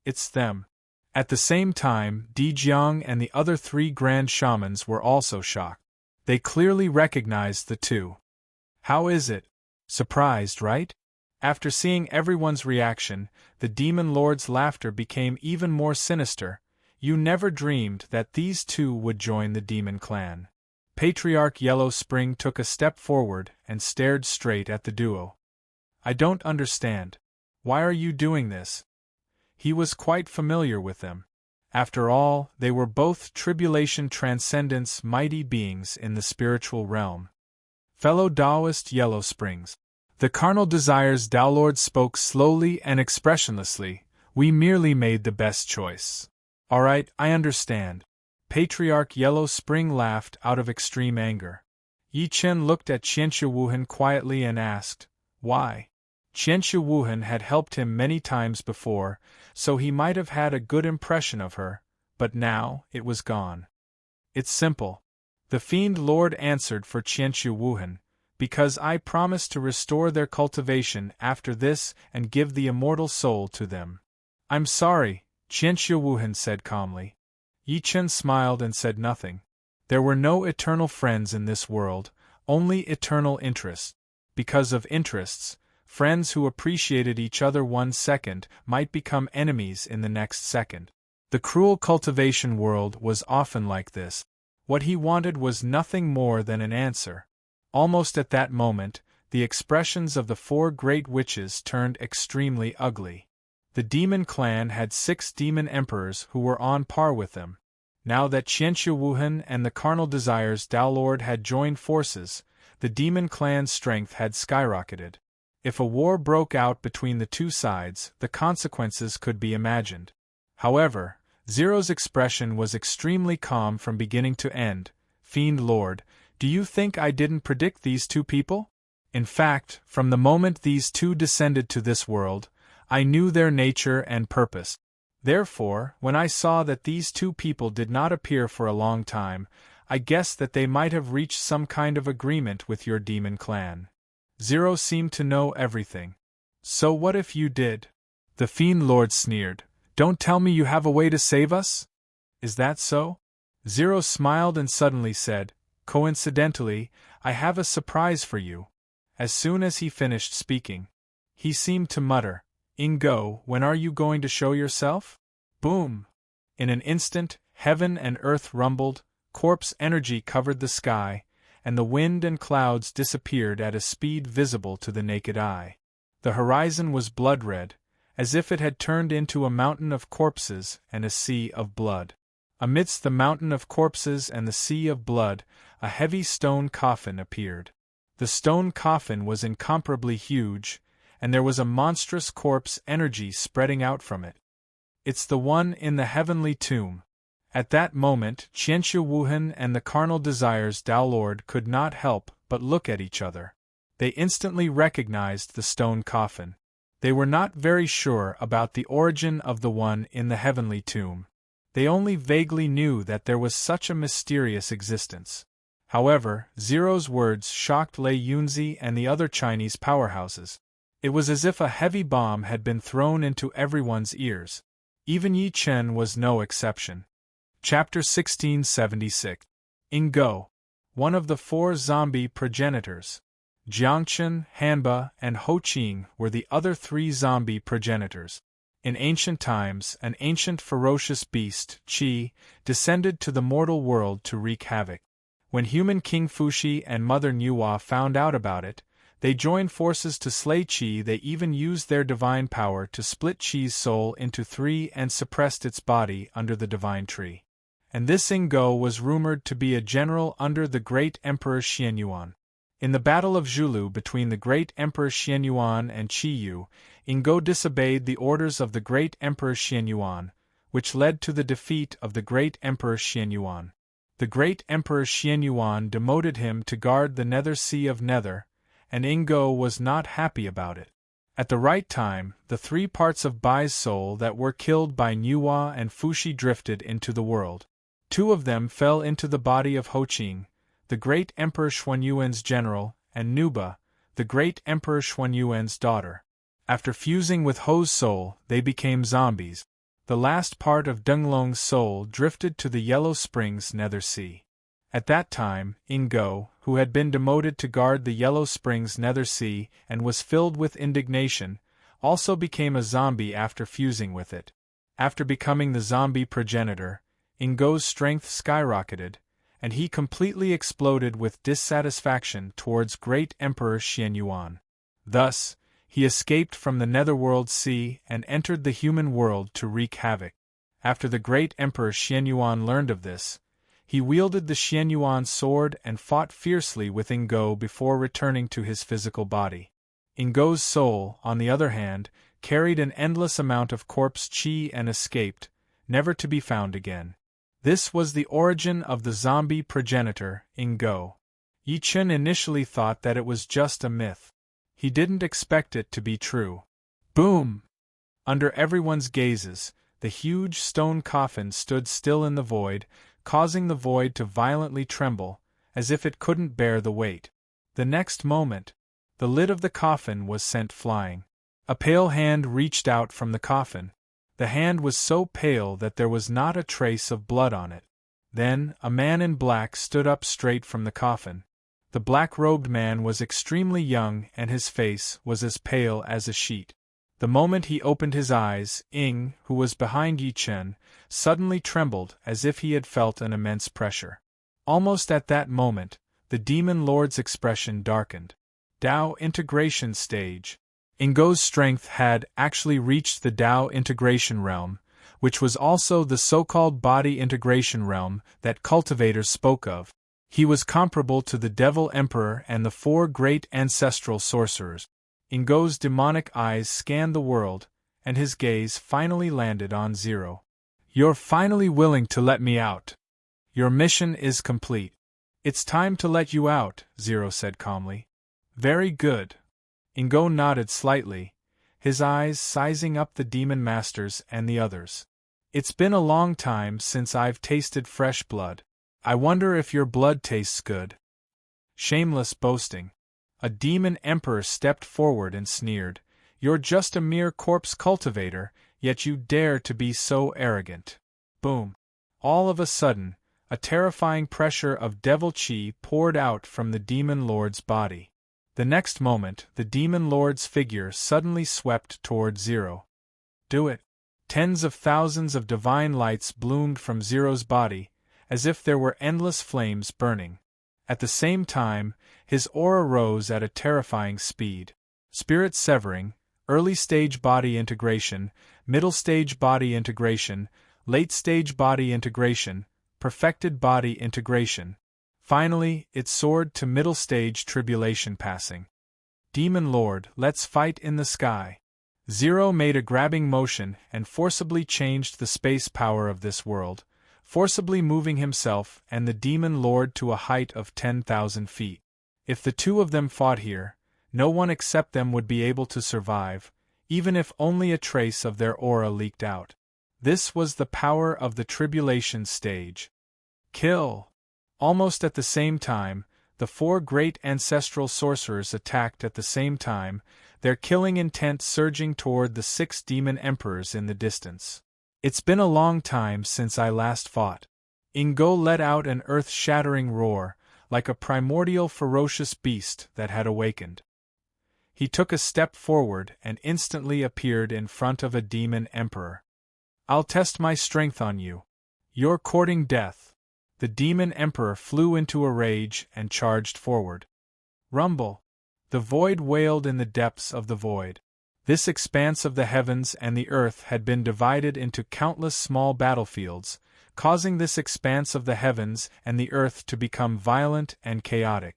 A: It's them. At the same time, Dijiang and the other 3 grand shamans were also shocked. They clearly recognized the 2. How is it? Surprised, right? After seeing everyone's reaction, the demon lord's laughter became even more sinister. You never dreamed that these 2 would join the demon clan. Patriarch Yellow Spring took a step forward and stared straight at the duo. I don't understand. Why are you doing this? He was quite familiar with them. After all, they were both Tribulation Transcendence mighty beings in the spiritual realm. Fellow Taoist Yellow Springs. The Carnal Desires Tao Lord spoke slowly and expressionlessly. We merely made the best choice. All right, I understand. Patriarch Yellow Spring laughed out of extreme anger. Yi Chen looked at Qianxu Wuhan quietly and asked, why? Qianxu Wuhan had helped him many times before, so he might have had a good impression of her, but now it was gone. It's simple. The Fiend Lord answered for Qianxu Wuhan, because I promised to restore their cultivation after this and give the immortal soul to them. I'm sorry, Qianxu Wuhan said calmly. Yi Chen smiled and said nothing. There were no eternal friends in this world, only eternal interests. Because of interests, friends who appreciated each other 1 second might become enemies in the next second. The cruel cultivation world was often like this. What he wanted was nothing more than an answer. Almost at that moment, the expressions of the 4 great witches turned extremely ugly. The demon clan had 6 demon emperors who were on par with them. Now that Qianxu Wuhan and the Carnal Desires Tao Lord had joined forces, the demon clan's strength had skyrocketed. If a war broke out between the 2 sides, the consequences could be imagined. However, Zero's expression was extremely calm from beginning to end. Fiend Lord, do you think I didn't predict these 2 people? In fact, from the moment these 2 descended to this world, I knew their nature and purpose. Therefore, when I saw that these 2 people did not appear for a long time, I guessed that they might have reached some kind of agreement with your demon clan. Zero seemed to know everything. So what if you did? The Fiend Lord sneered. Don't tell me you have a way to save us? Is that so? Zero smiled and suddenly said, coincidentally, I have a surprise for you. As soon as he finished speaking, he seemed to mutter, "Ingo, when are you going to show yourself?" Boom! In an instant, heaven and earth rumbled, corpse energy covered the sky, and the wind and clouds disappeared at a speed visible to the naked eye. The horizon was blood-red, as if it had turned into a mountain of corpses and a sea of blood. Amidst the mountain of corpses and the sea of blood, a heavy stone coffin appeared. The stone coffin was incomparably huge, and there was a monstrous corpse energy spreading out from it. "It's the one in the heavenly tomb." At that moment, Qianxia Wuhan and the carnal desires Tao Lord could not help but look at each other. They instantly recognized the stone coffin. They were not very sure about the origin of the one in the heavenly tomb. They only vaguely knew that there was such a mysterious existence. However, Zero's words shocked Lei Yunzi and the other Chinese powerhouses. It was as if a heavy bomb had been thrown into everyone's ears. Even Yi Chen was no exception. Chapter 1676. Ingo, one of the 4 zombie progenitors. Jiangchen, Hanba, and Ho Qing were the other 3 zombie progenitors. In ancient times, an ancient ferocious beast, Qi, descended to the mortal world to wreak havoc. When human King Fuxi and Mother Nuwa found out about it, they joined forces to slay Qi. They even used their divine power to split Qi's soul into 3 and suppressed its body under the divine tree. And this Ingo was rumored to be a general under the great Emperor Xianyuan. In the Battle of Zhulu between the great Emperor Xianyuan and Qi Yu, Ingo disobeyed the orders of the great Emperor Xianyuan, which led to the defeat of the great Emperor Xianyuan. The great Emperor Xianyuan demoted him to guard the Nether Sea of Nether, and Ingo was not happy about it. At the right time, the 3 parts of Bai's soul that were killed by Nuwa and Fuxi drifted into the world. 2 of them fell into the body of Ho Qing, the great Emperor Xuanyuan's general, and Nuba, the great Emperor Xuanyuan's daughter. After fusing with Ho's soul, they became zombies. The last part of Dunglong's soul drifted to the Yellow Springs Nether Sea. At that time, Ingo, who had been demoted to guard the Yellow Springs Nether Sea and was filled with indignation, also became a zombie after fusing with it. After becoming the zombie progenitor, Ingo's strength skyrocketed, and he completely exploded with dissatisfaction towards great Emperor Xianyuan. Thus, he escaped from the Netherworld Sea and entered the human world to wreak havoc. After the great Emperor Xianyuan learned of this, he wielded the Xianyuan sword and fought fiercely with Ingo before returning to his physical body. Ingo's soul, on the other hand, carried an endless amount of corpse qi and escaped, never to be found again. This was the origin of the zombie progenitor, Ingo. Yi Chen initially thought that it was just a myth. He didn't expect it to be true. Boom! Under everyone's gazes, the huge stone coffin stood still in the void, causing the void to violently tremble, as if it couldn't bear the weight. The next moment, the lid of the coffin was sent flying. A pale hand reached out from the coffin. The hand was so pale that there was not a trace of blood on it. Then, a man in black stood up straight from the coffin. The black-robed man was extremely young and his face was as pale as a sheet. The moment he opened his eyes, Ing, who was behind Yi Chen, suddenly trembled as if he had felt an immense pressure. Almost at that moment, the Demon Lord's expression darkened. Dao integration stage. Ingo's strength had actually reached the Dao integration realm, which was also the so-called body integration realm that cultivators spoke of. He was comparable to the Devil Emperor and the 4 great ancestral sorcerers. Ingo's demonic eyes scanned the world, and his gaze finally landed on Zero. "You're finally willing to let me out. Your mission is complete. It's time to let you out," Zero said calmly. "Very good." Ingo nodded slightly, his eyes sizing up the demon masters and the others. "It's been a long time since I've tasted fresh blood. I wonder if your blood tastes good." Shameless boasting. A demon emperor stepped forward and sneered, "You're just a mere corpse cultivator, yet you dare to be so arrogant." Boom. All of a sudden, a terrifying pressure of devil chi poured out from the demon lord's body. The next moment, the demon lord's figure suddenly swept toward Zero. Do it! Tens of thousands of divine lights bloomed from Zero's body, as if there were endless flames burning. At the same time, his aura rose at a terrifying speed. Spirit severing, early-stage body integration, middle-stage body integration, late-stage body integration, perfected body integration. Finally, it soared to middle-stage tribulation passing. Demon Lord, let's fight in the sky. Zero made a grabbing motion and forcibly changed the space power of this world, forcibly moving himself and the Demon Lord to a height of 10,000 feet. If the two of them fought here, no one except them would be able to survive, even if only a trace of their aura leaked out. This was the power of the tribulation stage. Kill! Almost at the same time, the four great ancestral sorcerers attacked at the same time, their killing intent surging toward the 6 demon emperors in the distance. It's been a long time since I last fought. Ingo let out an earth-shattering roar, like a primordial ferocious beast that had awakened. He took a step forward and instantly appeared in front of a demon emperor. I'll test my strength on you. You're courting death. The demon emperor flew into a rage and charged forward. Rumble! The void wailed in the depths of the void. This expanse of the heavens and the earth had been divided into countless small battlefields, causing this expanse of the heavens and the earth to become violent and chaotic.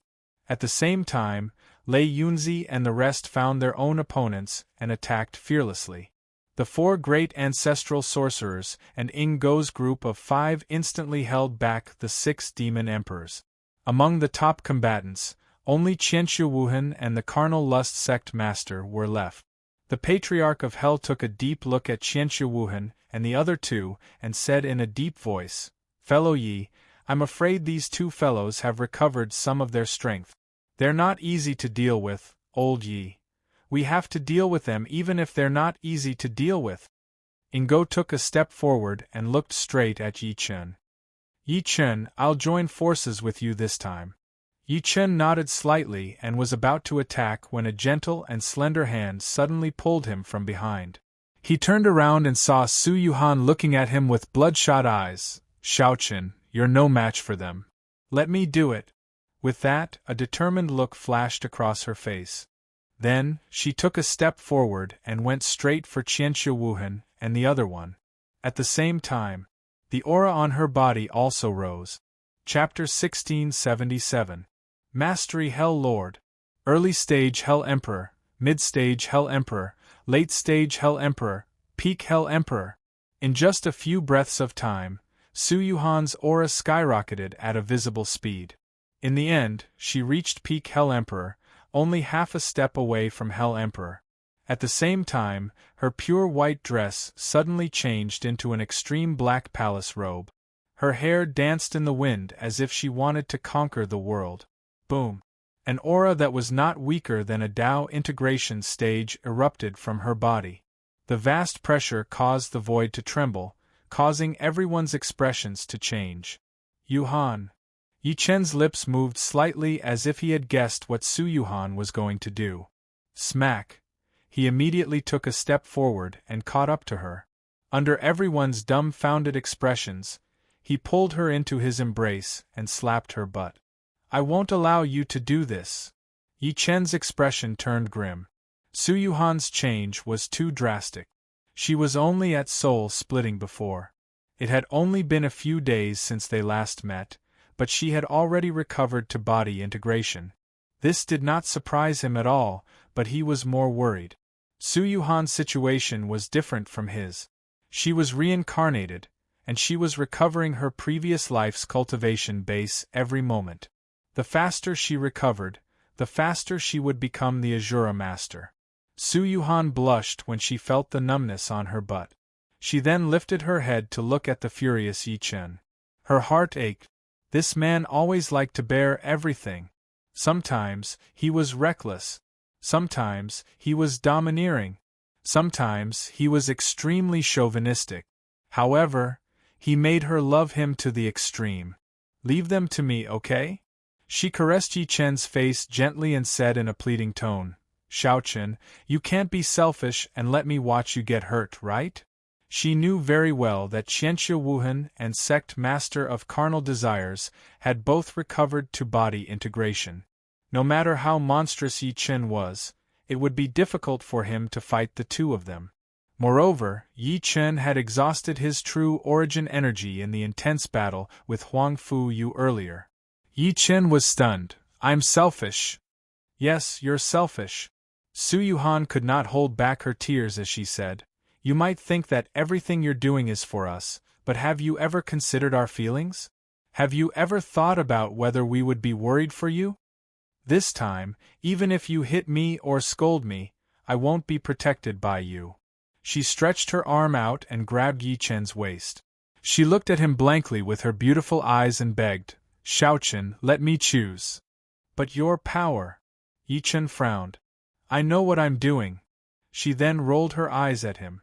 A: At the same time, Lei Yunzi and the rest found their own opponents and attacked fearlessly. The 4 great ancestral sorcerers and Ingo's group of 5 instantly held back the 6 demon emperors. Among the top combatants, only Qianxu Wuhan and the carnal lust sect master were left. The Patriarch of Hell took a deep look at Qianxu Wuhan and the other 2 and said in a deep voice, "Fellow Yi, I'm afraid these 2 fellows have recovered some of their strength. They're not easy to deal with, old Yi. We have to deal with them even if they're not easy to deal with." Ingo took a step forward and looked straight at Yi Chen. "Yi Chen, I'll join forces with you this time." Yi Chen nodded slightly and was about to attack when a gentle and slender hand suddenly pulled him from behind. He turned around and saw Su Yuhan looking at him with bloodshot eyes. "Xiaochen, you're no match for them. Let me do it." With that, a determined look flashed across her face. Then, she took a step forward and went straight for Qianxu Wuhan and the other one. At the same time, the aura on her body also rose. Chapter 1677. Mastery Hell Lord. Early Stage Hell Emperor, Mid-Stage Hell Emperor, Late Stage Hell Emperor, Peak Hell Emperor. In just a few breaths of time, Su Yuhan's aura skyrocketed at a visible speed. In the end, she reached Peak Hell Emperor, only half a step away from Hell Emperor. At the same time, her pure white dress suddenly changed into an extreme black palace robe. Her hair danced in the wind as if she wanted to conquer the world. Boom! An aura that was not weaker than a Tao integration stage erupted from her body. The vast pressure caused the void to tremble, causing everyone's expressions to change. Yuhan. Yi Chen's lips moved slightly as if he had guessed what Su Yuhan was going to do. Smack! He immediately took a step forward and caught up to her. Under everyone's dumbfounded expressions, he pulled her into his embrace and slapped her butt. "I won't allow you to do this." Yi Chen's expression turned grim. Su Yuhan's change was too drastic. She was only at soul splitting before. It had only been a few days since they last met, but she had already recovered to body integration. This did not surprise him at all, but he was more worried. Su Yuhan's situation was different from his. She was reincarnated, and she was recovering her previous life's cultivation base every moment. The faster she recovered, the faster she would become the Azura Master. Su Yuhan blushed when she felt the numbness on her butt. She then lifted her head to look at the furious Yi Chen. Her heart ached. This man always liked to bear everything. Sometimes, he was reckless. Sometimes, he was domineering. Sometimes, he was extremely chauvinistic. However, he made her love him to the extreme. "Leave them to me, okay?" She caressed Yi Chen's face gently and said in a pleading tone, "Xiaochen, you can't be selfish and let me watch you get hurt, right?" She knew very well that Qianxia Wuhan and sect master of carnal desires had both recovered to body integration. No matter how monstrous Yi Chen was, it would be difficult for him to fight the two of them. Moreover, Yi Chen had exhausted his true origin energy in the intense battle with Huang Fu Yu earlier. Yi Chen was stunned. "I'm selfish." "Yes, you're selfish." Su Yuhan could not hold back her tears as she said, "You might think that everything you're doing is for us, but have you ever considered our feelings? Have you ever thought about whether we would be worried for you? This time, even if you hit me or scold me, I won't be protected by you." She stretched her arm out and grabbed Yi Chen's waist. She looked at him blankly with her beautiful eyes and begged, "Xiaochen, let me choose." "But your power." Yi Chen frowned. "I know what I'm doing." She then rolled her eyes at him.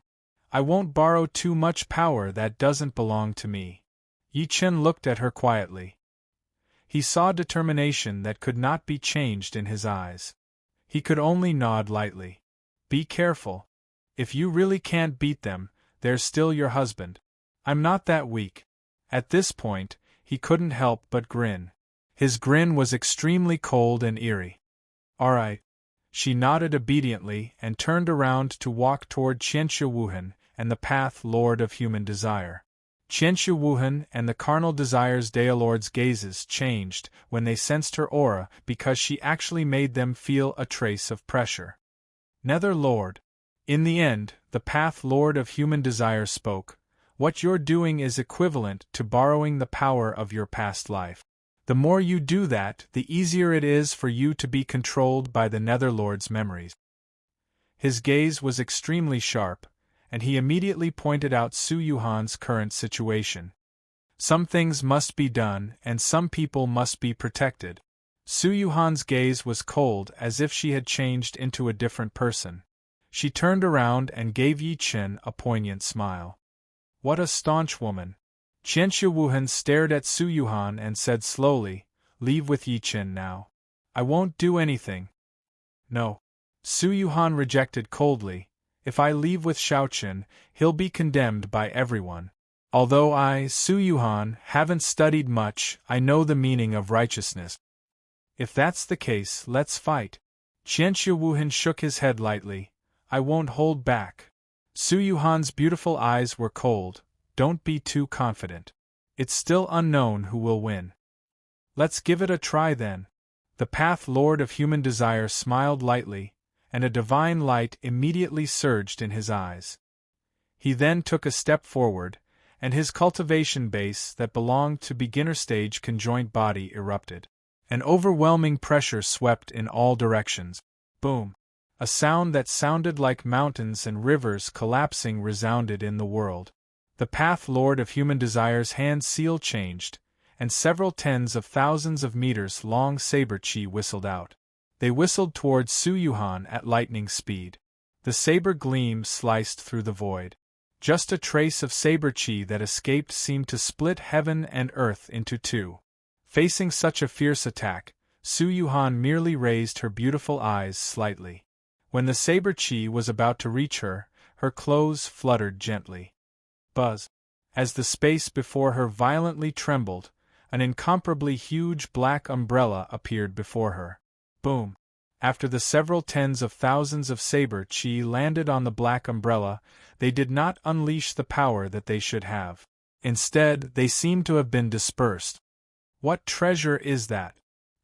A: "I won't borrow too much power that doesn't belong to me." Yi Chen looked at her quietly. He saw determination that could not be changed in his eyes. He could only nod lightly. "Be careful. If you really can't beat them, there's still your husband. I'm not that weak." At this point, he couldn't help but grin. His grin was extremely cold and eerie. "All right." She nodded obediently and turned around to walk toward Qianxia Wuhan and the path Lord of Human Desire. Qianxia Wuhan and the carnal desires Daolord's gazes changed when they sensed her aura because she actually made them feel a trace of pressure. "Nether Lord." In the end, the path Lord of Human Desire spoke, "What you're doing is equivalent to borrowing the power of your past life. The more you do that, the easier it is for you to be controlled by the Netherlord's memories." His gaze was extremely sharp, and he immediately pointed out Su Yuhan's current situation. Some things must be done, and some people must be protected. Su Yuhan's gaze was cold as if she had changed into a different person. She turned around and gave Yi Chen a poignant smile. "What a staunch woman." Qianxia Wuhan stared at Su Yuhan and said slowly, "Leave with Yi Chen now." "I won't do anything." "No." Su Yuhan rejected coldly, "If I leave with Xiaochen, he'll be condemned by everyone. Although I, Su Yuhan, haven't studied much, I know the meaning of righteousness. If that's the case, let's fight." Qianxia Wuhan shook his head lightly. "I won't hold back." Su Yuhan's beautiful eyes were cold. "Don't be too confident. It's still unknown who will win." "Let's give it a try then." The path Lord of Human Desire smiled lightly, and a divine light immediately surged in his eyes. He then took a step forward, and his cultivation base that belonged to beginner stage conjoint body erupted. An overwhelming pressure swept in all directions. Boom! A sound that sounded like mountains and rivers collapsing resounded in the world. The path Lord of Human Desire's hand seal changed, and several tens of thousands of meters long saber chi whistled out. They whistled towards Su Yuhan at lightning speed. The saber gleam sliced through the void. Just a trace of saber chi that escaped seemed to split heaven and earth into two. Facing such a fierce attack, Su Yuhan merely raised her beautiful eyes slightly. When the saber chi was about to reach her, her clothes fluttered gently. Buzz! As the space before her violently trembled, an incomparably huge black umbrella appeared before her. Boom! After the several tens of thousands of saber chi landed on the black umbrella, they did not unleash the power that they should have. Instead, they seemed to have been dispersed. What treasure is that?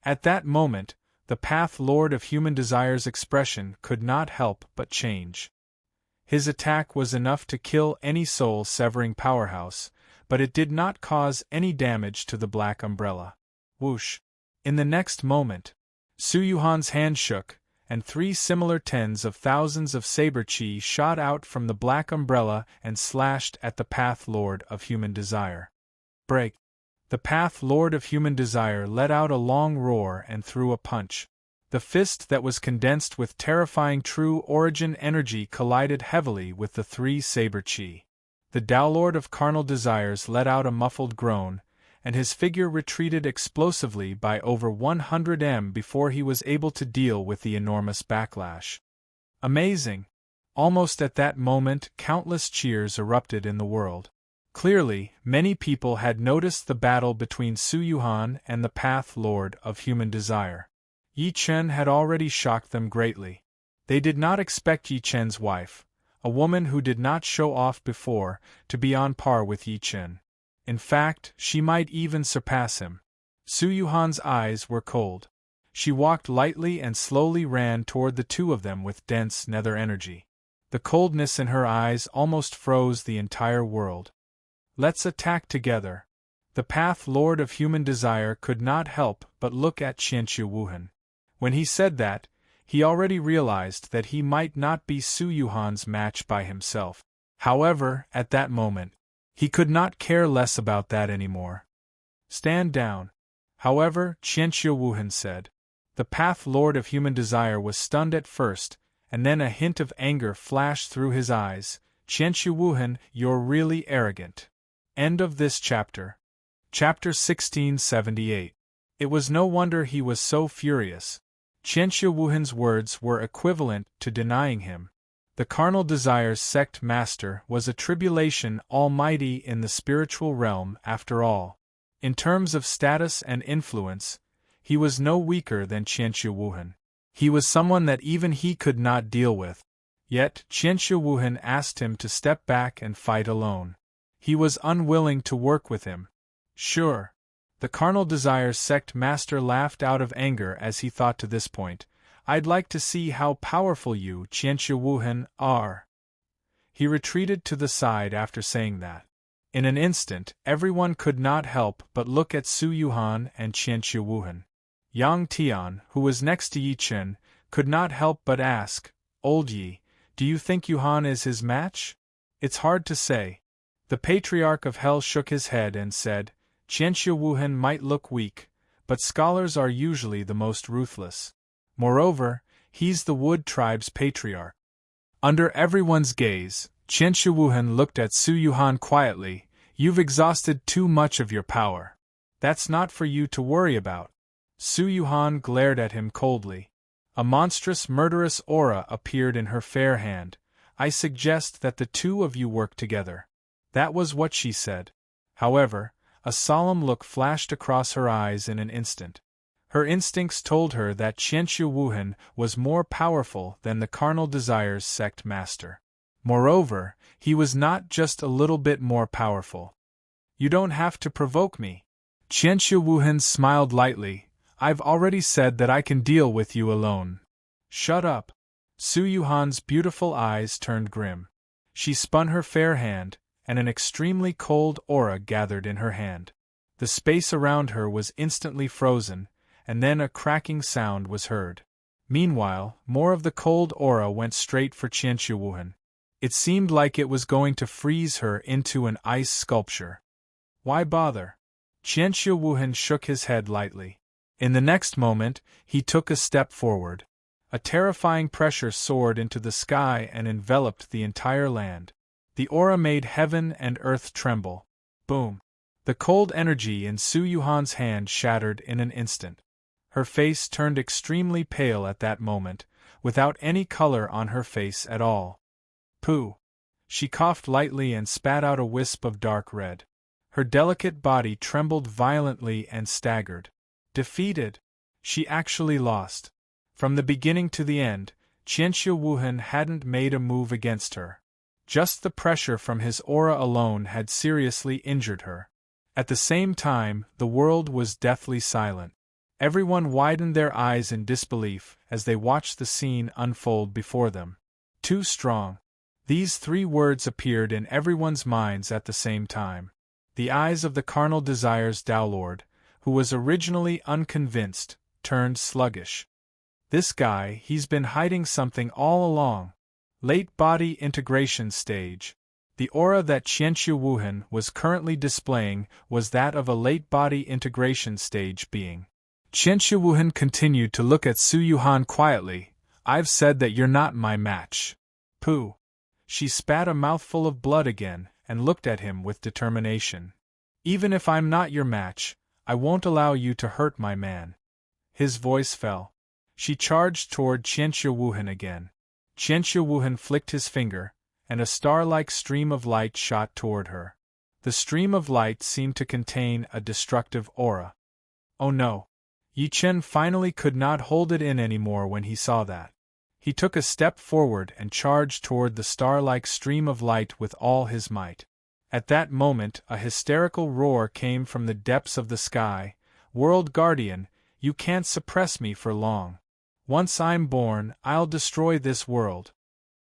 A: At that moment, the path Lord of Human Desire's expression could not help but change. His attack was enough to kill any soul-severing powerhouse, but it did not cause any damage to the black umbrella. Whoosh! In the next moment, Su Yuhan's hand shook, and 3 similar tens of thousands of saber chi shot out from the black umbrella and slashed at the path Lord of Human Desire. Break! The path Lord of Human Desire let out a long roar and threw a punch. The fist that was condensed with terrifying true origin energy collided heavily with the 3 saber chi. The Daolord of Carnal Desires let out a muffled groan, and his figure retreated explosively by over 100 m before he was able to deal with the enormous backlash. Amazing! Almost at that moment, countless cheers erupted in the world. Clearly, many people had noticed the battle between Su Yuhan and the Path Lord of Human Desire. Yi Chen had already shocked them greatly. They did not expect Yi Chen's wife, a woman who did not show off before, to be on par with Yi Chen. In fact, she might even surpass him. Su Yuhan's eyes were cold. She walked lightly and slowly ran toward the two of them with dense nether energy. The coldness in her eyes almost froze the entire world. Let's attack together. The Path Lord of Human Desire could not help but look at Qianqiu Wuhan. When he said that, he already realized that he might not be Su Yuhan's match by himself. However, at that moment, he could not care less about that anymore. Stand down. However, Qianqiu Wuhan said. The Path Lord of Human Desire was stunned at first, and then a hint of anger flashed through his eyes. Qianqiu Wuhan, you're really arrogant. End of this chapter. Chapter 1678. It was no wonder he was so furious. Qianqiu Wuhan's words were equivalent to denying him. The carnal desires sect master was a tribulation almighty in the spiritual realm after all. In terms of status and influence, he was no weaker than Qianqiu Wuhan. He was someone that even he could not deal with. Yet, Qianqiu Wuhan asked him to step back and fight alone. He was unwilling to work with him. Sure. The carnal desires sect master laughed out of anger as he thought to this point, I'd like to see how powerful you, Qianqiu Wuhan, are. He retreated to the side after saying that. In an instant, everyone could not help but look at Su Yuhan and Qianqiu Wuhan. Yang Tian, who was next to Yi Chen, could not help but ask, Old Yi, do you think Yuhan is his match? It's hard to say. The Patriarch of Hell shook his head and said, Qianqiu Wuhan might look weak, but scholars are usually the most ruthless. Moreover, he's the Wood Tribe's patriarch. Under everyone's gaze, Qianqiu Wuhan looked at Su Yuhan quietly. You've exhausted too much of your power. That's not for you to worry about. Su Yuhan glared at him coldly. A monstrous murderous aura appeared in her fair hand. I suggest that the two of you work together. That was what she said. However, a solemn look flashed across her eyes in an instant. Her instincts told her that Qianqiu Wuhan was more powerful than the carnal desires sect master. Moreover, he was not just a little bit more powerful. You don't have to provoke me. Qianqiu Wuhan smiled lightly. I've already said that I can deal with you alone. Shut up. Su Yuhan's beautiful eyes turned grim. She spun her fair hand, and an extremely cold aura gathered in her hand. The space around her was instantly frozen, and then a cracking sound was heard. Meanwhile, more of the cold aura went straight for Qianqiu Wuhan. It seemed like it was going to freeze her into an ice sculpture. Why bother? Qianqiu Wuhan shook his head lightly. In the next moment, he took a step forward. A terrifying pressure soared into the sky and enveloped the entire land. The aura made heaven and earth tremble. Boom! The cold energy in Su Yuhan's hand shattered in an instant. Her face turned extremely pale at that moment, without any color on her face at all. Pooh! She coughed lightly and spat out a wisp of dark red. Her delicate body trembled violently and staggered. Defeated! She actually lost. From the beginning to the end, Qianqiu Wuhan hadn't made a move against her. Just the pressure from his aura alone had seriously injured her. At the same time, the world was deathly silent. Everyone widened their eyes in disbelief as they watched the scene unfold before them. Too strong. These three words appeared in everyone's minds at the same time. The eyes of the carnal desires Downlord, who was originally unconvinced, turned sluggish. This guy, he's been hiding something all along. Late body integration stage. The aura that Qianqiu Wuhan was currently displaying was that of a late body integration stage being. Qianqiu Wuhan continued to look at Su Yuhan quietly. I've said that you're not my match. Pooh. She spat a mouthful of blood again and looked at him with determination. Even if I'm not your match, I won't allow you to hurt my man. His voice fell. She charged toward Qianqiuwuhan again. Qianqiuwuhan flicked his finger, and a star-like stream of light shot toward her. The stream of light seemed to contain a destructive aura. Oh no! Yi Chen finally could not hold it in anymore when he saw that. He took a step forward and charged toward the star-like stream of light with all his might. At that moment a hysterical roar came from the depths of the sky. "World Guardian, you can't suppress me for long. Once I'm born, I'll destroy this world."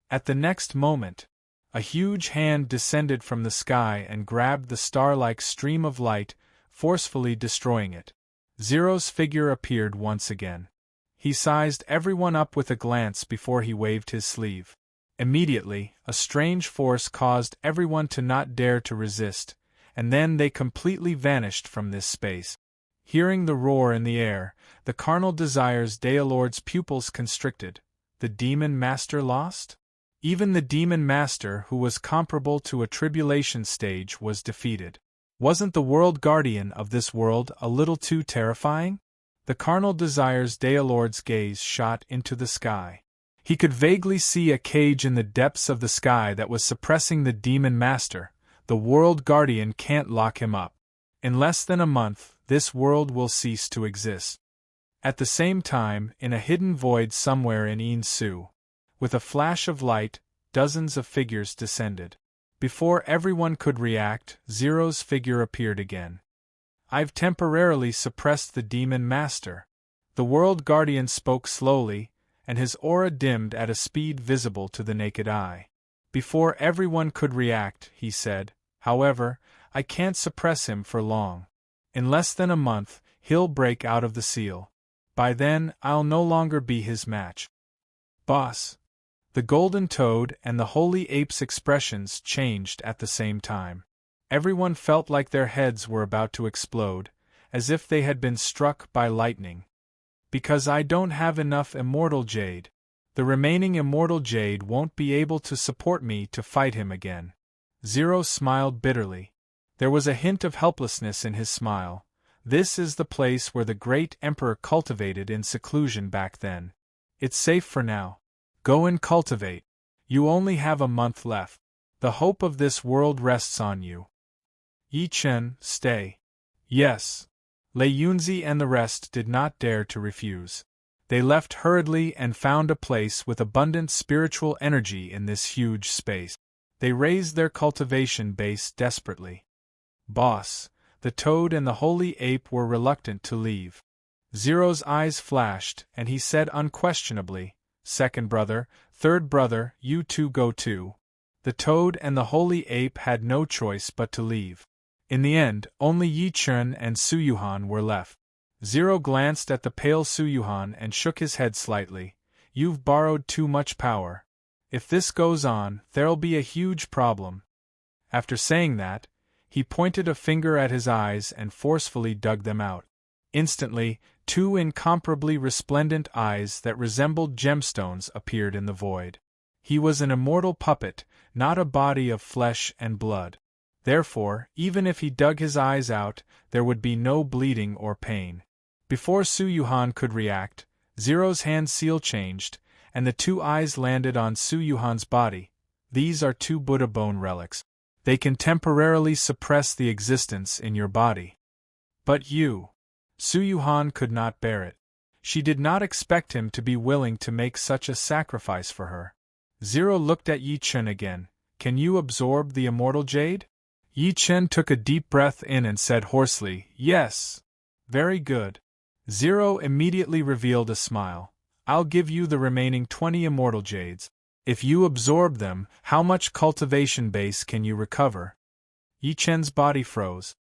A: At the next moment, a huge hand descended from the sky and grabbed the star-like stream of light, forcefully destroying it. Zero's figure appeared once again. He sized everyone up with a glance before he waved his sleeve. Immediately, a strange force caused everyone to not dare to resist, and then they completely vanished from this space. Hearing the roar in the air, the carnal desires Daelord's pupils constricted. The demon master lost? Even the demon master, who was comparable to a tribulation stage, was defeated. Wasn't the world guardian of this world a little too terrifying? The carnal desires Daelord's gaze shot into the sky. He could vaguely see a cage in the depths of the sky that was suppressing the demon master. The world guardian can't lock him up. In less than a month, this world will cease to exist. At the same time, in a hidden void somewhere in Yin-Su, with a flash of light, dozens of figures descended. Before everyone could react, Zero's figure appeared again. "I've temporarily suppressed the demon master." The world guardian spoke slowly, and his aura dimmed at a speed visible to the naked eye. Before everyone could react, he said, "However, I can't suppress him for long. In less than a month, he'll break out of the seal. By then, I'll no longer be his match." "Boss." The golden toad and the holy ape's expressions changed at the same time. Everyone felt like their heads were about to explode, as if they had been struck by lightning. "Because I don't have enough immortal jade. The remaining immortal jade won't be able to support me to fight him again." Zero smiled bitterly. There was a hint of helplessness in his smile. "This is the place where the great emperor cultivated in seclusion back then. It's safe for now. Go and cultivate. You only have a month left. The hope of this world rests on you." "Yi Chen, stay." "Yes." Lei Yunzi and the rest did not dare to refuse. They left hurriedly and found a place with abundant spiritual energy in this huge space. They raised their cultivation base desperately. "Boss," the toad and the holy ape were reluctant to leave. Zero's eyes flashed, and he said unquestionably, "Second brother, third brother, you two go too." The toad and the holy ape had no choice but to leave. In the end, only Yi Chen and Suyuhan were left. Zero glanced at the pale Suyuhan and shook his head slightly. "You've borrowed too much power. If this goes on, there'll be a huge problem." After saying that, he pointed a finger at his eyes and forcefully dug them out. Instantly, two incomparably resplendent eyes that resembled gemstones appeared in the void. He was an immortal puppet, not a body of flesh and blood. Therefore, even if he dug his eyes out, there would be no bleeding or pain. Before Suyuhan could react, Zero's hand seal changed, and the two eyes landed on Suyuhan's body. "These are two Buddha bone relics. They can temporarily suppress the existence in your body." "But you..." Suyuhan could not bear it. She did not expect him to be willing to make such a sacrifice for her. Zero looked at Yi Chen again. "Can you absorb the immortal jade?" Yi Chen took a deep breath in and said hoarsely, "Yes." "Very good." Zero immediately revealed a smile. "I'll give you the remaining 20 immortal jades. If you absorb them, how much cultivation base can you recover?" Yi Chen's body froze.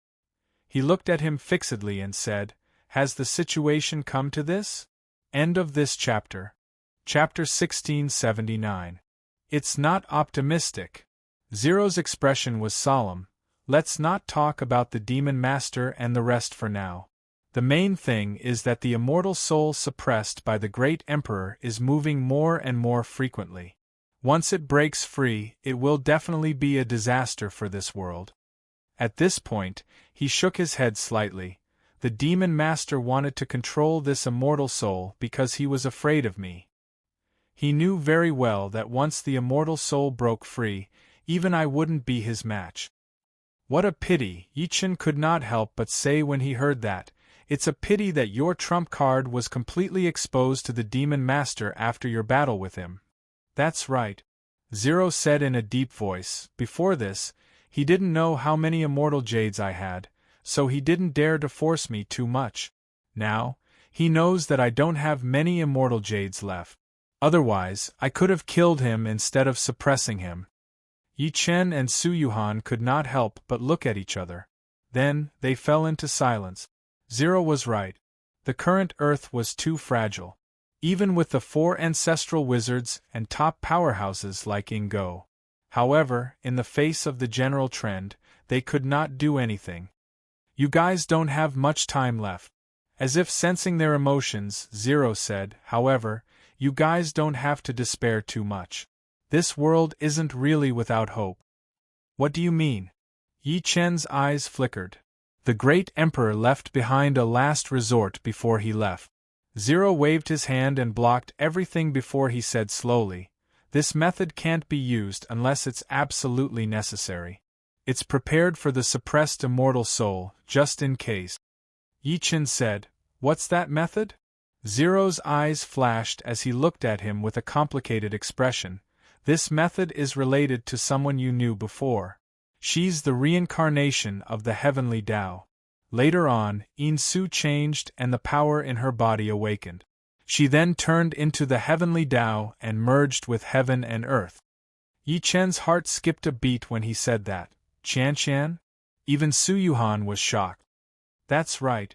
A: He looked at him fixedly and said, "Has the situation come to this?" End of this chapter. Chapter 1679. It's not optimistic. Zero's expression was solemn. "Let's not talk about the demon master and the rest for now. The main thing is that the immortal soul suppressed by the great emperor is moving more and more frequently. Once it breaks free, it will definitely be a disaster for this world." At this point, he shook his head slightly. The demon master wanted to control this immortal soul because he was afraid of me. He knew very well that once the immortal soul broke free, even I wouldn't be his match. What a pity, Yichen could not help but say when he heard that. It's a pity that your trump card was completely exposed to the demon master after your battle with him. That's right, Zero said in a deep voice. Before this, he didn't know how many immortal jades I had, so he didn't dare to force me too much. Now, he knows that I don't have many immortal jades left. Otherwise, I could have killed him instead of suppressing him. Yi Chen and Su Yuhan could not help but look at each other. Then, they fell into silence. Zero was right. The current Earth was too fragile. Even with the 4 ancestral wizards and top powerhouses like Ingo. However, in the face of the general trend, they could not do anything. You guys don't have much time left. As if sensing their emotions, Zero said, however, you guys don't have to despair too much. This world isn't really without hope. What do you mean? Yi Chen's eyes flickered. The great emperor left behind a last resort before he left. Zero waved his hand and blocked everything before he said slowly, this method can't be used unless it's absolutely necessary. It's prepared for the suppressed immortal soul, just in case. Yi Chen said, what's that method? Zero's eyes flashed as he looked at him with a complicated expression. This method is related to someone you knew before. She's the reincarnation of the heavenly Tao. Later on, Yin Su changed and the power in her body awakened. She then turned into the heavenly Tao and merged with heaven and earth. Yi Chen's heart skipped a beat when he said that. Qian? Even Su Yuhan was shocked. That's right.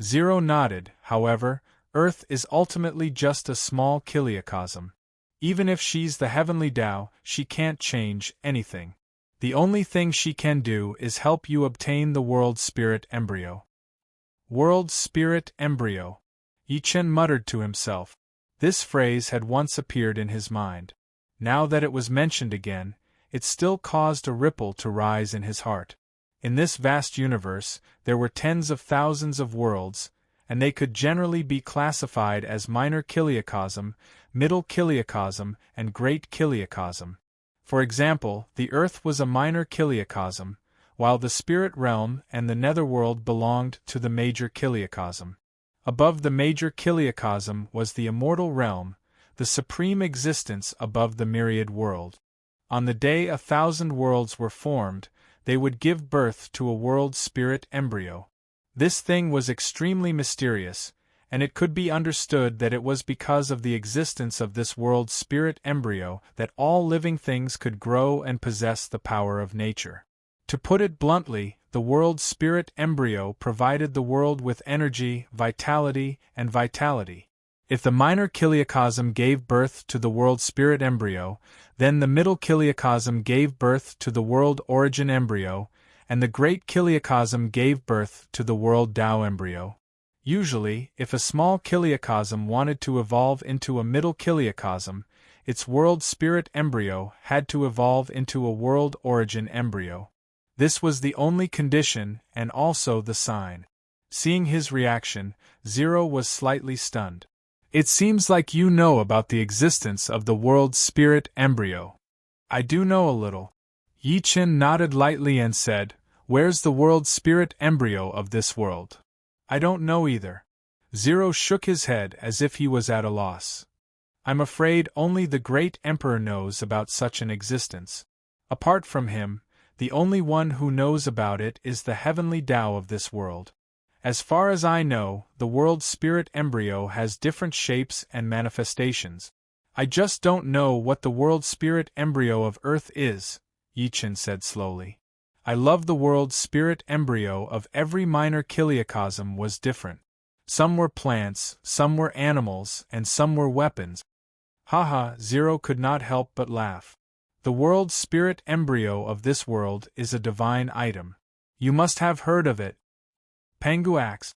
A: Zero nodded. However, Earth is ultimately just a small kiliacosm. Even if she's the heavenly Tao, she can't change anything. The only thing she can do is help you obtain the World Spirit Embryo. World Spirit Embryo. Yi Chen muttered to himself. This phrase had once appeared in his mind. Now that it was mentioned again, it still caused a ripple to rise in his heart. In this vast universe, there were tens of thousands of worlds, and they could generally be classified as minor kiliacosm, middle kiliacosm, and great kiliacosm. For example, the Earth was a minor kiliacosm, while the spirit realm and the netherworld belonged to the major kiliacosm. Above the major kiliacosm was the immortal realm, the supreme existence above the myriad world. On the day 1,000 worlds were formed, they would give birth to a world spirit embryo. This thing was extremely mysterious, and it could be understood that it was because of the existence of this world spirit embryo that all living things could grow and possess the power of nature. To put it bluntly, the world spirit embryo provided the world with energy, vitality, and vitality. If the minor kiliacosm gave birth to the world spirit embryo, then the middle kiliacosm gave birth to the world origin embryo, and the great kiliacosm gave birth to the world Tao embryo. Usually, if a small kiliacosm wanted to evolve into a middle kiliacosm, its world spirit embryo had to evolve into a world origin embryo. This was the only condition and also the sign. Seeing his reaction, Zero was slightly stunned. It seems like you know about the existence of the world spirit embryo. I do know a little. Yi Chen nodded lightly and said, where's the world spirit embryo of this world? I don't know either. Zero shook his head as if he was at a loss. I'm afraid only the great emperor knows about such an existence. Apart from him, the only one who knows about it is the heavenly Tao of this world. As far as I know, the world spirit embryo has different shapes and manifestations. I just don't know what the world spirit embryo of Earth is, Yi Chen said slowly. I love the world spirit embryo of every minor kiliacosm was different. Some were plants, some were animals, and some were weapons. Haha, Zero could not help but laugh. The world spirit embryo of this world is a divine item. You must have heard of it. Pangu asked.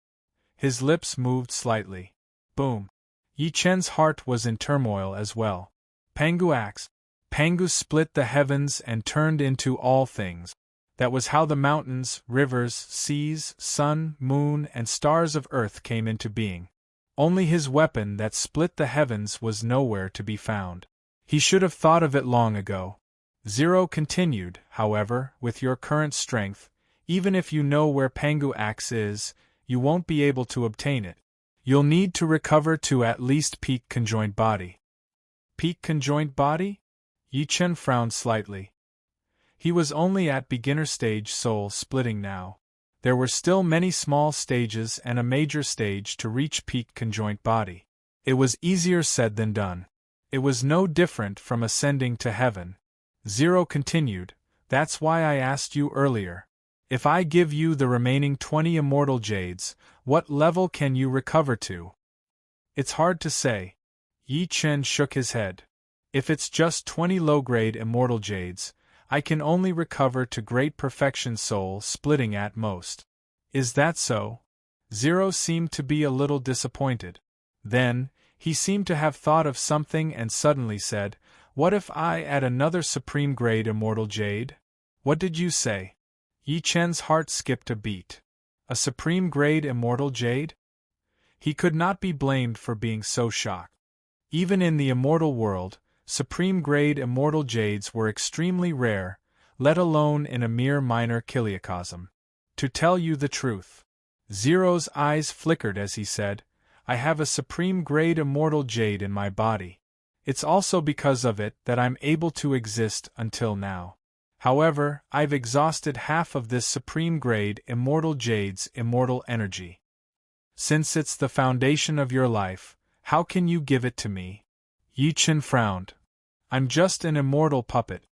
A: His lips moved slightly. Boom. Yi Chen's heart was in turmoil as well. Pangu asked. Pangu split the heavens and turned into all things. That was how the mountains, rivers, seas, sun, moon, and stars of earth came into being. Only his weapon that split the heavens was nowhere to be found. He should have thought of it long ago. Zero continued, however, with your current strength, even if you know where Pangu Axe is, you won't be able to obtain it. You'll need to recover to at least peak conjoined body. Peak conjoined body? Yi Chen frowned slightly. He was only at beginner stage soul splitting now. There were still many small stages and a major stage to reach peak conjoined body. It was easier said than done. It was no different from ascending to heaven. Zero continued, that's why I asked you earlier. If I give you the remaining 20 immortal jades, what level can you recover to? It's hard to say. Yi Chen shook his head. If it's just 20 low-grade immortal jades, I can only recover to great perfection soul splitting at most. Is that so? Zero seemed to be a little disappointed. Then, he seemed to have thought of something and suddenly said, what if I add another supreme grade immortal jade? What did you say? Yi Chen's heart skipped a beat. A supreme grade immortal jade? He could not be blamed for being so shocked. Even in the immortal world, supreme grade immortal jades were extremely rare, let alone in a mere minor kiliacosm. To tell you the truth. Zero's eyes flickered as he said, I have a supreme grade immortal jade in my body. It's also because of it that I'm able to exist until now. However, I've exhausted half of this supreme grade immortal jade's immortal energy. Since it's the foundation of your life, how can you give it to me? Yi Chen frowned. I'm just an immortal puppet.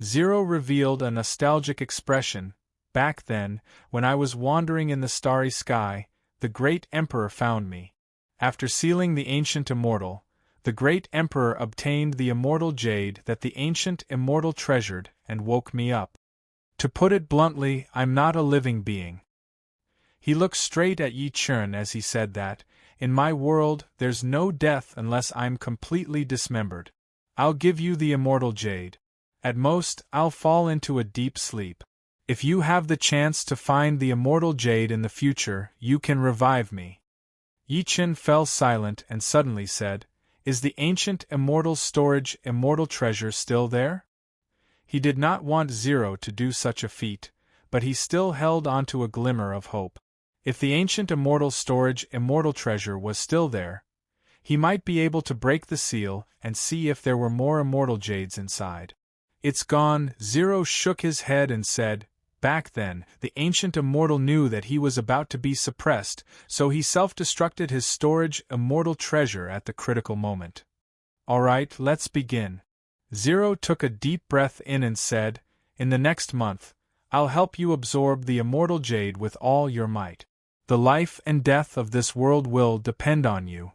A: Zero revealed a nostalgic expression. Back then, when I was wandering in the starry sky, the great emperor found me. After sealing the ancient immortal, the great emperor obtained the immortal jade that the ancient immortal treasured and woke me up. To put it bluntly, I'm not a living being. He looked straight at Yi Chen as he said that, in my world, there's no death unless I'm completely dismembered. I'll give you the immortal jade. At most, I'll fall into a deep sleep. If you have the chance to find the immortal jade in the future, you can revive me. Yi Chen fell silent and suddenly said, Is the ancient immortal storage immortal treasure still there? He did not want Zero to do such a feat, but he still held onto a glimmer of hope. If the ancient immortal storage immortal treasure was still there, he might be able to break the seal and see if there were more immortal jades inside. It's gone. Zero shook his head and said, Back then, the ancient immortal knew that he was about to be suppressed, so he self-destructed his storage immortal treasure at the critical moment. All right, let's begin. Zero took a deep breath in and said, In the next month, I'll help you absorb the immortal jade with all your might. The life and death of this world will depend on you.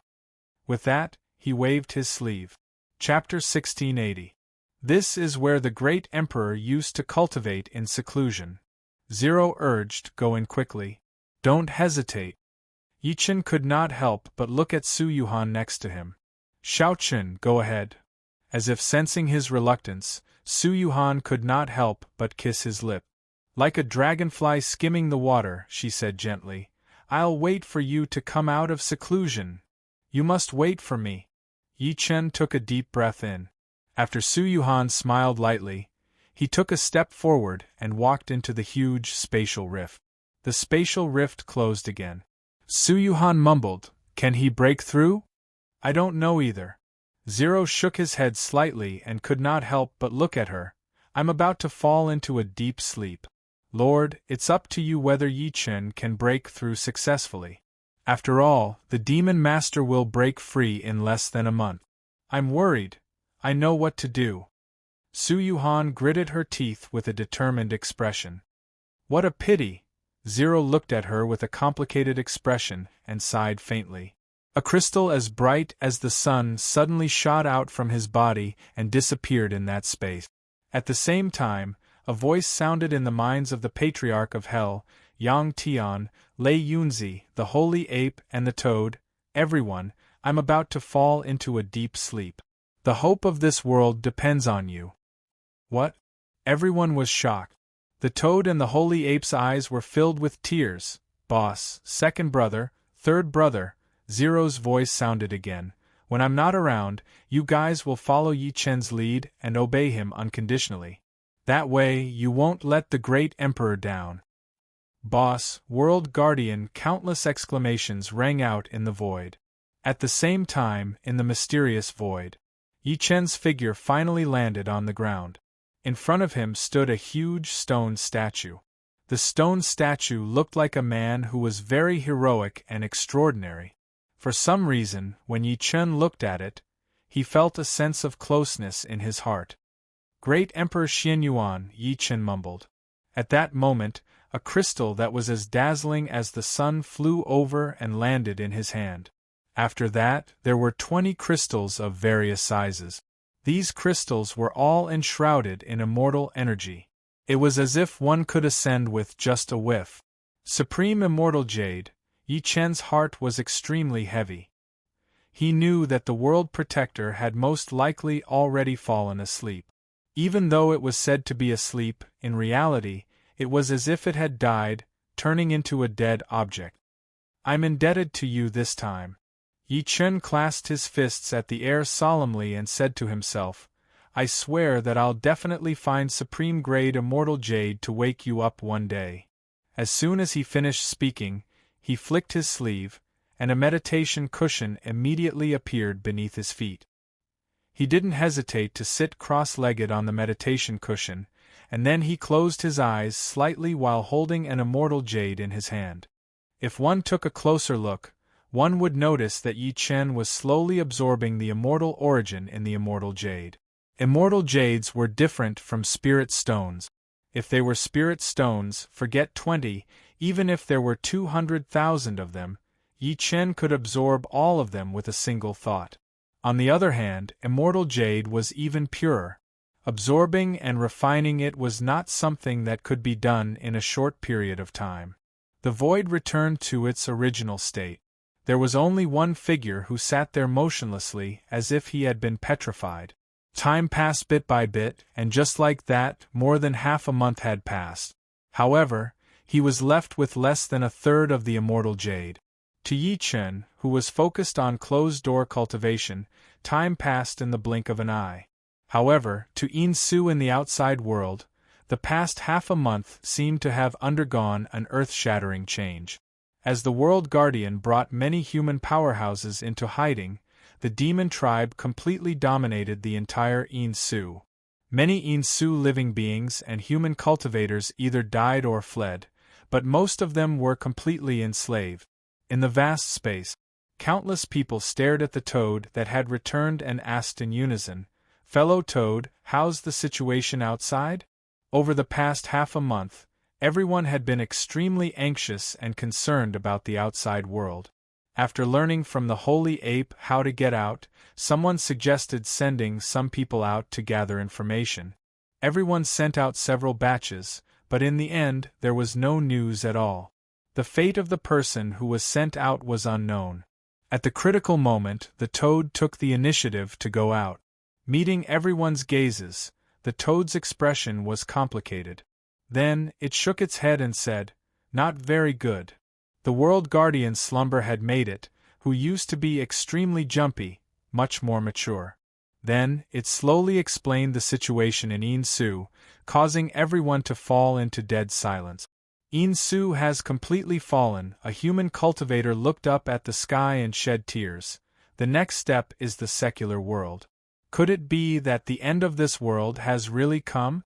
A: With that, he waved his sleeve. Chapter 1680. This is where the great emperor used to cultivate in seclusion. Zero urged, Go in quickly. Don't hesitate. Yi Chen could not help but look at Su Yuhan next to him. Shao Chen, go ahead. As if sensing his reluctance, Su Yuhan could not help but kiss his lip. Like a dragonfly skimming the water, she said gently, I'll wait for you to come out of seclusion. You must wait for me. Yi Chen took a deep breath in. After Su Yuhan smiled lightly, he took a step forward and walked into the huge spatial rift. The spatial rift closed again. Su Yuhan mumbled, Can he break through? I don't know either. Zero shook his head slightly and could not help but look at her. I'm about to fall into a deep sleep. Lord, it's up to you whether Yi Chen can break through successfully. After all, the demon master will break free in less than a month. I'm worried. I know what to do. Su Yuhan gritted her teeth with a determined expression. What a pity! Zero looked at her with a complicated expression and sighed faintly. A crystal as bright as the sun suddenly shot out from his body and disappeared in that space. At the same time, a voice sounded in the minds of the Patriarch of Hell, Yang Tian, Lei Yunzi, the Holy Ape and the Toad, everyone, I'm about to fall into a deep sleep. The hope of this world depends on you. What? Everyone was shocked. The toad and the holy ape's eyes were filled with tears. Boss, second brother, third brother, Zero's voice sounded again. When I'm not around, you guys will follow Yi Chen's lead and obey him unconditionally. That way, you won't let the great emperor down. Boss, world guardian, countless exclamations rang out in the void. At the same time, in the mysterious void, Yi Chen's figure finally landed on the ground. In front of him stood a huge stone statue. The stone statue looked like a man who was very heroic and extraordinary. For some reason, when Yi Chen looked at it, he felt a sense of closeness in his heart. Great Emperor Xianyuan, Yi Chen mumbled. At that moment, a crystal that was as dazzling as the sun flew over and landed in his hand. After that, there were 20 crystals of various sizes. These crystals were all enshrouded in immortal energy. It was as if one could ascend with just a whiff. Supreme immortal jade, Yi Chen's heart was extremely heavy. He knew that the world protector had most likely already fallen asleep. Even though it was said to be asleep, in reality, it was as if it had died, turning into a dead object. I'm indebted to you this time. Yi Chen clasped his fists at the air solemnly and said to himself, I swear that I'll definitely find supreme-grade immortal jade to wake you up one day. As soon as he finished speaking, he flicked his sleeve, and a meditation cushion immediately appeared beneath his feet. He didn't hesitate to sit cross-legged on the meditation cushion, and then he closed his eyes slightly while holding an immortal jade in his hand. If one took a closer look, one would notice that Yi Chen was slowly absorbing the immortal origin in the immortal jade. Immortal jades were different from spirit stones. If they were spirit stones, forget 20, even if there were 200,000 of them, Yi Chen could absorb all of them with a single thought. On the other hand, immortal jade was even purer. Absorbing and refining it was not something that could be done in a short period of time. The void returned to its original state. There was only one figure who sat there motionlessly as if he had been petrified. Time passed bit by bit, and just like that, more than half a month had passed. However, he was left with less than a third of the immortal jade. To Yi Chen, who was focused on closed-door cultivation, time passed in the blink of an eye. However, to Yin Su in the outside world, the past half a month seemed to have undergone an earth-shattering change. As the World Guardian brought many human powerhouses into hiding, the demon tribe completely dominated the entire Yin Su. Many Yin Su living beings and human cultivators either died or fled, but most of them were completely enslaved. In the vast space, countless people stared at the toad that had returned and asked in unison, Fellow Toad, how's the situation outside? Over the past half a month, everyone had been extremely anxious and concerned about the outside world. After learning from the holy ape how to get out, someone suggested sending some people out to gather information. Everyone sent out several batches, but in the end there was no news at all. The fate of the person who was sent out was unknown. At the critical moment, the toad took the initiative to go out. Meeting everyone's gazes, the toad's expression was complicated. Then, it shook its head and said, Not very good. The World Guardian's slumber had made it, who used to be extremely jumpy, much more mature. Then, it slowly explained the situation in Yin Su, causing everyone to fall into dead silence. Yin Su has completely fallen. A human cultivator looked up at the sky and shed tears. The next step is the secular world. Could it be that the end of this world has really come?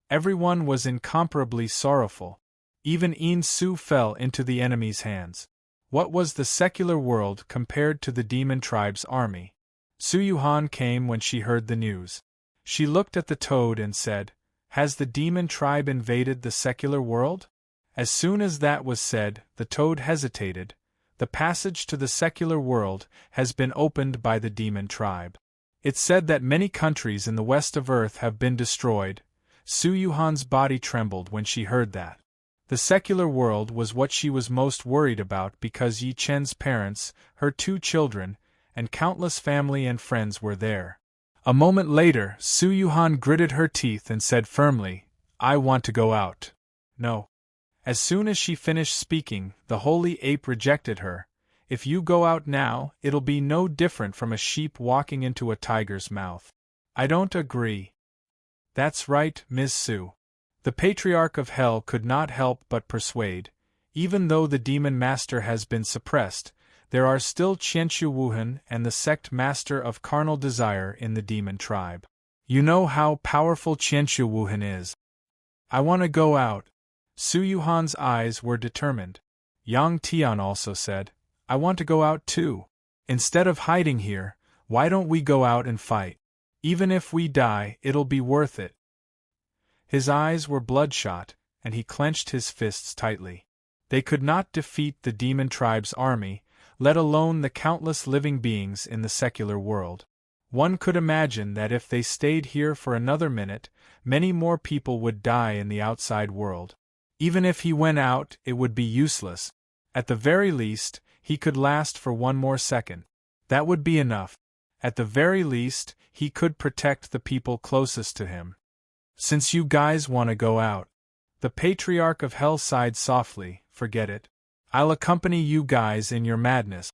A: Everyone was incomparably sorrowful. Even Yin Su fell into the enemy's hands. What was the secular world compared to the demon tribe's army? Su Yuhan came when she heard the news. She looked at the toad and said, Has the demon tribe invaded the secular world? As soon as that was said, the toad hesitated. The passage to the secular world has been opened by the demon tribe. It's said that many countries in the west of Earth have been destroyed. Su Yuhan's body trembled when she heard that. The secular world was what she was most worried about because Yi Chen's parents, her 2 children, and countless family and friends were there. A moment later, Su Yuhan gritted her teeth and said firmly, I want to go out. No. As soon as she finished speaking, the holy ape rejected her. If you go out now, it'll be no different from a sheep walking into a tiger's mouth. I don't agree. That's right, Ms. Sue. The Patriarch of Hell could not help but persuade. Even though the demon master has been suppressed, there are still Qianxu Wuhan and the sect master of carnal desire in the demon tribe. You know how powerful Qianxu Wuhan is. I want to go out. Su Yuhan's eyes were determined. Yang Tian also said, I want to go out too. Instead of hiding here, why don't we go out and fight? Even if we die, it'll be worth it. His eyes were bloodshot, and he clenched his fists tightly. They could not defeat the demon tribe's army, let alone the countless living beings in the secular world. One could imagine that if they stayed here for another minute, many more people would die in the outside world. Even if he went out, it would be useless. At the very least, he could last for one more second. That would be enough. At the very least, he could protect the people closest to him. Since you guys want to go out, the Patriarch of Hell sighed softly, forget it. I'll accompany you guys in your madness.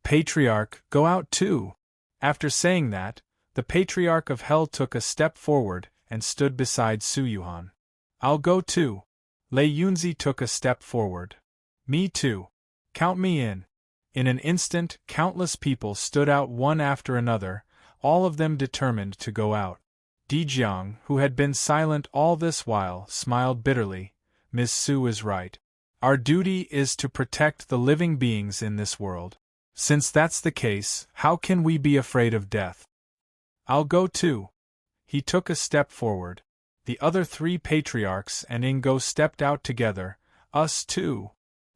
A: Patriarch, go out too. After saying that, the Patriarch of Hell took a step forward and stood beside Su Yuhan. I'll go too. Lei Yunzi took a step forward. Me too. Count me in. In an instant, countless people stood out one after another, all of them determined to go out. Di Jiang, who had been silent all this while, smiled bitterly. Miss Su is right. Our duty is to protect the living beings in this world. Since that's the case, how can we be afraid of death? I'll go too. He took a step forward. The other three patriarchs and Ingo stepped out together. Us too.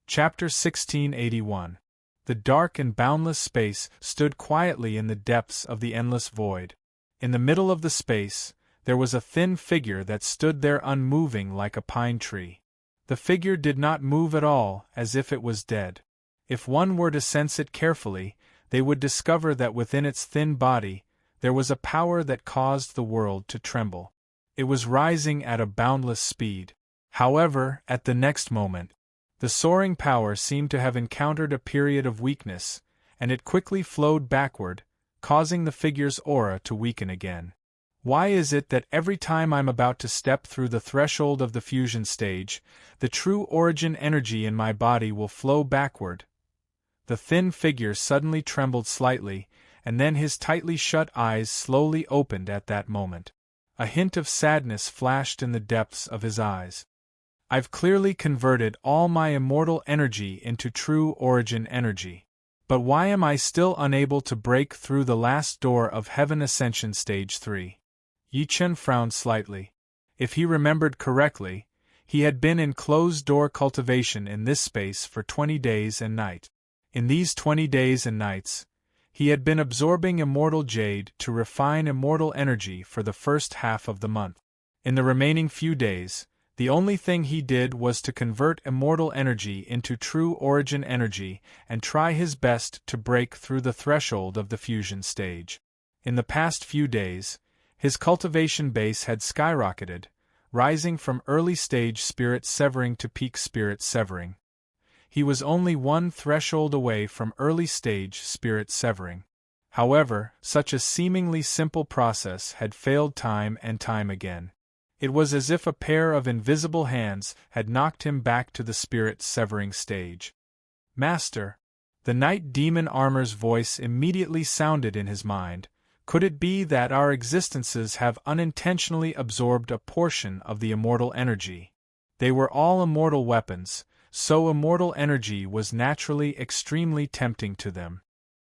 A: Chapter 1681. The dark and boundless space stood quietly in the depths of the endless void. In the middle of the space, there was a thin figure that stood there unmoving like a pine tree. The figure did not move at all, as if it was dead. If one were to sense it carefully, they would discover that within its thin body, there was a power that caused the world to tremble. It was rising at a boundless speed. However, at the next moment, the soaring power seemed to have encountered a period of weakness, and it quickly flowed backward, causing the figure's aura to weaken again. Why is it that every time I'm about to step through the threshold of the fusion stage, the true origin energy in my body will flow backward? The thin figure suddenly trembled slightly, and then his tightly shut eyes slowly opened at that moment. A hint of sadness flashed in the depths of his eyes. I've clearly converted all my immortal energy into true origin energy. But why am I still unable to break through the last door of Heaven Ascension Stage 3? Yi Chen frowned slightly. If he remembered correctly, he had been in closed-door cultivation in this space for 20 days and nights. In these 20 days and nights, he had been absorbing immortal jade to refine immortal energy for the first half of the month. In the remaining few days, the only thing he did was to convert immortal energy into true origin energy and try his best to break through the threshold of the fusion stage. In the past few days, his cultivation base had skyrocketed, rising from early-stage spirit severing to peak spirit severing. He was only one threshold away from early-stage spirit severing. However, such a seemingly simple process had failed time and time again. It was as if a pair of invisible hands had knocked him back to the spirit severing stage. Master! The night demon armor's voice immediately sounded in his mind. Could it be that our existences have unintentionally absorbed a portion of the immortal energy? They were all immortal weapons, so immortal energy was naturally extremely tempting to them.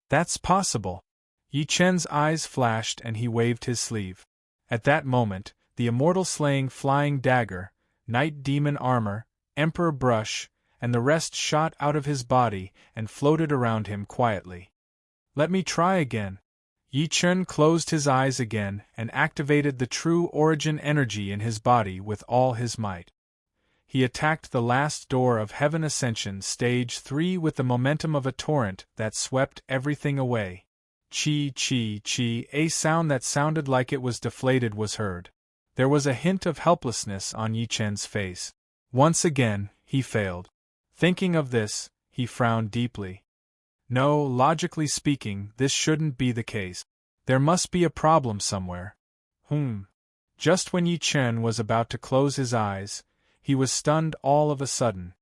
A: That's possible. Yi Chen's eyes flashed and he waved his sleeve. At that moment, the immortal slaying flying dagger, night demon armor, emperor brush, and the rest shot out of his body and floated around him quietly. Let me try again. Yi Chen closed his eyes again and activated the true origin energy in his body with all his might. He attacked the last door of Heaven Ascension Stage 3 with the momentum of a torrent that swept everything away. Chi, chi, chi, a sound that sounded like it was deflated was heard. There was a hint of helplessness on Yi Chen's face. Once again, he failed. Thinking of this, he frowned deeply. No, logically speaking, this shouldn't be the case. There must be a problem somewhere. Just when Yi Chen was about to close his eyes, he was stunned all of a sudden.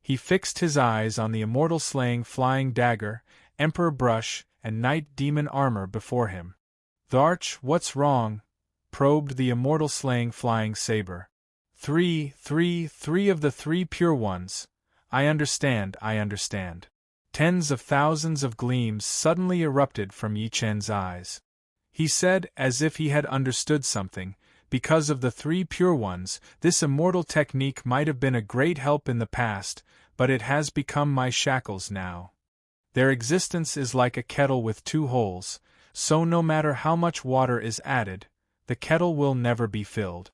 A: He fixed his eyes on the immortal slaying flying dagger, emperor brush, and knight demon armor before him. "Tharch, what's wrong?" probed the immortal slaying flying saber. Three of the 3 pure ones. I understand. Tens of thousands of gleams suddenly erupted from Yi Chen's eyes. He said, as if he had understood something, because of the 3 pure ones, this immortal technique might have been a great help in the past, but it has become my shackles now. Their existence is like a kettle with 2 holes, so no matter how much water is added, the kettle will never be filled.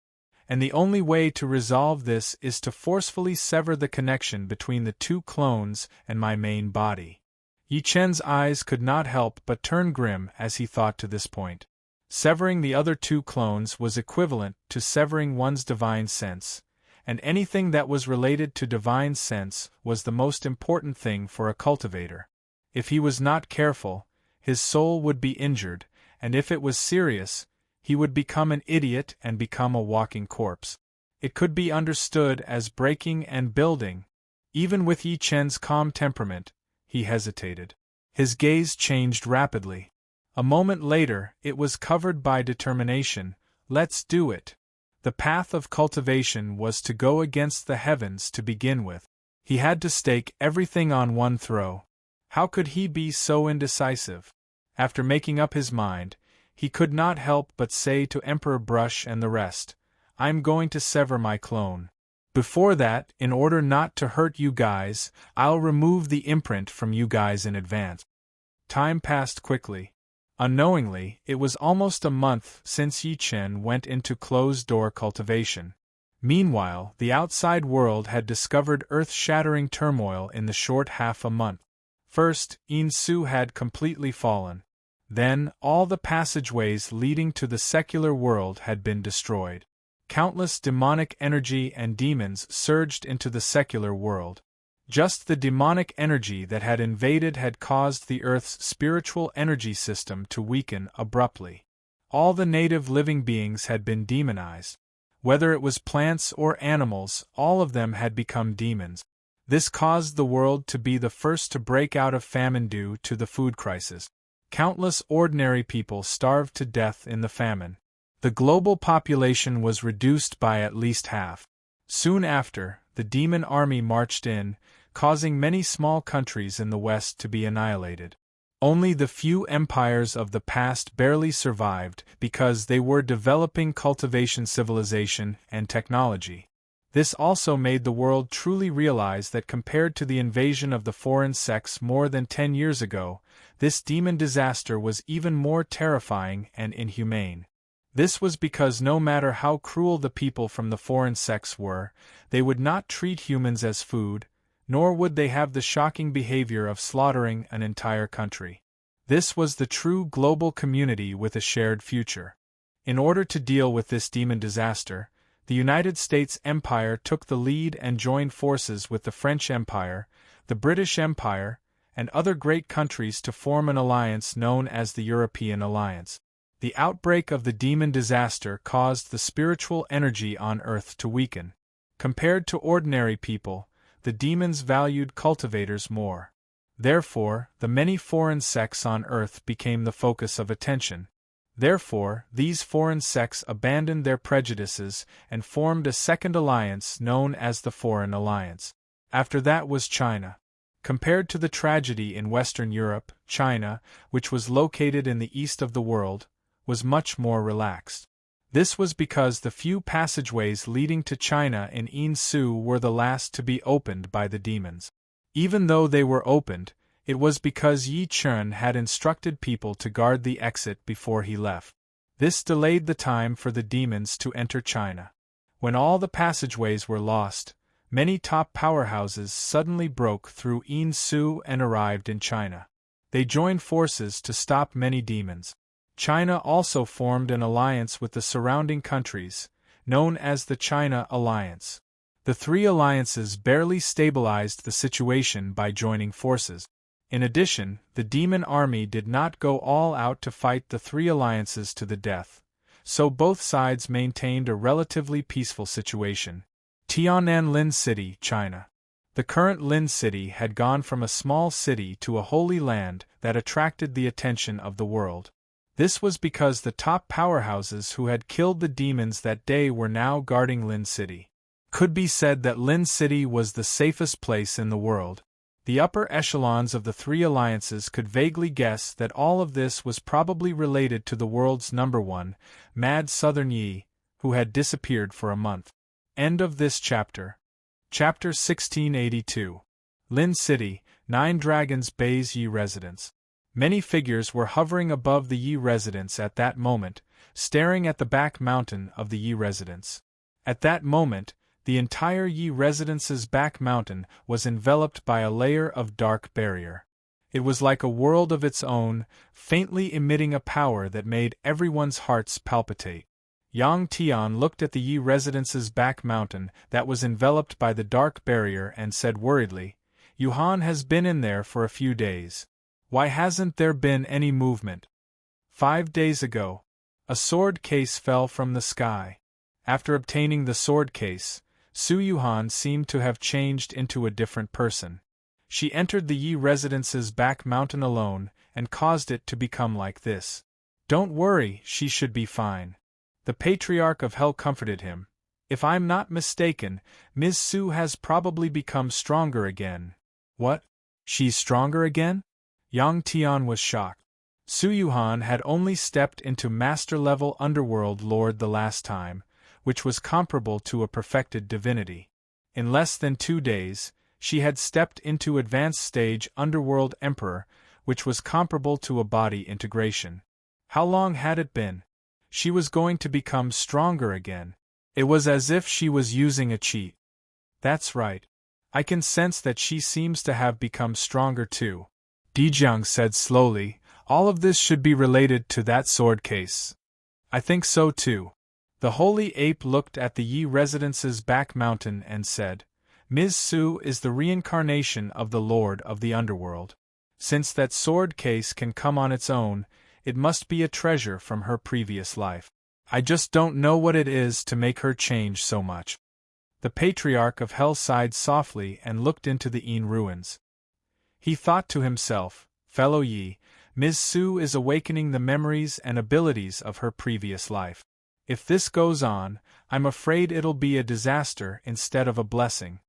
A: And the only way to resolve this is to forcefully sever the connection between the 2 clones and my main body. Yi Chen's eyes could not help but turn grim as he thought to this point. Severing the other 2 clones was equivalent to severing one's divine sense, and anything that was related to divine sense was the most important thing for a cultivator. If he was not careful, his soul would be injured, and if it was serious, he would become an idiot and become a walking corpse. It could be understood as breaking and building. Even with Yi Chen's calm temperament, he hesitated. His gaze changed rapidly. A moment later, it was covered by determination. Let's do it. The path of cultivation was to go against the heavens to begin with. He had to stake everything on one throw. How could he be so indecisive? After making up his mind, he could not help but say to Emperor Brush and the rest, "I'm going to sever my clone. Before that, in order not to hurt you guys, I'll remove the imprint from you guys in advance." Time passed quickly. Unknowingly, it was almost a month since Yi Chen went into closed-door cultivation. Meanwhile, the outside world had discovered earth-shattering turmoil in the short half a month. First, Yin Su had completely fallen. Then, all the passageways leading to the secular world had been destroyed. Countless demonic energy and demons surged into the secular world. Just the demonic energy that had invaded had caused the Earth's spiritual energy system to weaken abruptly. All the native living beings had been demonized. Whether it was plants or animals, all of them had become demons. This caused the world to be the first to break out of famine due to the food crisis. Countless ordinary people starved to death in the famine. The global population was reduced by at least half. Soon after, the demon army marched in, causing many small countries in the West to be annihilated. Only the few empires of the past barely survived because they were developing cultivation civilization and technology. This also made the world truly realize that compared to the invasion of the foreign sects more than 10 years ago, this demon disaster was even more terrifying and inhumane. This was because no matter how cruel the people from the foreign sects were, they would not treat humans as food, nor would they have the shocking behavior of slaughtering an entire country. This was the true global community with a shared future. In order to deal with this demon disaster, the United States Empire took the lead and joined forces with the French Empire, the British Empire, and other great countries to form an alliance known as the European Alliance. The outbreak of the demon disaster caused the spiritual energy on Earth to weaken. Compared to ordinary people, the demons valued cultivators more. Therefore, the many foreign sects on Earth became the focus of attention. Therefore, these foreign sects abandoned their prejudices and formed a second alliance known as the Foreign Alliance. After that was China. Compared to the tragedy in Western Europe, China, which was located in the east of the world, was much more relaxed. This was because the few passageways leading to China in Yin-Su were the last to be opened by the demons. Even though they were opened, it was because Yi Chen had instructed people to guard the exit before he left. This delayed the time for the demons to enter China. When all the passageways were lost, many top powerhouses suddenly broke through Yin-Su and arrived in China. They joined forces to stop many demons. China also formed an alliance with the surrounding countries, known as the China Alliance. The three alliances barely stabilized the situation by joining forces. In addition, the demon army did not go all out to fight the three alliances to the death, so both sides maintained a relatively peaceful situation. Tianan Lin City, China. The current Lin City had gone from a small city to a holy land that attracted the attention of the world. This was because the top powerhouses who had killed the demons that day were now guarding Lin City. Could be said that Lin City was the safest place in the world. The upper echelons of the three alliances could vaguely guess that all of this was probably related to the world's number one, Mad Southern Yi, who had disappeared for a month. End of this chapter. Chapter 1682. Lin City, Nine Dragons Bay's Yi residence. Many figures were hovering above the Yi residence at that moment, staring at the back mountain of the Yi residence. At that moment, the entire Yi residence's back mountain was enveloped by a layer of dark barrier. It was like a world of its own, faintly emitting a power that made everyone's hearts palpitate. Yang Tian looked at the Yi residence's back mountain that was enveloped by the dark barrier and said worriedly, "Yuhan has been in there for a few days. Why hasn't there been any movement?" 5 days ago, a sword case fell from the sky. After obtaining the sword case, Su Yuhan seemed to have changed into a different person. She entered the Yi residence's back mountain alone and caused it to become like this. "Don't worry, she should be fine." The Patriarch of Hell comforted him. "If I'm not mistaken, Ms. Su has probably become stronger again." "What? She's stronger again?" Yang Tian was shocked. Su Yuhan had only stepped into master-level underworld lord the last time, which was comparable to a perfected divinity. In less than 2 days, she had stepped into advanced stage underworld emperor, which was comparable to a body integration. How long had it been? She was going to become stronger again. It was as if she was using a cheat. That's right. I can sense that she seems to have become stronger too. Dijiang said slowly, "All of this should be related to that sword case." "I think so too." The holy ape looked at the Yi residence's back mountain and said, "Ms. Su is the reincarnation of the Lord of the Underworld. Since that sword case can come on its own, it must be a treasure from her previous life. I just don't know what it is to make her change so much." The Patriarch of Hell sighed softly and looked into the Yin ruins. He thought to himself, "Fellow Yi, Ms. Su is awakening the memories and abilities of her previous life. If this goes on, I'm afraid it'll be a disaster instead of a blessing."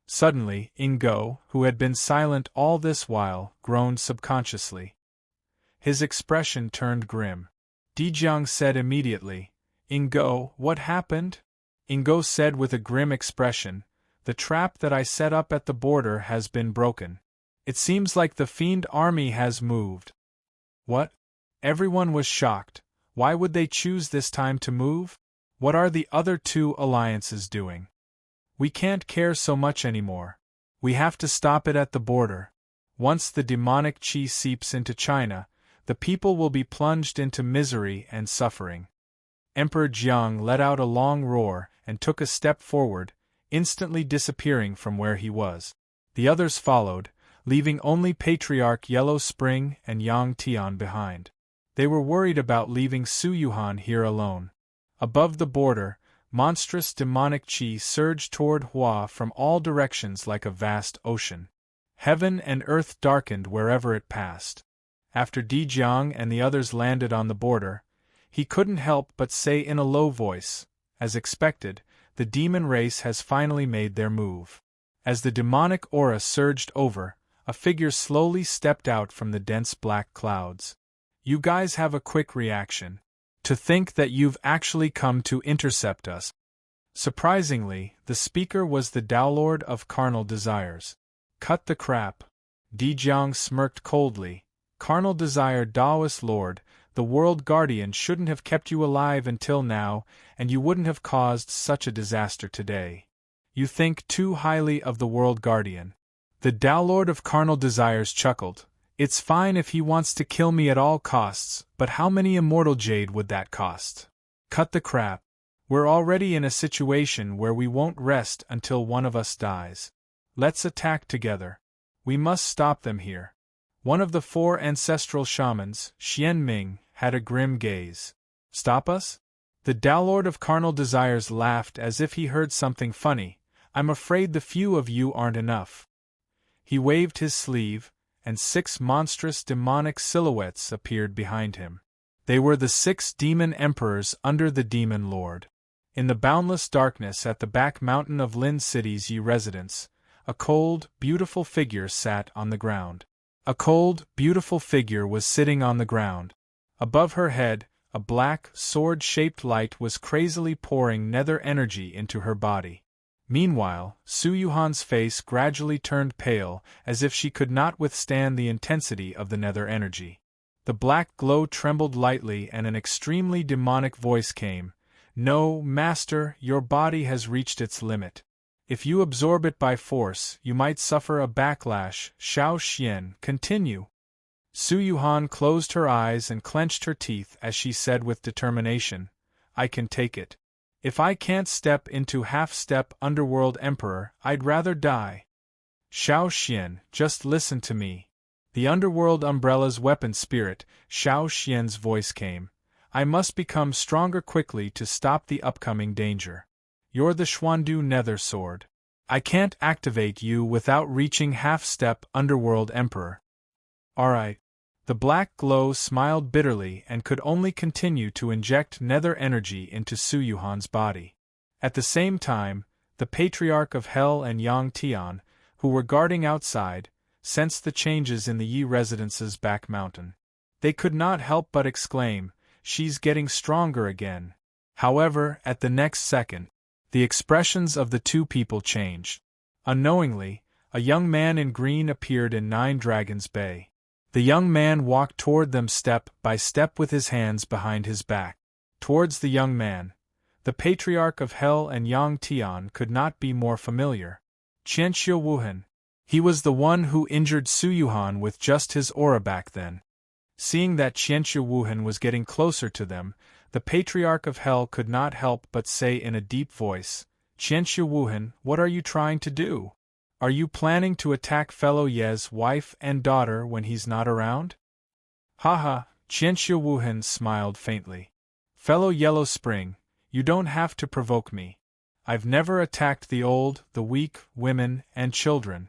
A: Suddenly, Ingo, who had been silent all this while, groaned subconsciously. His expression turned grim. Dijiang said immediately, "Ingo, what happened?" Ingo said with a grim expression, "The trap that I set up at the border has been broken. It seems like the fiend army has moved." "What?" Everyone was shocked. Why would they choose this time to move? What are the other two alliances doing? "We can't care so much anymore. We have to stop it at the border. Once the demonic qi seeps into China, the people will be plunged into misery and suffering." Emperor Jiang let out a long roar and took a step forward, instantly disappearing from where he was. The others followed, leaving only Patriarch Yellow Spring and Yang Tian behind. They were worried about leaving Su Yuhan here alone. Above the border, monstrous demonic qi surged toward Hua from all directions like a vast ocean. Heaven and earth darkened wherever it passed. After Dijiang and the others landed on the border, he couldn't help but say in a low voice, "As expected, the demon race has finally made their move." As the demonic aura surged over, a figure slowly stepped out from the dense black clouds. "You guys have a quick reaction. To think that you've actually come to intercept us." Surprisingly, the speaker was the Daolord of Carnal Desires. "Cut the crap." Dijiang smirked coldly. "Carnal Desire Taoist Lord, the World Guardian shouldn't have kept you alive until now, and you wouldn't have caused such a disaster today. You think too highly of the World Guardian." The Daolord of Carnal Desires chuckled. It's fine if he wants to kill me at all costs, but how many immortal jade would that cost? Cut the crap. We're already in a situation where we won't rest until one of us dies. Let's attack together. We must stop them here. One of the 4 ancestral shamans, Xian Ming, had a grim gaze. Stop us? The Downlord of Carnal Desires laughed as if he heard something funny. I'm afraid the few of you aren't enough. He waved his sleeve, and 6 monstrous demonic silhouettes appeared behind him. They were the 6 demon emperors under the demon lord. In the boundless darkness at the back mountain of Lin City's Yi residence, a cold, beautiful figure sat on the ground. A cold, beautiful figure was sitting on the ground. Above her head, a black, sword-shaped light was crazily pouring nether energy into her body. Meanwhile, Su Yuhan's face gradually turned pale, as if she could not withstand the intensity of the nether energy. The black glow trembled lightly and an extremely demonic voice came. No, Master, your body has reached its limit. If you absorb it by force, you might suffer a backlash. Xiao Xian, continue. Su Yuhan closed her eyes and clenched her teeth as she said with determination, I can take it. If I can't step into half-step Underworld Emperor, I'd rather die. Xiao Xian, just listen to me. The Underworld Umbrella's weapon spirit, Xiao Xian's voice came. I must become stronger quickly to stop the upcoming danger. You're the Xuandu Nether Sword. I can't activate you without reaching half-step Underworld Emperor. Alright. The black glow smiled bitterly and could only continue to inject nether energy into Su Yuhan's body. At the same time, the Patriarch of Hell and Yang Tian, who were guarding outside, sensed the changes in the Yi residence's back mountain. They could not help but exclaim, she's getting stronger again. However, at the next second, the expressions of the two people changed. Unknowingly, a young man in green appeared in Nine Dragons Bay. The young man walked toward them step by step with his hands behind his back. Towards the young man, the Patriarch of Hell and Yang Tian could not be more familiar. Qianxia Wuhan. He was the one who injured Su Yuhan with just his aura back then. Seeing that Qianxia Wuhan was getting closer to them, the Patriarch of Hell could not help but say in a deep voice, Qianxia Wuhan, what are you trying to do? Are you planning to attack fellow Ye's wife and daughter when he's not around? Haha, Qianxia Wuhan smiled faintly. Fellow Yellow Spring, you don't have to provoke me. I've never attacked the old, the weak, women, and children.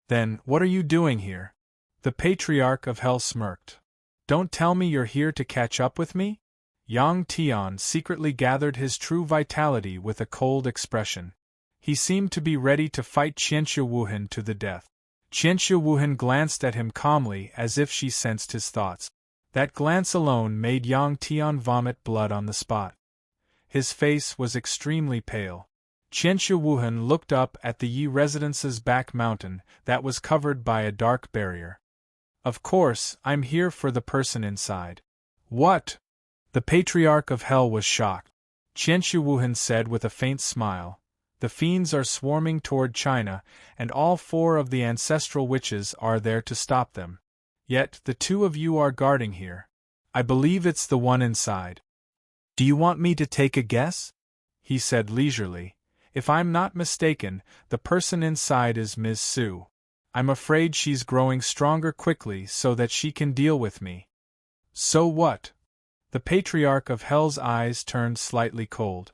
A: Then, what are you doing here? The Patriarch of Hell smirked. Don't tell me you're here to catch up with me? Yang Tian secretly gathered his true vitality with a cold expression. He seemed to be ready to fight Qianxia Wuhan to the death. Qianxia Wuhan glanced at him calmly as if she sensed his thoughts. That glance alone made Yang Tian vomit blood on the spot. His face was extremely pale. Qianxia Wuhan looked up at the Yi residence's back mountain that was covered by a dark barrier. Of course, I'm here for the person inside. What? The Patriarch of Hell was shocked. Qianxia Wuhan said with a faint smile, the fiends are swarming toward China, and all 4 of the ancestral witches are there to stop them. Yet, the 2 of you are guarding here. I believe it's the one inside. Do you want me to take a guess? He said leisurely. If I'm not mistaken, the person inside is Ms. Su. I'm afraid she's growing stronger quickly so that she can deal with me. So what? The Patriarch of Hell's eyes turned slightly cold.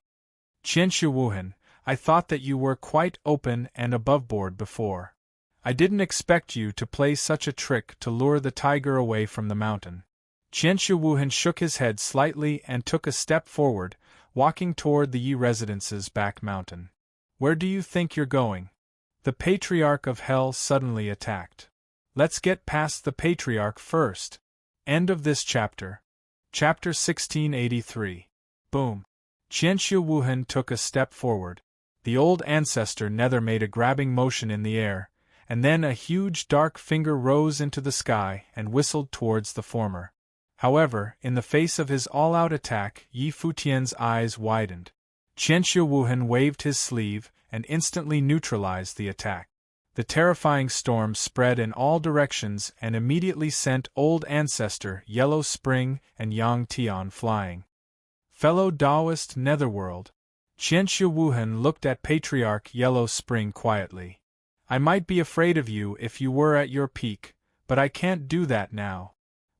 A: Qianxia Wuhan, I thought that you were quite open and aboveboard before. I didn't expect you to play such a trick to lure the tiger away from the mountain. Qianxia Wuhan shook his head slightly and took a step forward, walking toward the Yi residence's back mountain. Where do you think you're going? The Patriarch of Hell suddenly attacked. Let's get past the Patriarch first. End of this chapter. Chapter 1683. Boom. Qianxia Wuhan took a step forward. The old ancestor Nether made a grabbing motion in the air, and then a huge dark finger rose into the sky and whistled towards the former. However, in the face of his all-out attack, Yi Futian's eyes widened. Qianxia Wuhan waved his sleeve and instantly neutralized the attack. The terrifying storm spread in all directions and immediately sent old ancestor Yellow Spring and Yang Tian flying. Fellow Taoist Netherworld. Qianxia Wuhan looked at Patriarch Yellow Spring quietly. I might be afraid of you if you were at your peak, but I can't do that now.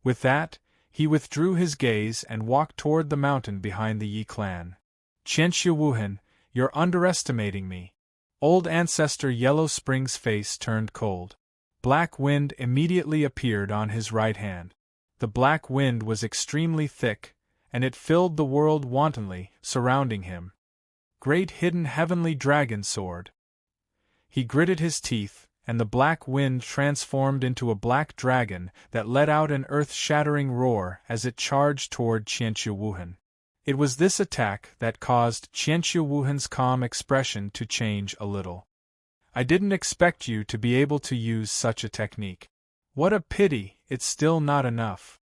A: With that, he withdrew his gaze and walked toward the mountain behind the Yi clan. Qianxia Wuhan, you're underestimating me. Old ancestor Yellow Spring's face turned cold. Black wind immediately appeared on his right hand. The black wind was extremely thick, and it filled the world wantonly, surrounding him. Great hidden heavenly dragon sword. He gritted his teeth, and the black wind transformed into a black dragon that let out an earth-shattering roar as it charged toward Qianxia Wuhan. It was this attack that caused Qianxia Wuhan's calm expression to change a little. I didn't expect you to be able to use such a technique. What a pity, it's still not enough.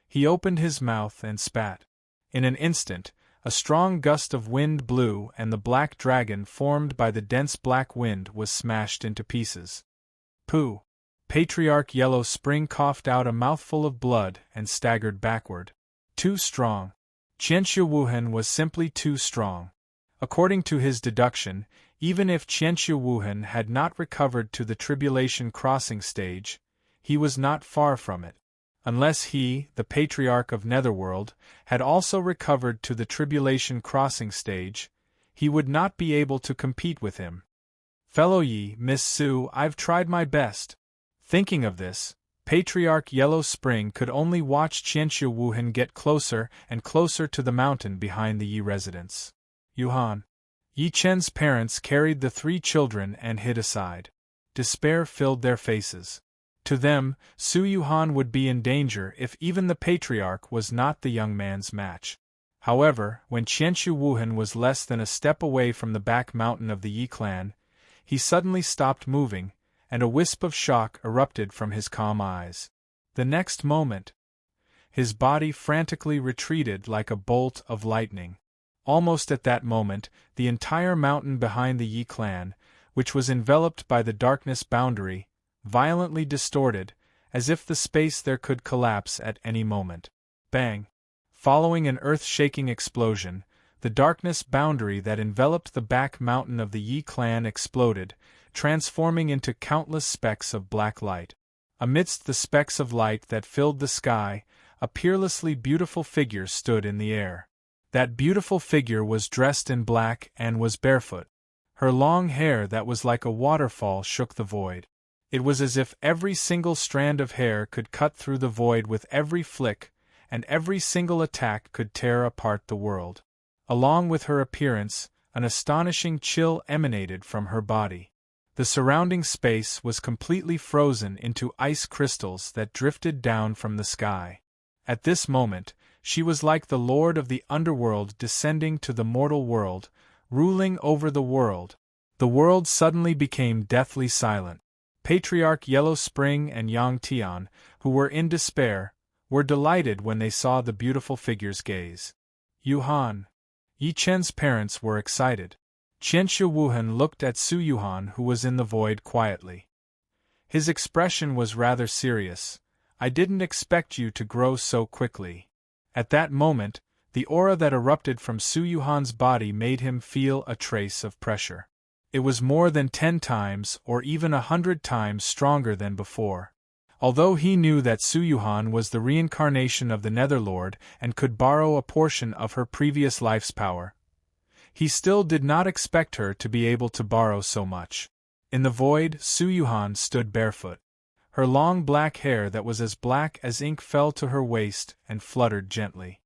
A: He opened his mouth and spat. In an instant, a strong gust of wind blew and the black dragon formed by the dense black wind was smashed into pieces. Pooh! Patriarch Yellow Spring coughed out a mouthful of blood and staggered backward. Too strong. Qianxia Wuhan was simply too strong. According to his deduction, even if Qianxia Wuhan had not recovered to the tribulation crossing stage, he was not far from it. Unless he, the Patriarch of Netherworld, had also recovered to the tribulation crossing stage, he would not be able to compete with him. Fellow Yi, Miss Su, I've tried my best. Thinking of this, Patriarch Yellow Spring could only watch Qianxia Wuhan get closer and closer to the mountain behind the Yi residence. Yuhan. Yi Chen's parents carried the three children and hid aside. Despair filled their faces. To them, Su Yuhan would be in danger if even the Patriarch was not the young man's match. However, when Qianxia Wuhan was less than a step away from the back mountain of the Yi clan, he suddenly stopped moving, and a wisp of shock erupted from his calm eyes. The next moment, his body frantically retreated like a bolt of lightning. Almost at that moment, the entire mountain behind the Yi clan, which was enveloped by the darkness boundary, violently distorted, as if the space there could collapse at any moment. Bang! Following an earth-shaking explosion, the darkness boundary that enveloped the back mountain of the Yi clan exploded, transforming into countless specks of black light. Amidst the specks of light that filled the sky, a peerlessly beautiful figure stood in the air. That beautiful figure was dressed in black and was barefoot. Her long hair that was like a waterfall shook the void. It was as if every single strand of hair could cut through the void with every flick, and every single attack could tear apart the world. Along with her appearance, an astonishing chill emanated from her body. The surrounding space was completely frozen into ice crystals that drifted down from the sky. At this moment, she was like the Lord of the Underworld descending to the mortal world, ruling over the world. The world suddenly became deathly silent. Patriarch Yellow Spring and Yang Tian, who were in despair, were delighted when they saw the beautiful figure's gaze. Yuhan. Yi Chen's parents were excited. Qianxia Wuhan looked at Su Yuhan, who was in the void, quietly. His expression was rather serious. I didn't expect you to grow so quickly. At that moment, the aura that erupted from Su Yuhan's body made him feel a trace of pressure. It was more than 10 times or even 100 times stronger than before. Although he knew that Su Yuhan was the reincarnation of the Netherlord and could borrow a portion of her previous life's power, he still did not expect her to be able to borrow so much. In the void, Su Yuhan stood barefoot. Her long black hair that was as black as ink fell to her waist and fluttered gently.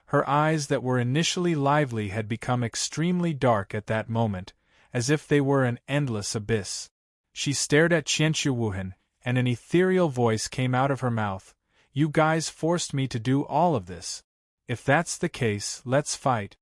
A: Her eyes that were initially lively had become extremely dark at that moment, as if they were an endless abyss. She stared at Qianxia Wuhan, and an ethereal voice came out of her mouth. You guys forced me to do all of this. If that's the case, let's fight.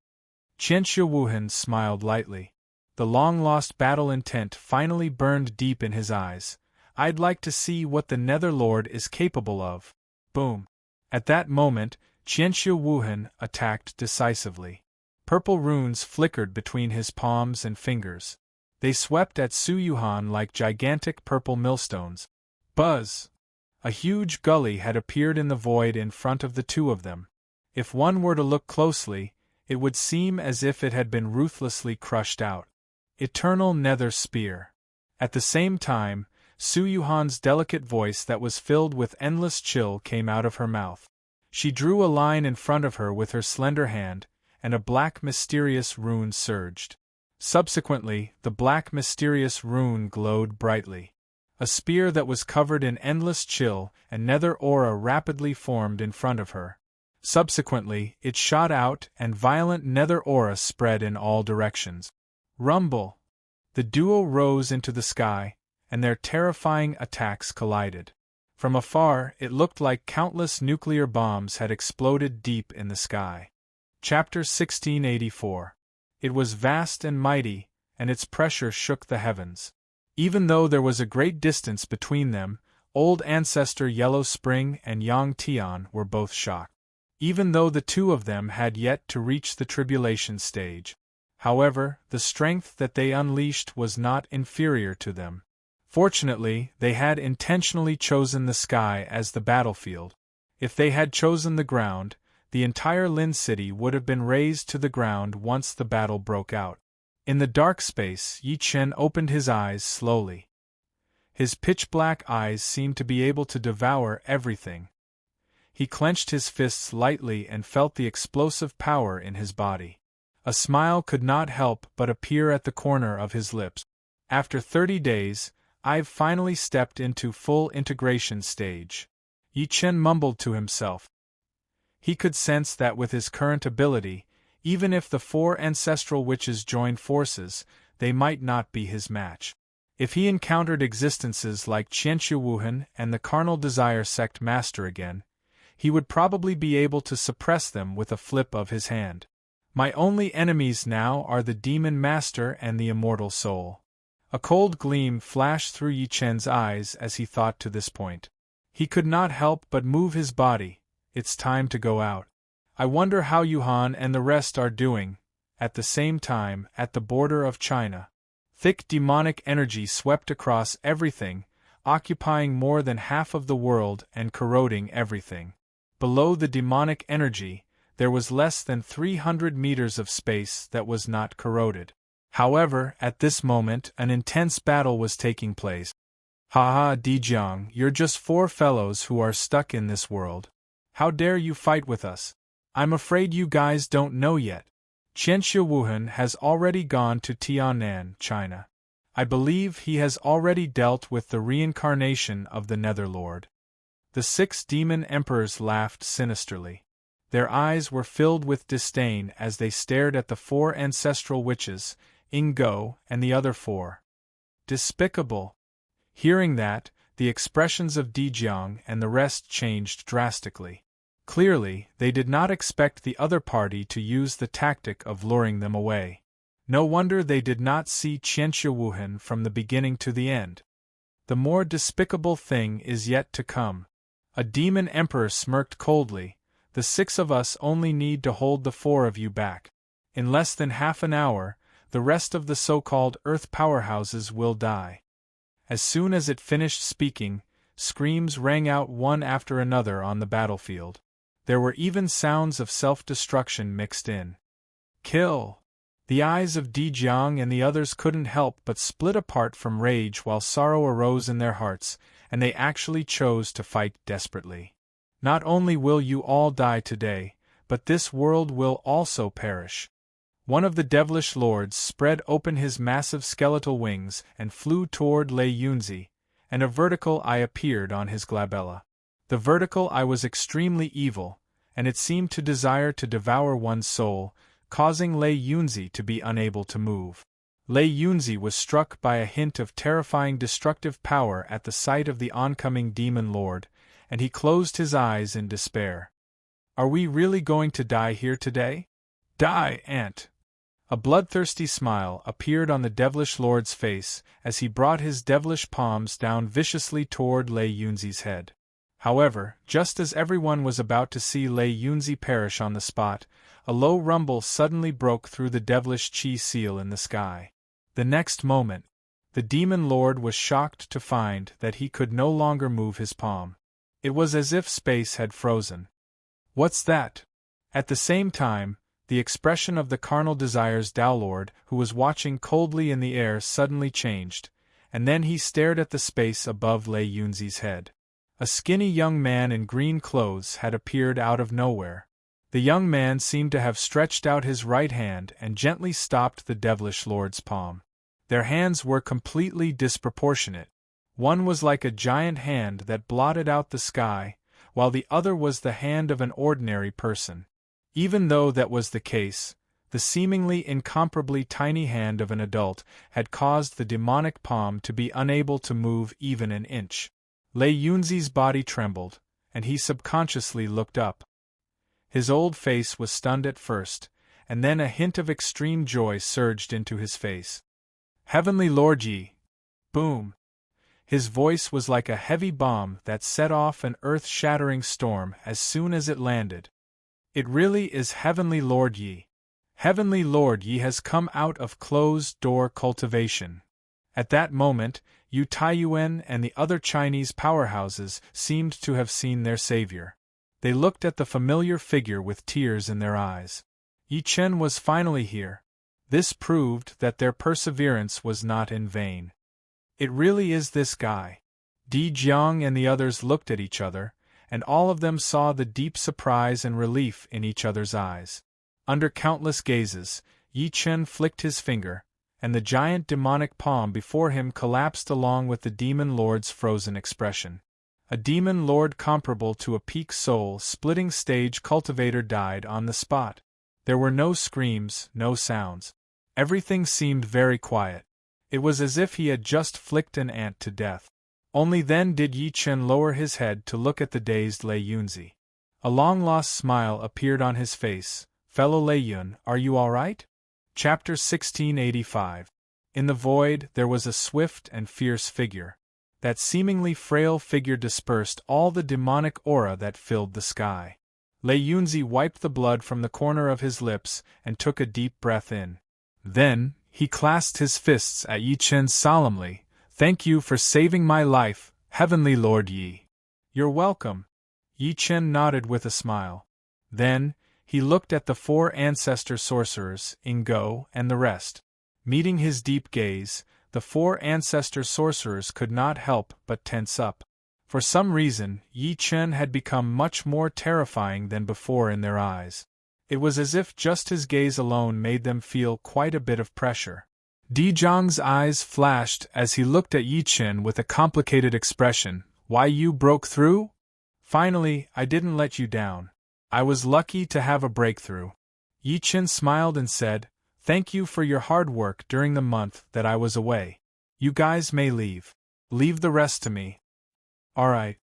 A: Qianxia Wuhan smiled lightly. The long-lost battle intent finally burned deep in his eyes. I'd like to see what the Netherlord is capable of. Boom. At that moment, Qianxia Wuhan attacked decisively. Purple runes flickered between his palms and fingers. They swept at Su Yuhan like gigantic purple millstones. Buzz! A huge gully had appeared in the void in front of the two of them. If one were to look closely, it would seem as if it had been ruthlessly crushed out. Eternal Nether Spear. At the same time, Su Yuhan's delicate voice that was filled with endless chill came out of her mouth. She drew a line in front of her with her slender hand, and a black mysterious rune surged. Subsequently, the black mysterious rune glowed brightly. A spear that was covered in endless chill and nether aura rapidly formed in front of her. Subsequently, it shot out and violent nether aura spread in all directions. Rumble! The duo rose into the sky, and their terrifying attacks collided. From afar, it looked like countless nuclear bombs had exploded deep in the sky. Chapter 1684. It was vast and mighty, and its pressure shook the heavens. Even though there was a great distance between them, Old Ancestor Yellow Spring and Yang Tian were both shocked. Even though the two of them had yet to reach the tribulation stage. However, the strength that they unleashed was not inferior to them. Fortunately, they had intentionally chosen the sky as the battlefield. If they had chosen the ground, the entire Lin City would have been razed to the ground once the battle broke out. In the dark space, Yi Chen opened his eyes slowly. His pitch-black eyes seemed to be able to devour everything. He clenched his fists lightly and felt the explosive power in his body. A smile could not help but appear at the corner of his lips. After 30 days, I've finally stepped into full integration stage. Yi Chen mumbled to himself. He could sense that with his current ability, even if the 4 ancestral witches joined forces, they might not be his match. If he encountered existences like Qianxu Wuhan and the Carnal Desire Sect Master again, he would probably be able to suppress them with a flip of his hand. My only enemies now are the Demon Master and the Immortal Soul. A cold gleam flashed through Yi Chen's eyes as he thought to this point. He could not help but move his body. It's time to go out. I wonder how Yuhan and the rest are doing. At the same time, at the border of China, thick demonic energy swept across everything, occupying more than half of the world and corroding everything. Below the demonic energy, there was less than 300 meters of space that was not corroded. However, at this moment, an intense battle was taking place. "Ha ha, Dijiang, you're just 4 fellows who are stuck in this world. How dare you fight with us? I'm afraid you guys don't know yet. Qianxu Wuhan has already gone to Tianan, China. I believe he has already dealt with the reincarnation of the Netherlord." The 6 demon emperors laughed sinisterly. Their eyes were filled with disdain as they stared at the 4 ancestral witches, Ingo and the other 4. Despicable! Hearing that, the expressions of Dijiang and the rest changed drastically. Clearly, they did not expect the other party to use the tactic of luring them away. No wonder they did not see Qianxu Wuhan from the beginning to the end. The more despicable thing is yet to come. A demon emperor smirked coldly. The 6 of us only need to hold the 4 of you back. In less than half an hour, the rest of the so-called Earth powerhouses will die. As soon as it finished speaking, screams rang out one after another on the battlefield. There were even sounds of self-destruction mixed in. Kill! The eyes of Dijiang and the others couldn't help but split apart from rage while sorrow arose in their hearts, and they actually chose to fight desperately. Not only will you all die today, but this world will also perish. One of the devilish lords spread open his massive skeletal wings and flew toward Lei Yunzi, and a vertical eye appeared on his glabella. The vertical eye was extremely evil, and it seemed to desire to devour one's soul, causing Lei Yunzi to be unable to move. Lei Yunzi was struck by a hint of terrifying destructive power at the sight of the oncoming demon lord, and he closed his eyes in despair. Are we really going to die here today? Die, Ant! A bloodthirsty smile appeared on the devilish lord's face as he brought his devilish palms down viciously toward Lei Yunzi's head. However, just as everyone was about to see Lei Yunzi perish on the spot, a low rumble suddenly broke through the devilish chi seal in the sky. The next moment, the demon lord was shocked to find that he could no longer move his palm. It was as if space had frozen. What's that? At the same time, the expression of the carnal desires Dowlord, who was watching coldly in the air, suddenly changed, and then he stared at the space above Lei Yunzi's head. A skinny young man in green clothes had appeared out of nowhere. The young man seemed to have stretched out his right hand and gently stopped the devilish lord's palm. Their hands were completely disproportionate. One was like a giant hand that blotted out the sky, while the other was the hand of an ordinary person. Even though that was the case, the seemingly incomparably tiny hand of an adult had caused the demonic palm to be unable to move even an inch. Lei Yunzi's body trembled, and he subconsciously looked up. His old face was stunned at first, and then a hint of extreme joy surged into his face. "Heavenly Lord Yi!" Boom! His voice was like a heavy bomb that set off an earth-shattering storm as soon as it landed. "It really is Heavenly Lord Yi. Heavenly Lord Yi has come out of closed-door cultivation." At that moment, Yu Taiyuan and the other Chinese powerhouses seemed to have seen their savior. They looked at the familiar figure with tears in their eyes. Yi Chen was finally here. This proved that their perseverance was not in vain. "It really is this guy." Di Jiang and the others looked at each other, and all of them saw the deep surprise and relief in each other's eyes. Under countless gazes, Yi Chen flicked his finger, and the giant demonic palm before him collapsed along with the demon lord's frozen expression. A demon lord comparable to a peak soul-splitting stage cultivator died on the spot. There were no screams, no sounds. Everything seemed very quiet. It was as if he had just flicked an ant to death. Only then did Yi Chen lower his head to look at the dazed Lei Yunzi. A long-lost smile appeared on his face. "Fellow Lei Yun, are you all right?" Chapter 1685. In the void there was a swift and fierce figure. That seemingly frail figure dispersed all the demonic aura that filled the sky. Lei Yunzi wiped the blood from the corner of his lips and took a deep breath in. Then, he clasped his fists at Yi Chen solemnly. "Thank you for saving my life, Heavenly Lord Yi." "You're welcome." Yi Chen nodded with a smile. Then, he looked at the four ancestor sorcerers, Ingo, and the rest. Meeting his deep gaze, the four ancestor sorcerers could not help but tense up. For some reason, Yi Chen had become much more terrifying than before in their eyes. It was as if just his gaze alone made them feel quite a bit of pressure. Di Zhang's eyes flashed as he looked at Yi Chen with a complicated expression. "Why, you broke through?" "Finally, I didn't let you down. I was lucky to have a breakthrough." Yi Chen smiled and said, "Thank you for your hard work during the month that I was away. You guys may leave. Leave the rest to me." "All right."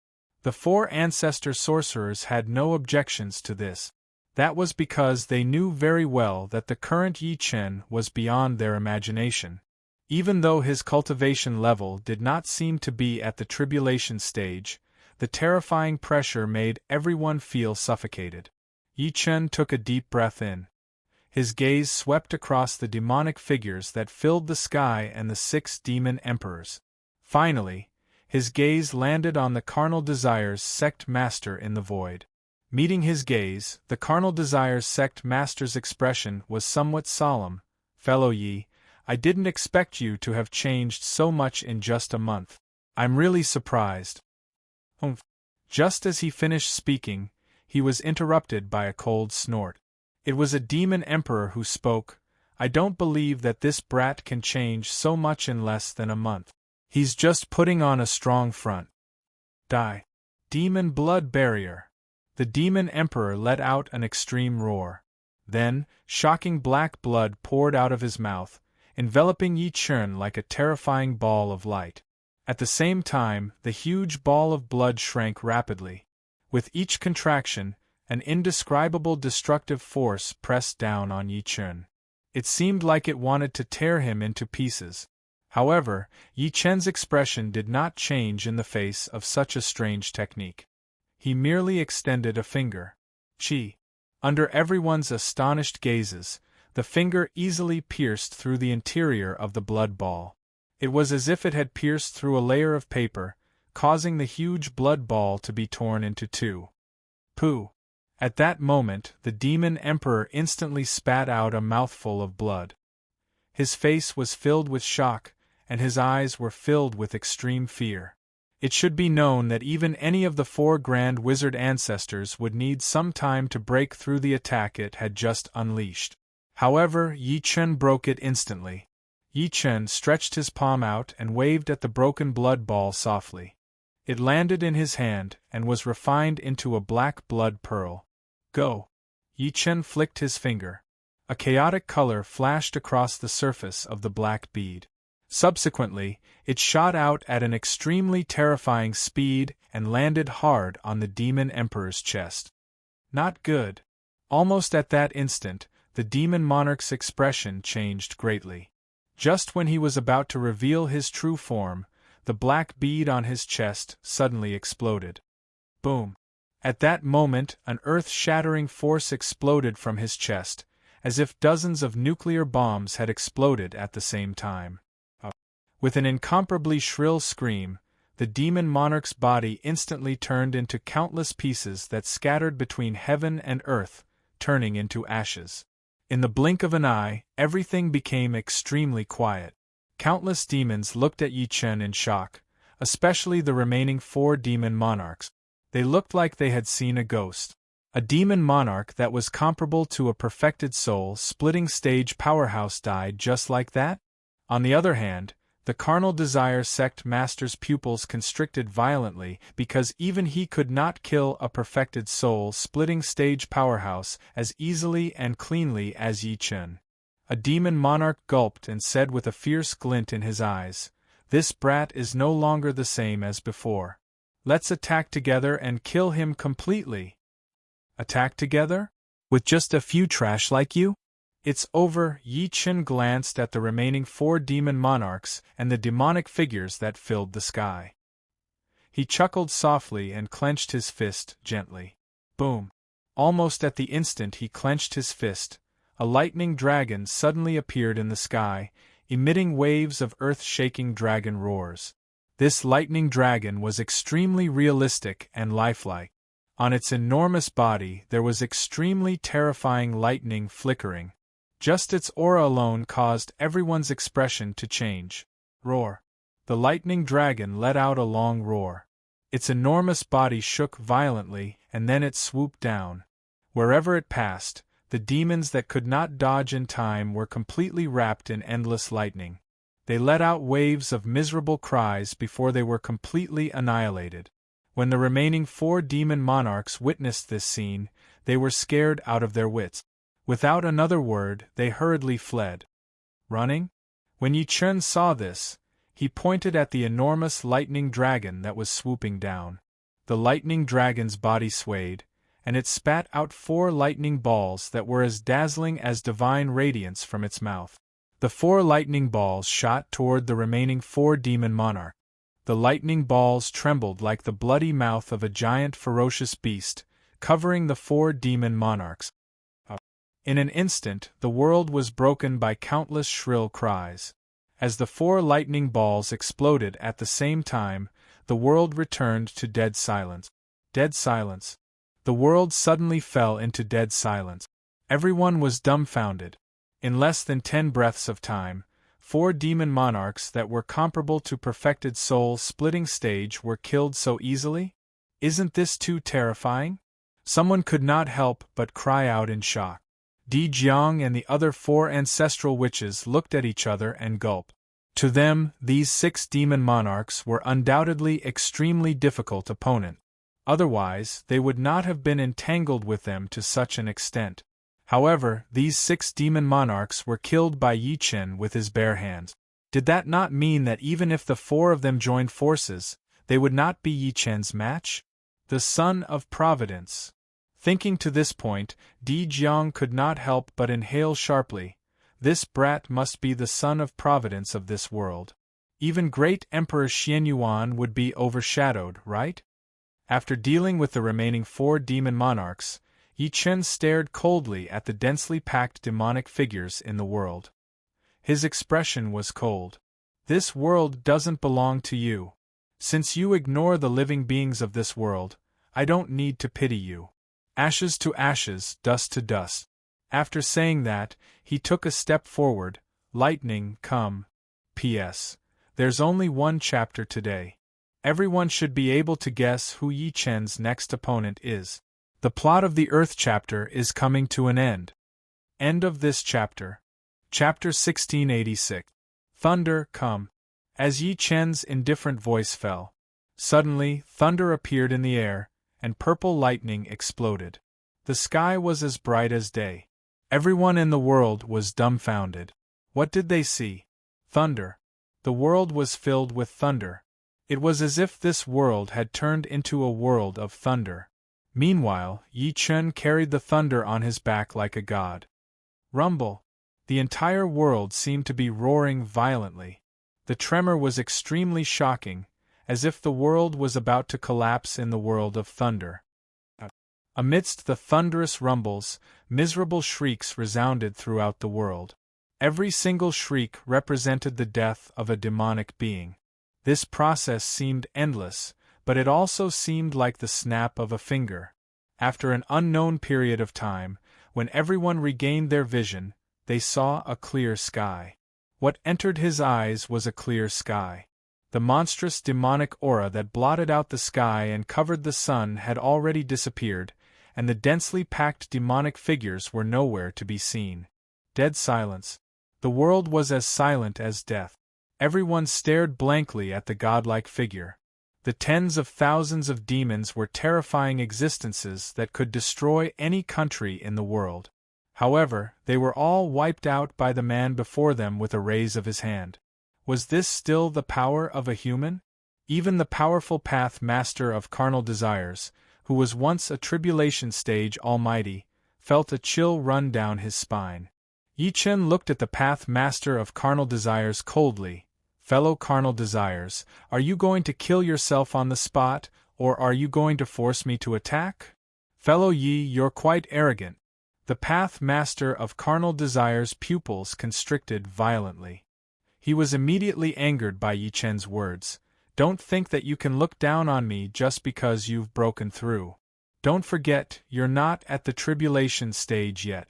A: The four ancestor sorcerers had no objections to this. That was because they knew very well that the current Yi Chen was beyond their imagination. Even though his cultivation level did not seem to be at the tribulation stage, the terrifying pressure made everyone feel suffocated. Yi Chen took a deep breath in. His gaze swept across the demonic figures that filled the sky and the 6 demon emperors. Finally, his gaze landed on the carnal desires sect master in the void. Meeting his gaze, the carnal desires sect master's expression was somewhat solemn. "Fellow Yi, I didn't expect you to have changed so much in just a month. I'm really surprised." Just as he finished speaking, he was interrupted by a cold snort. It was a demon emperor who spoke. "I don't believe that this brat can change so much in less than a month. He's just putting on a strong front." Die. Demon blood barrier. The demon emperor let out an extreme roar. Then, shocking black blood poured out of his mouth, enveloping Yi Chen like a terrifying ball of light. At the same time, the huge ball of blood shrank rapidly. With each contraction, an indescribable destructive force pressed down on Yi Chen. It seemed like it wanted to tear him into pieces. However, Yi Chen's expression did not change in the face of such a strange technique. He merely extended a finger. Chi. Under everyone's astonished gazes, The finger easily pierced through the interior of the blood ball. It was as if it had pierced through a layer of paper, causing the huge blood ball to be torn into two. Pooh! At that moment, the demon emperor instantly spat out a mouthful of blood. His face was filled with shock, and his eyes were filled with extreme fear. It should be known that even any of the 4 grand wizard ancestors would need some time to break through the attack it had just unleashed. However, Yi Chen broke it instantly. Yi Chen stretched his palm out and waved at the broken blood ball softly. It landed in his hand and was refined into a black blood pearl. Go! Yi Chen flicked his finger. A chaotic color flashed across the surface of the black bead. Subsequently, it shot out at an extremely terrifying speed and landed hard on the demon emperor's chest. Not good. Almost at that instant, the demon monarch's expression changed greatly. Just when he was about to reveal his true form, the black bead on his chest suddenly exploded. Boom! At that moment, an earth-shattering force exploded from his chest, as if dozens of nuclear bombs had exploded at the same time. With an incomparably shrill scream, the demon monarch's body instantly turned into countless pieces that scattered between heaven and earth, turning into ashes. In the blink of an eye, everything became extremely quiet. Countless demons looked at Yi Chen in shock, especially the remaining 4 demon monarchs. They looked like they had seen a ghost. A demon monarch that was comparable to a perfected soul-splitting stage powerhouse died just like that? On the other hand, the carnal desire sect master's pupils constricted violently because even he could not kill a perfected soul-splitting stage powerhouse as easily and cleanly as Yi Chen. A demon monarch gulped and said with a fierce glint in his eyes, "This brat is no longer the same as before. Let's attack together and kill him completely." Attack together? With just a few trash like you? It's over. Yi Chen glanced at the remaining 4 demon monarchs and the demonic figures that filled the sky. He chuckled softly and clenched his fist gently. Boom! Almost at the instant he clenched his fist, a lightning dragon suddenly appeared in the sky, emitting waves of earth-shaking dragon roars. This lightning dragon was extremely realistic and lifelike. On its enormous body there was extremely terrifying lightning flickering. Just its aura alone caused everyone's expression to change. Roar! The lightning dragon let out a long roar. Its enormous body shook violently, and then it swooped down. Wherever it passed, the demons that could not dodge in time were completely wrapped in endless lightning. They let out waves of miserable cries before they were completely annihilated. When the remaining 4 demon monarchs witnessed this scene, they were scared out of their wits. Without another word, they hurriedly fled. Running? When Yi Chen saw this, he pointed at the enormous lightning dragon that was swooping down. The lightning dragon's body swayed, and it spat out 4 lightning balls that were as dazzling as divine radiance from its mouth. The 4 lightning balls shot toward the remaining 4 demon monarchs. The lightning balls trembled like the bloody mouth of a giant ferocious beast, covering the 4 demon monarchs. In an instant, the world was broken by countless shrill cries. As the 4 lightning balls exploded at the same time, the world returned to dead silence. Dead silence. The world suddenly fell into dead silence. Everyone was dumbfounded. In less than 10 breaths of time, 4 demon monarchs that were comparable to perfected soul-splitting stage were killed so easily? Isn't this too terrifying? Someone could not help but cry out in shock. Di Jiang and the other 4 ancestral witches looked at each other and gulped. To them, these 6 demon monarchs were undoubtedly extremely difficult opponents. Otherwise, they would not have been entangled with them to such an extent. However, these 6 demon monarchs were killed by Yi Chen with his bare hands. Did that not mean that even if the 4 of them joined forces, they would not be Yi Chen's match? The son of Providence. Thinking to this point, Di Jiang could not help but inhale sharply. This brat must be the son of Providence of this world. Even great Emperor Xianyuan would be overshadowed, right? After dealing with the remaining 4 demon monarchs, Yi Chen stared coldly at the densely packed demonic figures in the world. His expression was cold. This world doesn't belong to you. Since you ignore the living beings of this world, I don't need to pity you. Ashes to ashes, dust to dust. After saying that, he took a step forward. Lightning, come. P.S. There's only one chapter today. Everyone should be able to guess who Yi Chen's next opponent is. The plot of the Earth chapter is coming to an end. End of this chapter. Chapter 1686. Thunder, come. As Yi Chen's indifferent voice fell, suddenly thunder appeared in the air, and purple lightning exploded. The sky was as bright as day. Everyone in the world was dumbfounded. What did they see? Thunder. The world was filled with thunder. It was as if this world had turned into a world of thunder. Meanwhile, Yi Chen carried the thunder on his back like a god. Rumble. The entire world seemed to be roaring violently. The tremor was extremely shocking, as if the world was about to collapse in the world of thunder. Amidst the thunderous rumbles, miserable shrieks resounded throughout the world. Every single shriek represented the death of a demonic being. This process seemed endless, but it also seemed like the snap of a finger. After an unknown period of time, when everyone regained their vision, they saw a clear sky. What entered his eyes was a clear sky. The monstrous demonic aura that blotted out the sky and covered the sun had already disappeared, and the densely packed demonic figures were nowhere to be seen. Dead silence. The world was as silent as death. Everyone stared blankly at the godlike figure. The tens of thousands of demons were terrifying existences that could destroy any country in the world. However, they were all wiped out by the man before them with a raise of his hand. Was this still the power of a human? Even the powerful path master of carnal desires, who was once a tribulation stage almighty, felt a chill run down his spine. Yi Chen looked at the path master of carnal desires coldly. Fellow carnal desires, are you going to kill yourself on the spot, or are you going to force me to attack? Fellow Yi, you're quite arrogant. The path master of carnal desires' pupils constricted violently. He was immediately angered by Yi Chen's words. Don't think that you can look down on me just because you've broken through. Don't forget, you're not at the tribulation stage yet.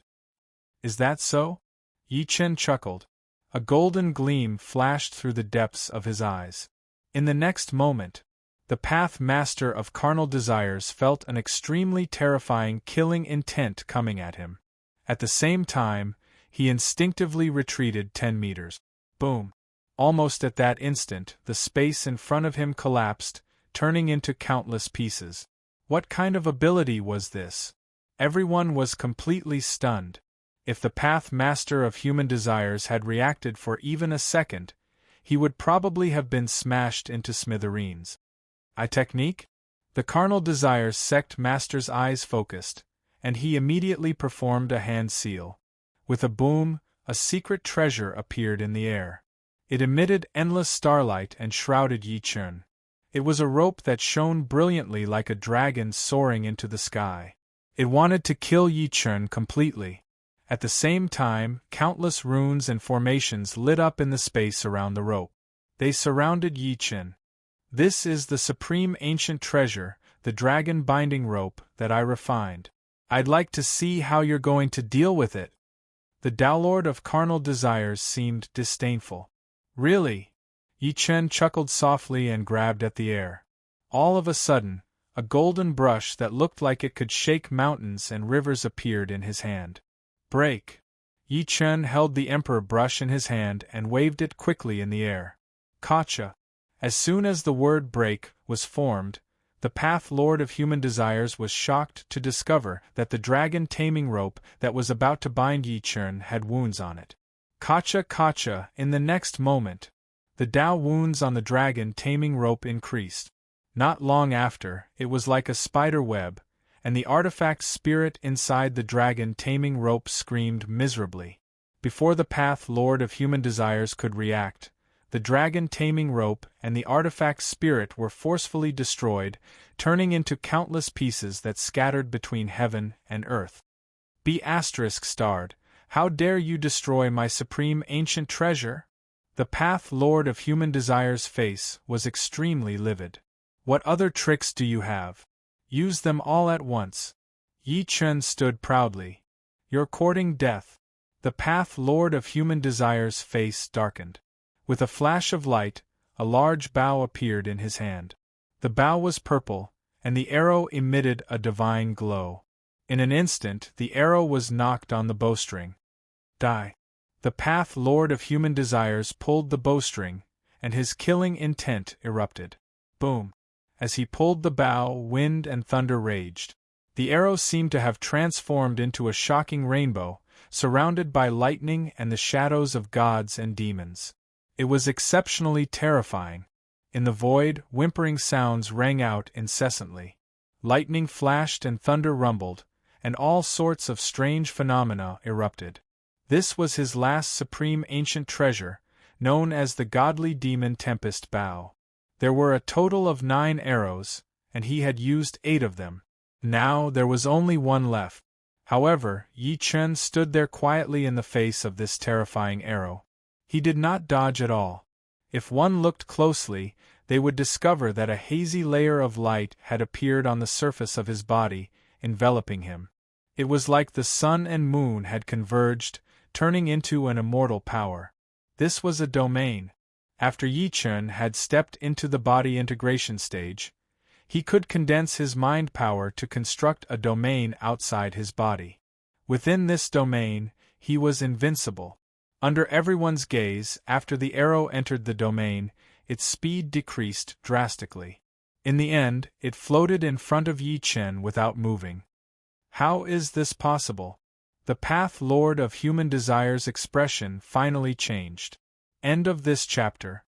A: Is that so? Yi Chen chuckled. A golden gleam flashed through the depths of his eyes. In the next moment, the path master of carnal desires felt an extremely terrifying killing intent coming at him. At the same time, he instinctively retreated 10 meters. Boom! Almost at that instant, the space in front of him collapsed, turning into countless pieces. What kind of ability was this? Everyone was completely stunned. If the path master of human desires had reacted for even a second, he would probably have been smashed into smithereens. Technique? The carnal desires sect master's eyes focused, and he immediately performed a hand seal. With a boom, a secret treasure appeared in the air. It emitted endless starlight and shrouded Yi Chen. It was a rope that shone brilliantly like a dragon soaring into the sky. It wanted to kill Yi Chen completely. At the same time, countless runes and formations lit up in the space around the rope. They surrounded Yi Chen. This is the supreme ancient treasure, the dragon binding rope, that I refined. I'd like to see how you're going to deal with it. The Downlord of carnal desires seemed disdainful. Really? Yi Chen chuckled softly and grabbed at the air. All of a sudden, a golden brush that looked like it could shake mountains and rivers appeared in his hand. Break! Yi Chen held the emperor brush in his hand and waved it quickly in the air. Gotcha! As soon as the word break was formed, the path lord of human desires was shocked to discover that the dragon taming rope that was about to bind Yi Chen had wounds on it. Gotcha! In the next moment, the Dao wounds on the dragon taming rope increased. Not long after, it was like a spider web, and the artifact spirit inside the dragon taming rope screamed miserably. Before the path lord of human desires could react, The dragon taming rope and the artifact spirit were forcefully destroyed, turning into countless pieces that scattered between heaven and earth. Be asterisk starred, how dare you destroy my supreme ancient treasure? The Path Lord of Human Desire's face was extremely livid. What other tricks do you have? Use them all at once. Yi Chen stood proudly. You're courting death. The Path Lord of Human Desire's face darkened. With a flash of light, a large bow appeared in his hand. The bow was purple, and the arrow emitted a divine glow. In an instant, the arrow was knocked on the bowstring. Die. The Path Lord of Human Desires pulled the bowstring, and his killing intent erupted. Boom! As he pulled the bow, wind and thunder raged. The arrow seemed to have transformed into a shocking rainbow, surrounded by lightning and the shadows of gods and demons. It was exceptionally terrifying. In the void, whimpering sounds rang out incessantly. Lightning flashed and thunder rumbled, and all sorts of strange phenomena erupted. This was his last supreme ancient treasure, known as the godly demon Tempest Bow. There were a total of 9 arrows, and he had used 8 of them. Now there was only one left. However, Yi Chen stood there quietly in the face of this terrifying arrow. He did not dodge at all. If one looked closely, they would discover that a hazy layer of light had appeared on the surface of his body, enveloping him. It was like the sun and moon had converged, turning into an immortal power. This was a domain. After Yi Chen had stepped into the body integration stage, he could condense his mind power to construct a domain outside his body. Within this domain, he was invincible. Under everyone's gaze, after the arrow entered the domain, its speed decreased drastically. In the end, it floated in front of Yi Chen without moving. How is this possible? The Path Lord of Human Desire's expression finally changed. End of this chapter.